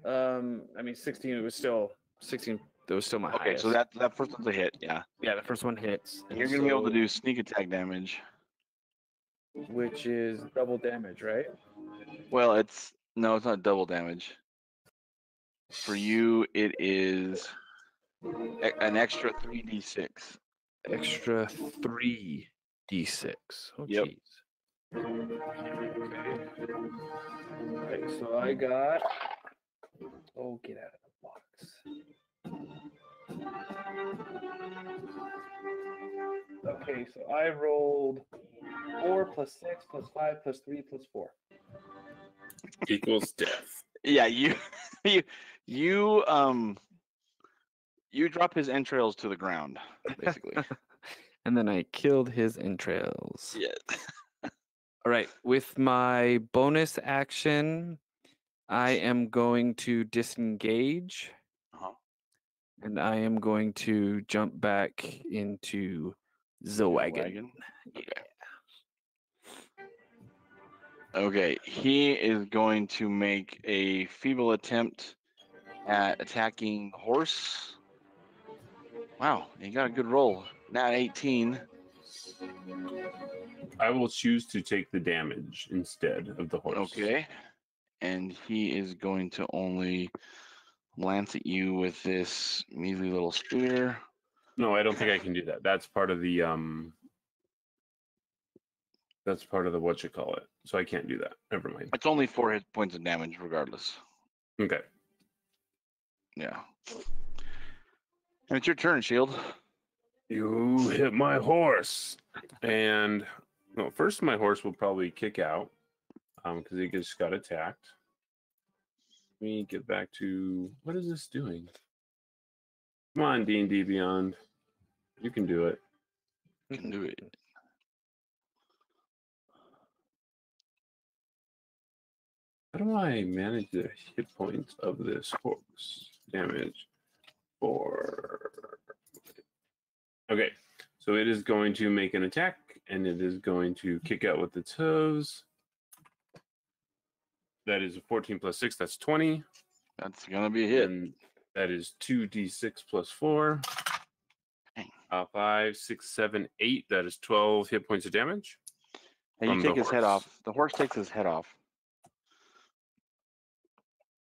I mean 16. It was still 16. That was still my Okay, highest. so that first one's a hit. Yeah. Yeah, the first one hits. You're gonna be able to do sneak attack damage. Which is double damage, right? Well, it's not double damage. For you, it is an extra 3d6. Extra 3d6. Oh, Yep. jeez. Okay, so I got. Oh, get out of the box. Okay, so I rolled 4 plus 6 plus 5 plus 3 plus 4. Equals death. Yeah, you drop his entrails to the ground, basically. And then I killed his entrails. Yeah. All right, with my bonus action, I am going to disengage. Uh-huh. And I am going to jump back into the wagon. Okay. Okay, he is going to make a feeble attempt at attacking the horse. Wow, he got a good roll. Nat 18. I will choose to take the damage instead of the horse. Okay. And he is going to only lance at you with this measly little spear. No, I don't think I can do that. That's part of the what you call it. So I can't do that. Never mind. It's only 4 hit points of damage regardless. Okay. Yeah. And it's your turn, Shield. You hit my horse. And well, first my horse will probably kick out because he just got attacked. Let me get back to what is this doing? Come on, D&D Beyond. You can do it. You can do it. How do I manage the hit points of this horse? Damage for... Okay, so it is going to make an attack, and it is going to kick out with its hooves. That is a 14 plus 6, that's 20. That's going to be a hit. And that is 2d6 plus 4. 5, 6, 7, 8. That is 12 hit points of damage. And you take his head off. The horse takes his head off.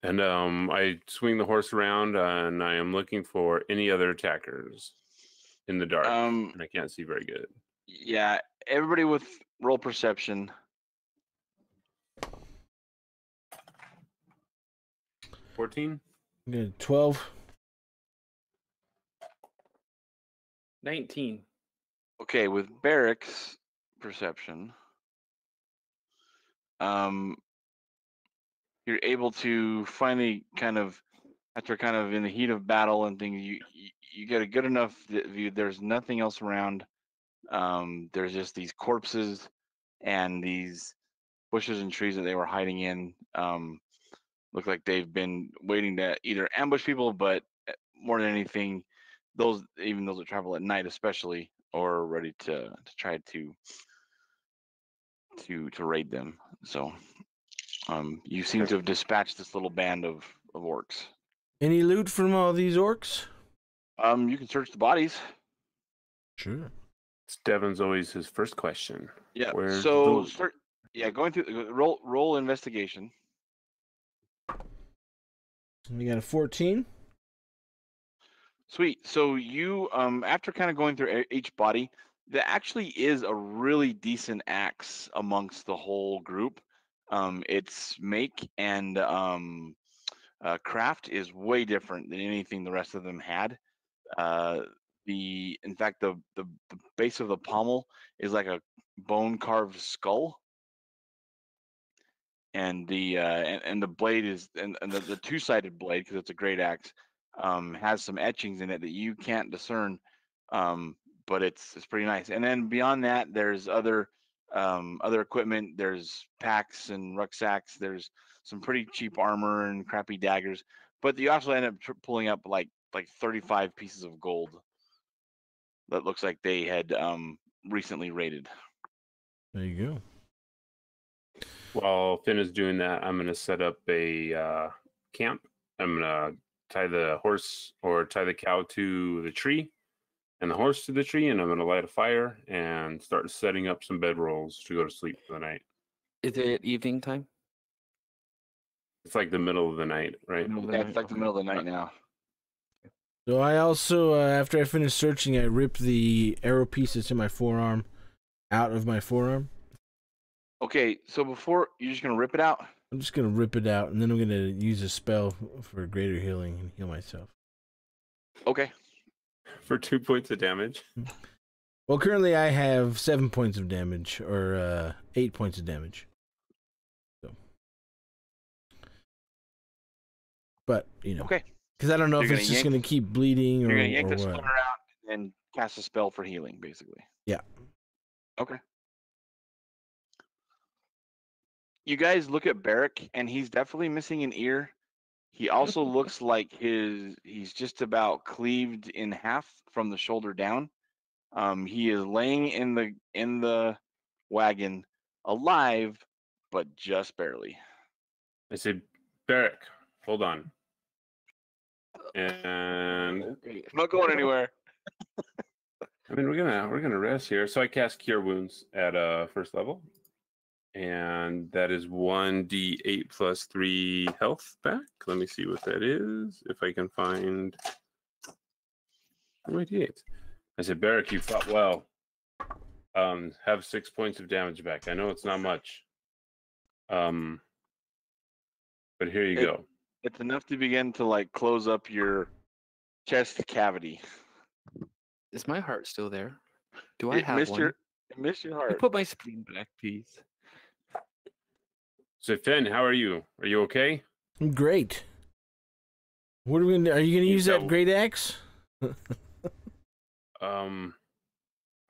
And I swing the horse around, and I am looking for any other attackers in the dark. And I can't see very good. Yeah, everybody with roll perception. 14? Good. 12. 19. Okay, with Beric's perception, you're able to finally kind of after kind of in the heat of battle and things, you get a good enough view. There's nothing else around. There's just these corpses and these bushes and trees that they were hiding in. Look like they've been waiting to either ambush people, but more than anything, those that travel at night especially, are ready to try to raid them. So you seem to have dispatched this little band of orcs. Any loot from all these orcs? You can search the bodies. Sure. It's Devon's always his first question. Yeah. Where's So the... going through roll investigation. We got a 14. Sweet. So you after kind of going through each body, there actually is a really decent axe amongst the whole group. Its make and craft is way different than anything the rest of them had. In fact, the base of the pommel is like a bone carved skull, and the blade is and the two-sided blade, because it's a great axe, has some etchings in it that you can't discern, but it's pretty nice. And then beyond that, there's other equipment. There's packs and rucksacks. There's some pretty cheap armor and crappy daggers, but you also end up pulling up like 35 pieces of gold that looks like they had recently raided. There you go. While Finn is doing that, I'm going to set up a camp. I'm going to tie the horse or tie the cow to the tree and the horse to the tree, and I'm going to light a fire and start setting up some bedrolls to go to sleep for the night. Is it evening time? It's like the middle of the night, right? Yeah, it's like the middle of the night now. So I also, after I finish searching, I rip the arrow pieces to my forearm out of my forearm. Okay, so before you're just gonna rip it out. I'm just gonna rip it out, and then I'm gonna use a spell for greater healing and heal myself. Okay. For 2 points of damage. Well, currently I have 7 points of damage, or 8 points of damage. So, but you know, okay, because I don't know you're if it's just gonna keep bleeding you're or gonna yank the what. splinter out and cast a spell for healing, basically. Yeah. Okay. You guys look at Barrick, and he's definitely missing an ear. He also looks like he's just about cleaved in half from the shoulder down. He is laying in the wagon, alive, but just barely. I said, Barrick, hold on. And okay. I'm not going anywhere. I mean, we're gonna rest here. So I cast Cure Wounds at first level. And that is 1d8 plus 3 health back. Let me see what that is. If I can find 1d8. I said, Barrick, you fought well. Have 6 points of damage back. I know it's not much. But here you go. It's enough to begin to like close up your chest cavity. Is my heart still there? Do I have one? I miss your heart. Put my spleen back, please. So Finn, how are you? Are you okay? I'm great. What are we gonna do? Are you gonna use that great axe? I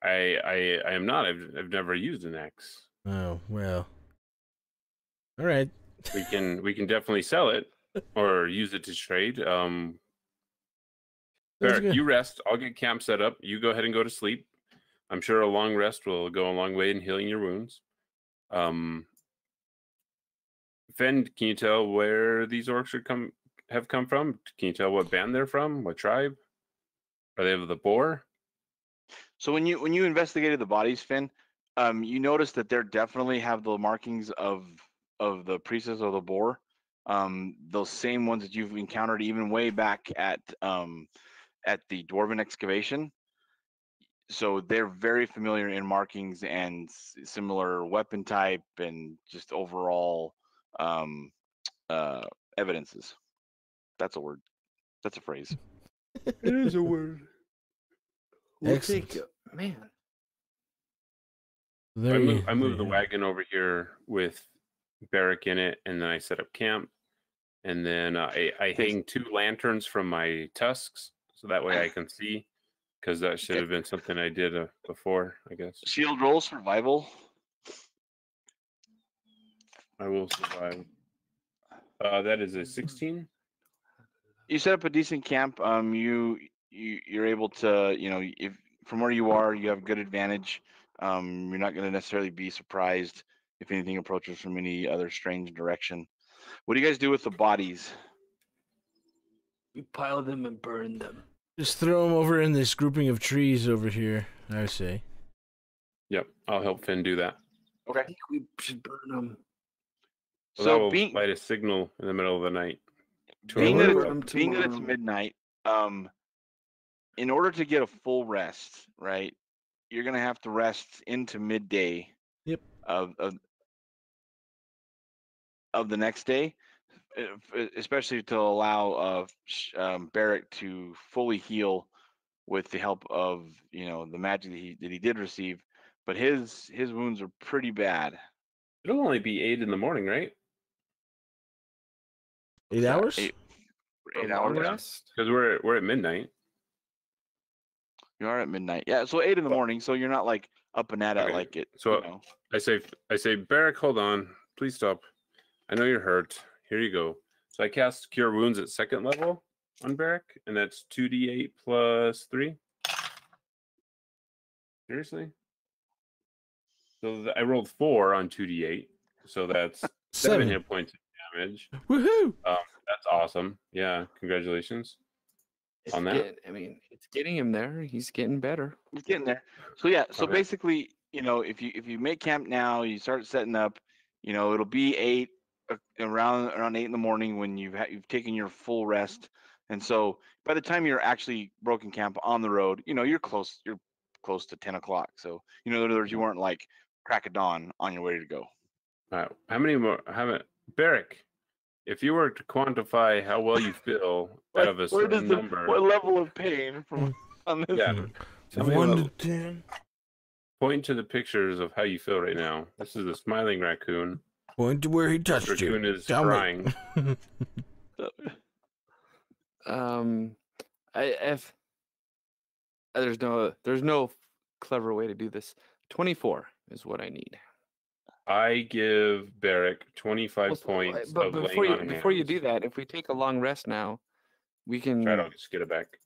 am not. I've never used an axe. Oh well. All right. We can definitely sell it or use it to trade. Barrick, you rest. I'll get camp set up. You go ahead and go to sleep. I'm sure a long rest will go a long way in healing your wounds. Finn, can you tell where these orcs have come from? Can you tell what band they're from? What tribe? Are they of the boar? So when you investigated the bodies, Finn, you noticed that they definitely have the markings of the priestess of the boar. Those same ones that you've encountered even way back at the dwarven excavation. So they're very familiar in markings and similar weapon type and just overall evidences. That's a word. That's a phrase. It is a word. Excellent. Man. I moved the wagon over here with Barrick in it, and then I set up camp. and then I hang 2 lanterns from my tusks, so that way I can see. Because that should have been something I did before, I guess. Shield roll survival. I will survive. That is a 16. You set up a decent camp. You're able to, if from where you are, you have good advantage. You're not going to necessarily be surprised if anything approaches from any other strange direction. What do you guys do with the bodies? We pile them and burn them. Just throw them over in this grouping of trees over here, I say. Yep, I'll help Finn do that. Okay. I think we should burn them. So that will being light a signal in the middle of the night. being that Tomorrow. it's midnight, in order to get a full rest, right, you're gonna have to rest into midday. Yep. Of the next day, especially to allow Barrick to fully heal with the help of the magic that he did receive, but his wounds are pretty bad. It'll only be 8 in the morning, right? 8 hours? 8 A long hours. rest? Because we're at midnight. You are at midnight. Yeah, so 8 in the morning. So you're not like up and at it Okay, like it. so I say, Barrick, hold on, please stop. I know you're hurt. Here you go. So I cast Cure Wounds at 2nd level on Barrick, and that's 2d8 plus 3. Seriously? So I rolled 4 on 2d8, so that's 7 hit points of damage. Woohoo! That's awesome. Yeah, congratulations on that. It's getting him there. He's getting better. He's getting there. So yeah, so Okay. basically, if you make camp now, you start setting up, it'll be 8 around 8 in the morning when you've taken your full rest. And so by the time you're actually broken camp on the road, you're close to 10 o'clock. So, in other words, you weren't like crack of dawn on your way to go. All right. How many more? Barrick, if you were to quantify how well you feel out of a certain number, What level of pain from on this? yeah, tell me 1 about- to 10. point to the pictures of how you feel right now. This is a smiling raccoon. Point to where he touched This raccoon you. is Tell me. crying. There's no clever way to do this. 24 is what I need. I give Barrick 25 points But of before laying on before you hands. do that, if we take a long rest now, we can. Try to just get it back.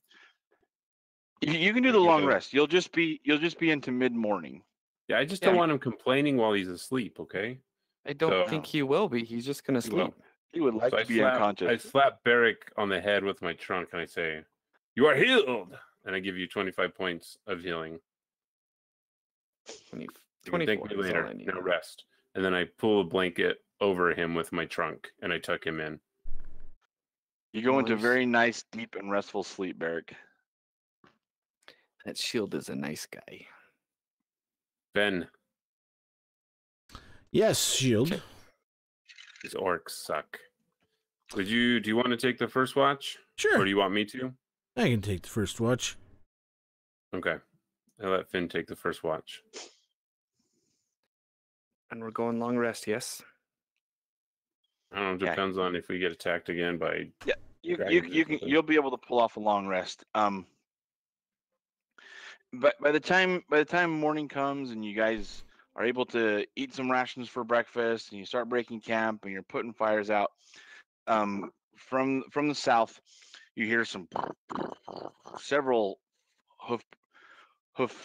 You can do the long rest. You'll just be into mid morning. Yeah, I just don't want him complaining while he's asleep. Okay. I don't think he will be. He's just gonna He will. sleep. He would like So to be unconscious. I slap Barrick on the head with my trunk and I say, "You are healed," and I give you 25 points of healing. 20, You can thank 24 me is all later. I need. Now rest. And then I pull a blanket over him with my trunk and I tuck him in. You go into Nice. very nice, deep, and restful sleep, Barrick. That shield is a nice guy. Ben, Yes, shield. these orcs suck. Do you want to take the first watch? Or Sure. do you want me to? I can take the first watch. Okay. I'll let Finn take the first watch. And we're going long rest, yes? I don't know, it Okay. depends on if we get attacked again by dragons or something. You'll be able to pull off a long rest. But by the time morning comes and you guys are able to eat some rations for breakfast and you start breaking camp and you're putting fires out, from the south, you hear several hoof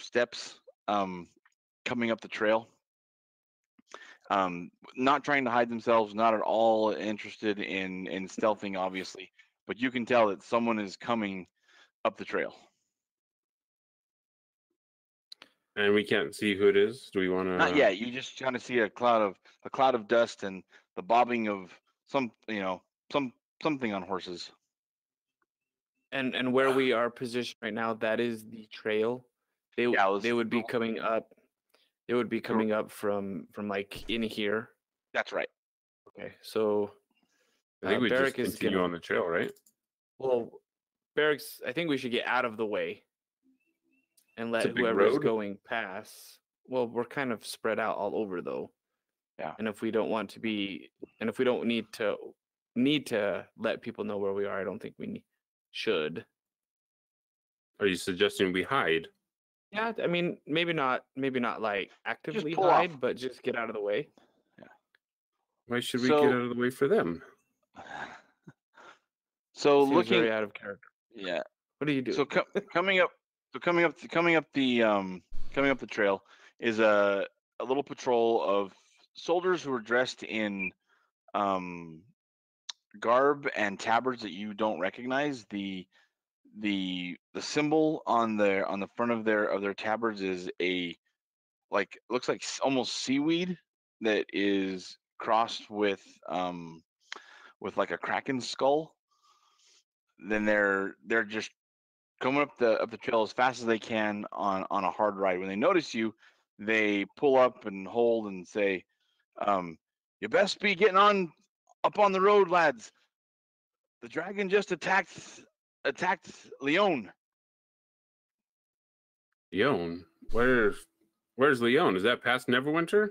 steps coming up the trail. Not trying to hide themselves, not at all interested in stealthing, obviously, but you can tell that someone is coming up the trail. And we can't see who it is. Do we want to? Not yet. You just kind of see a cloud of dust and the bobbing of something on horses. And where we are positioned right now, that is the trail. They would be coming up. They would be coming up from like in here. That's right. Okay, so I think we just Barrick is continue gonna- on the trail, right? Well, Barrick's. I think we should get out of the way and It's a let big whoever's road. going pass. Well, we're kind of spread out all over though. Yeah. And if we don't want to be, and if we don't need to need to let people know where we are. I don't think we should. Are you suggesting we hide? Yeah, I mean, maybe not like actively pull hide, off. but just get out of the way. Why should we get out of the way for them? So Seems looking, very out of character. yeah. What do you do? So coming up the trail is a little patrol of soldiers who are dressed in garb and tabards that you don't recognize. The symbol on the front of their tabards is looks like almost seaweed that is crossed with like a kraken skull. Then they're just coming up the trail as fast as they can on a hard ride. When they notice you, they pull up and hold and say, "You best be getting up on the road, lads. The dragon just attacked Leon." Leon? Where's Leon? Is that past Neverwinter?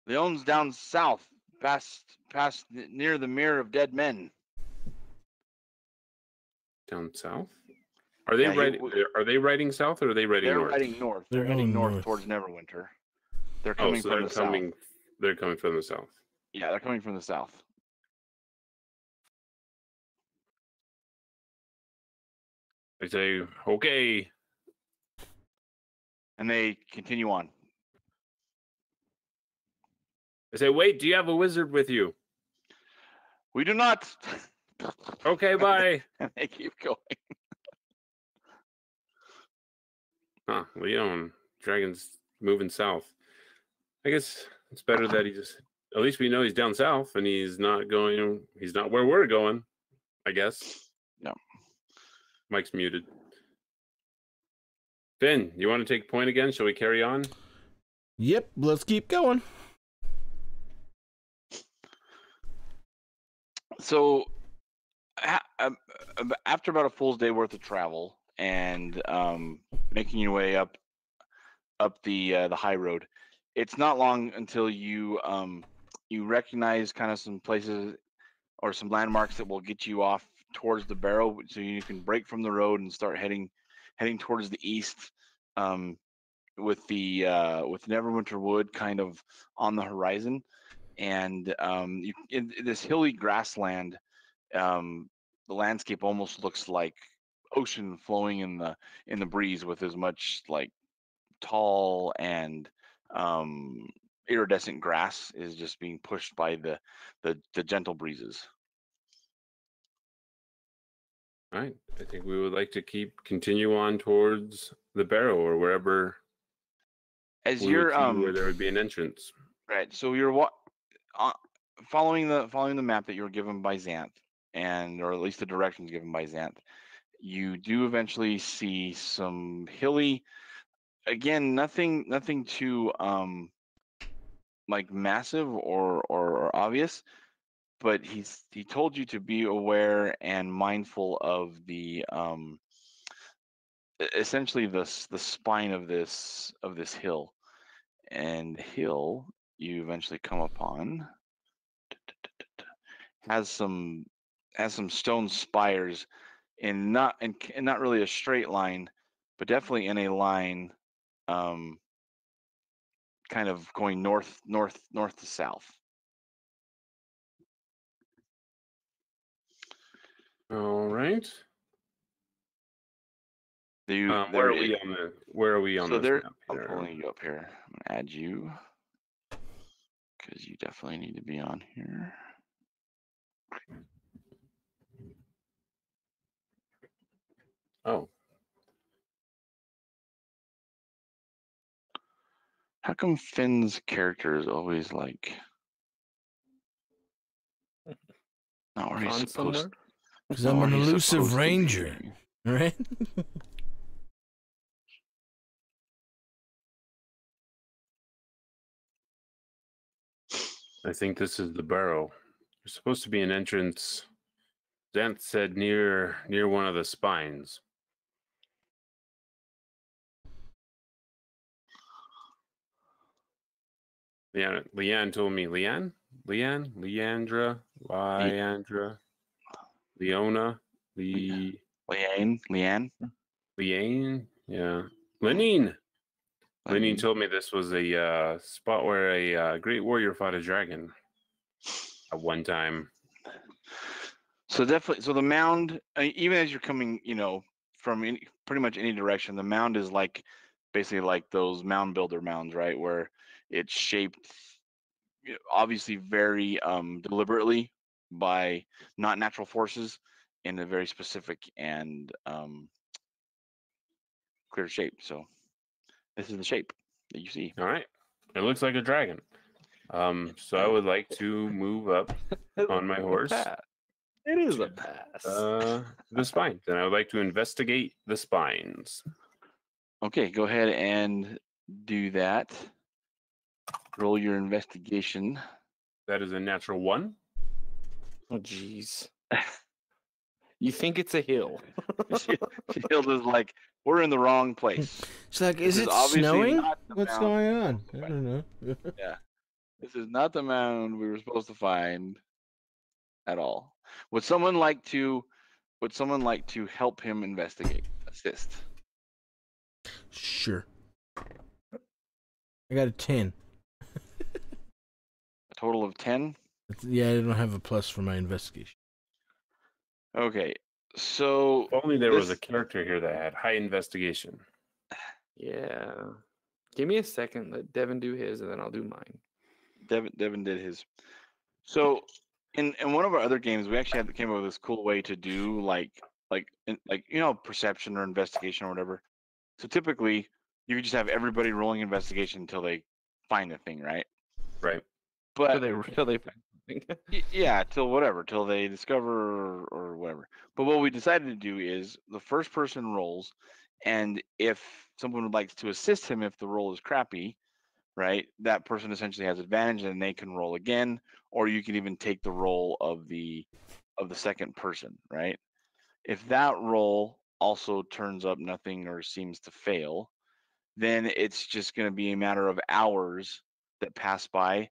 Leon's down south, past near the Mirror of Dead Men. Down south? Are they Yeah, Are they riding south or are they riding They're north? riding north. They're They're heading going north north. towards Neverwinter. They're Oh, coming so from the south. they're coming from the south. Yeah, they're coming from the south. I say, okay. And they continue on. I say, wait, do you have a wizard with you? We do not. Okay, bye. And they keep going. Huh, Leon. Dragon's moving south. I guess it's better that at least we know he's down south and he's not where we're going, I guess. No. Mike's muted. Finn, you want to take point again? Shall we carry on? Yep, let's keep going. So after about a full day worth of travel and making your way up the high road, it's not long until you recognize kind of some places or some landmarks that will get you off towards the barrow, so you can break from the road and start heading towards the east, with Neverwinter Wood kind of on the horizon. And in this hilly grassland, the landscape almost looks like ocean flowing in the breeze, with as much like tall and iridescent grass is just being pushed by the gentle breezes. All right. I think we would like to continue on towards the barrow or wherever As we you're would see where there would be an entrance. right, so you're following the map that you were given by Xanth, or at least the directions given by Xanth. You do eventually see some hilly, again, nothing too like massive or obvious, but he told you to be aware and mindful of the essentially the spine of this hill. And the hill you eventually come upon has some stone spires in not really a straight line, but definitely in a line, kind of going north to south. All right. Where are we on this map I'm here? pulling you up here. I'm gonna add you because you definitely need to be on here. Oh. How come Finn's character is always like not where he's On supposed somewhere? to? Because I'm an elusive ranger, right? I think this is the barrow. There's supposed to be an entrance. Xanth said near one of the spines. Yeah, Leanne told me. Leanne? Leanne, Leandra, Leandra, Leona, Leanne. Leanne, yeah, Lenine. Lenine told me this was a spot where a great warrior fought a dragon at one time. So definitely, so the mound, even as you're coming, from pretty much any direction, the mound is like basically like those mound builder mounds, right? Where it's shaped, obviously very deliberately by not natural forces in a very specific and clear shape. So this is the shape that you see. All right, it looks like a dragon. So I would like to move up on my horse. It is a pass. The spines, and I would like to investigate the spines. Okay, go ahead and do that. Roll your investigation. That is a natural 1. Oh, jeez. You think it's a hill? Shield is like, we're in the wrong place. It's like, is This it obviously snowing? not the What's mound. going on? I don't know. Yeah, this is not the mound we were supposed to find at all. Would someone like to help him investigate? Assist. Sure. I got a 10. A total of 10. Yeah, I don't have a plus for my investigation. Okay, so If only there was a this- character here that had high investigation. Yeah. Give me a second. Let Devon do his, and then I'll do mine. Devon did his. So in one of our other games, we actually came up with this cool way to do like perception or investigation or whatever. So typically, you could just have everybody rolling investigation until they find the thing, right? Right. But Till they find something. yeah, till they discover or whatever. But what we decided to do is the first person rolls, and if someone would like to assist him if the roll is crappy, right, that person essentially has advantage and they can roll again, or you can even take the roll of the second person, right? If that roll also turns up nothing or seems to fail, then it's just going to be a matter of hours that pass by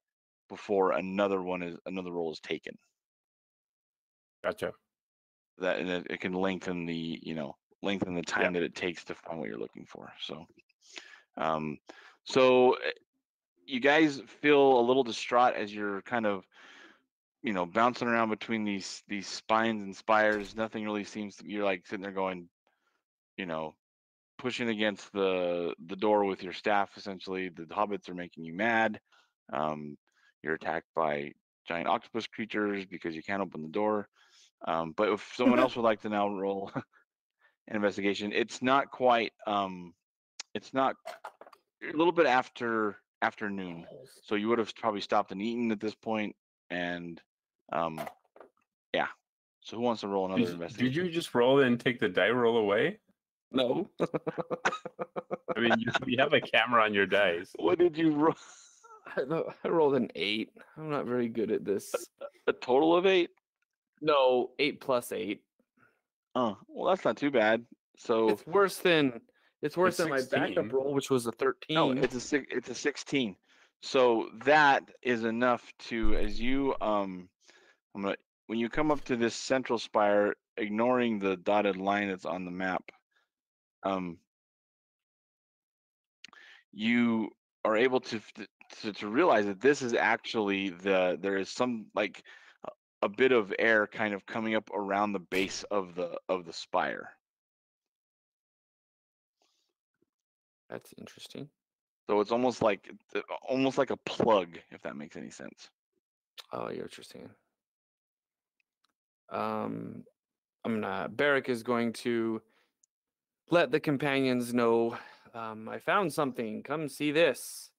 before another roll is taken. Gotcha. That and it can lengthen the time that it takes to find what you're looking for. So you guys feel a little distraught as you're kind of bouncing around between these spines and spires. Nothing really seems to. You're like sitting there going, pushing against the door with your staff. Essentially, the hobbits are making you mad. You're attacked by giant octopus creatures because you can't open the door. But if someone else would like to now roll an investigation, it's not quite. It's not a little bit after noon, so you would have probably stopped and eaten at this point. And yeah. So who wants to roll another investigation? Did you just roll and take the die roll away? No. I mean, you have a camera on your dice. What did you roll? I rolled an 8. I'm not very good at this. A total of 8? No, 8 plus 8. Oh, well, that's not too bad. So It's worse than my 16. backup roll, which was a 13. no, it's a 16. So that is enough to, as you when you come up to this central spire, ignoring the dotted line that's on the map, you are able to realize that this is actually there is some like a bit of air kind of coming up around the base of the spire. That's interesting. So it's almost like a plug, if that makes any sense. Oh, you're interesting. Barrick is going to let the companions know. I found something. Come see this.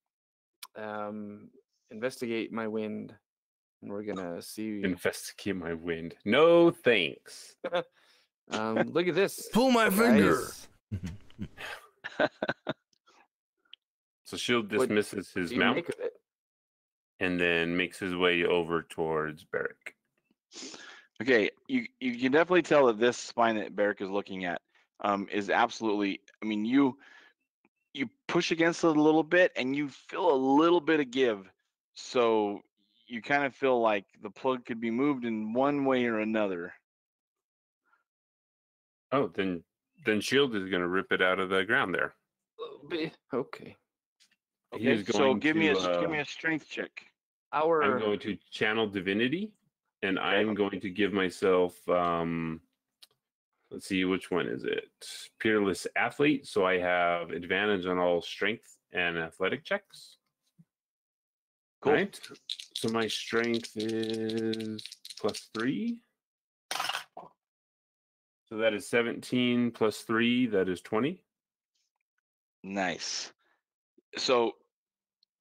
Investigate my wind, and we're gonna see. Investigate my wind. No thanks. Look at this. Pull my finger. guys. So Shield What dismisses his do you mount make of it? and then makes his way over towards Barrick. Okay, you can definitely tell that this spine that Barrick is looking at is absolutely. I mean, you push against it a little bit, and you feel a little bit of give. So you kind of feel like the plug could be moved in one way or another. Oh, then Shield is going to rip it out of the ground there. Okay. Okay, so give me a strength check. I'm going to channel divinity, and I'm going to give myself let's see, which one is it? Peerless athlete, so I have advantage on all strength and athletic checks. Cool. Right. So my strength is +3. So that is 17 plus 3, that is 20. Nice. So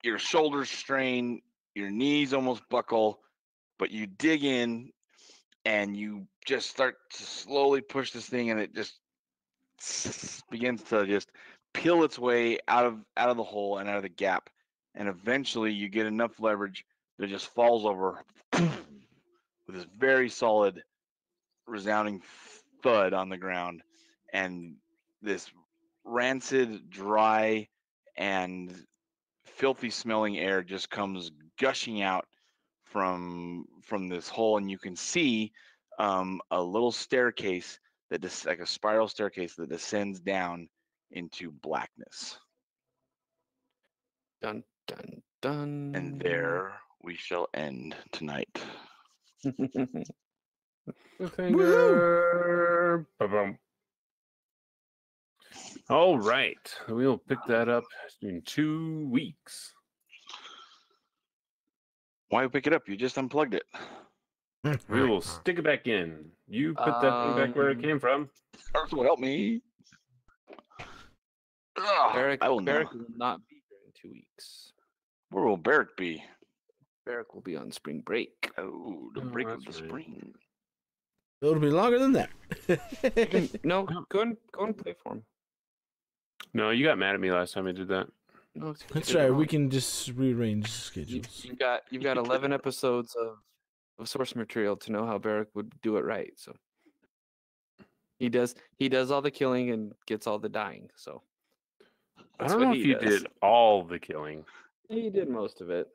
your shoulders strain, your knees almost buckle, but you dig in and you just start to slowly push this thing, and it just begins to just peel its way out of the hole and out of the gap, and eventually you get enough leverage that it just falls over with this very solid, resounding thud on the ground, and this rancid, dry, and filthy smelling air just comes gushing out from this hole, and you can see a little staircase like a spiral staircase that descends down into blackness. Dun dun dun. And there we shall end tonight. Finger. Ba-bum. All right, we will pick that up in 2 weeks. Why pick it up? You just unplugged it. We will stick it back in. You put that thing back where it came from. Earth will help me. Barrick I will will not be here in 2 weeks. Where will Barrick be? Barrick will be on spring break. Oh, the break of the that's right. spring. It'll be longer than that. No, go and play for him. No, you got mad at me last time I did that. No, you That's did it right. wrong. We can just rearrange schedules. You've got 11 episodes of source material to know how Barrick would do it right. So he does all the killing and gets all the dying. So I don't know if you did all the killing. He did most of it.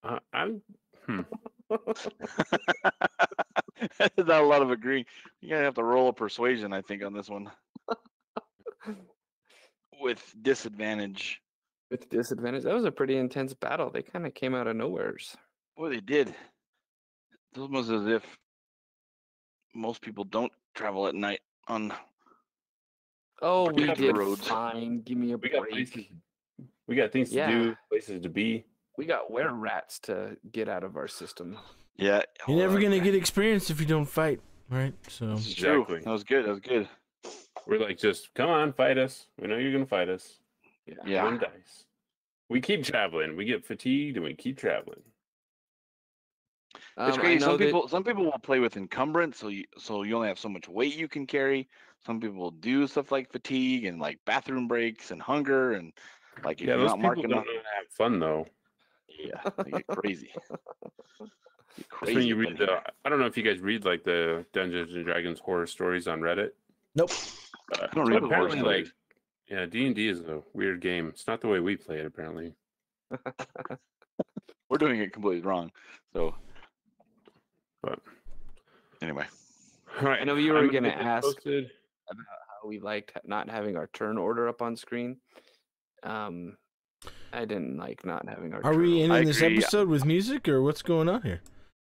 That's not a lot of agreeing. You're gonna have to roll a persuasion, I think, on this one. With disadvantage. With disadvantage. That was a pretty intense battle. They kind of came out of nowheres. Boy, they did. It was almost as if most people don't travel at night on. Oh, we got did roads. fine. Give me a break. We got things to do, places to be. We got were-rats to get out of our system. Yeah. You're never gonna get experience if you don't fight, right? So This is true. Exactly. That was good. That was good. We're like, just come on, fight us. We know you're gonna fight us. Yeah. One dice. We keep traveling. We get fatigued and we keep traveling. It's crazy. Some people will play with encumbrance, so you only have so much weight you can carry. Some people will do stuff like fatigue and like bathroom breaks and hunger and like if Yeah, you're those not people marking don't up. know how to have fun though. Yeah, they get crazy. That's when you read I don't know if you guys read like the Dungeons and Dragons horror stories on Reddit. nope. I don't read the horror apparently, stories. yeah, D&D is a weird game. It's not the way we play it, apparently. We're doing it completely wrong. So, But anyway, all right, I know you were I'm going to get this ask posted. about how we liked not having our turn order up on screen. I didn't like not having our Are turn we order. ending this agree. episode with music, or what's going on here?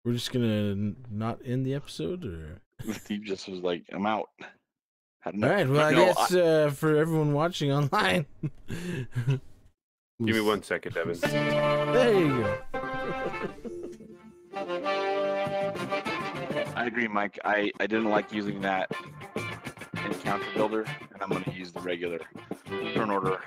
We're just gonna not end the episode, or? Steve just was like, "I'm out." Had All enough. right. Well, I No, guess for everyone watching online, Give me 1 second, Devon. There you go. I agree, Mike. I didn't like using that encounter builder, and I'm going to use the regular turn order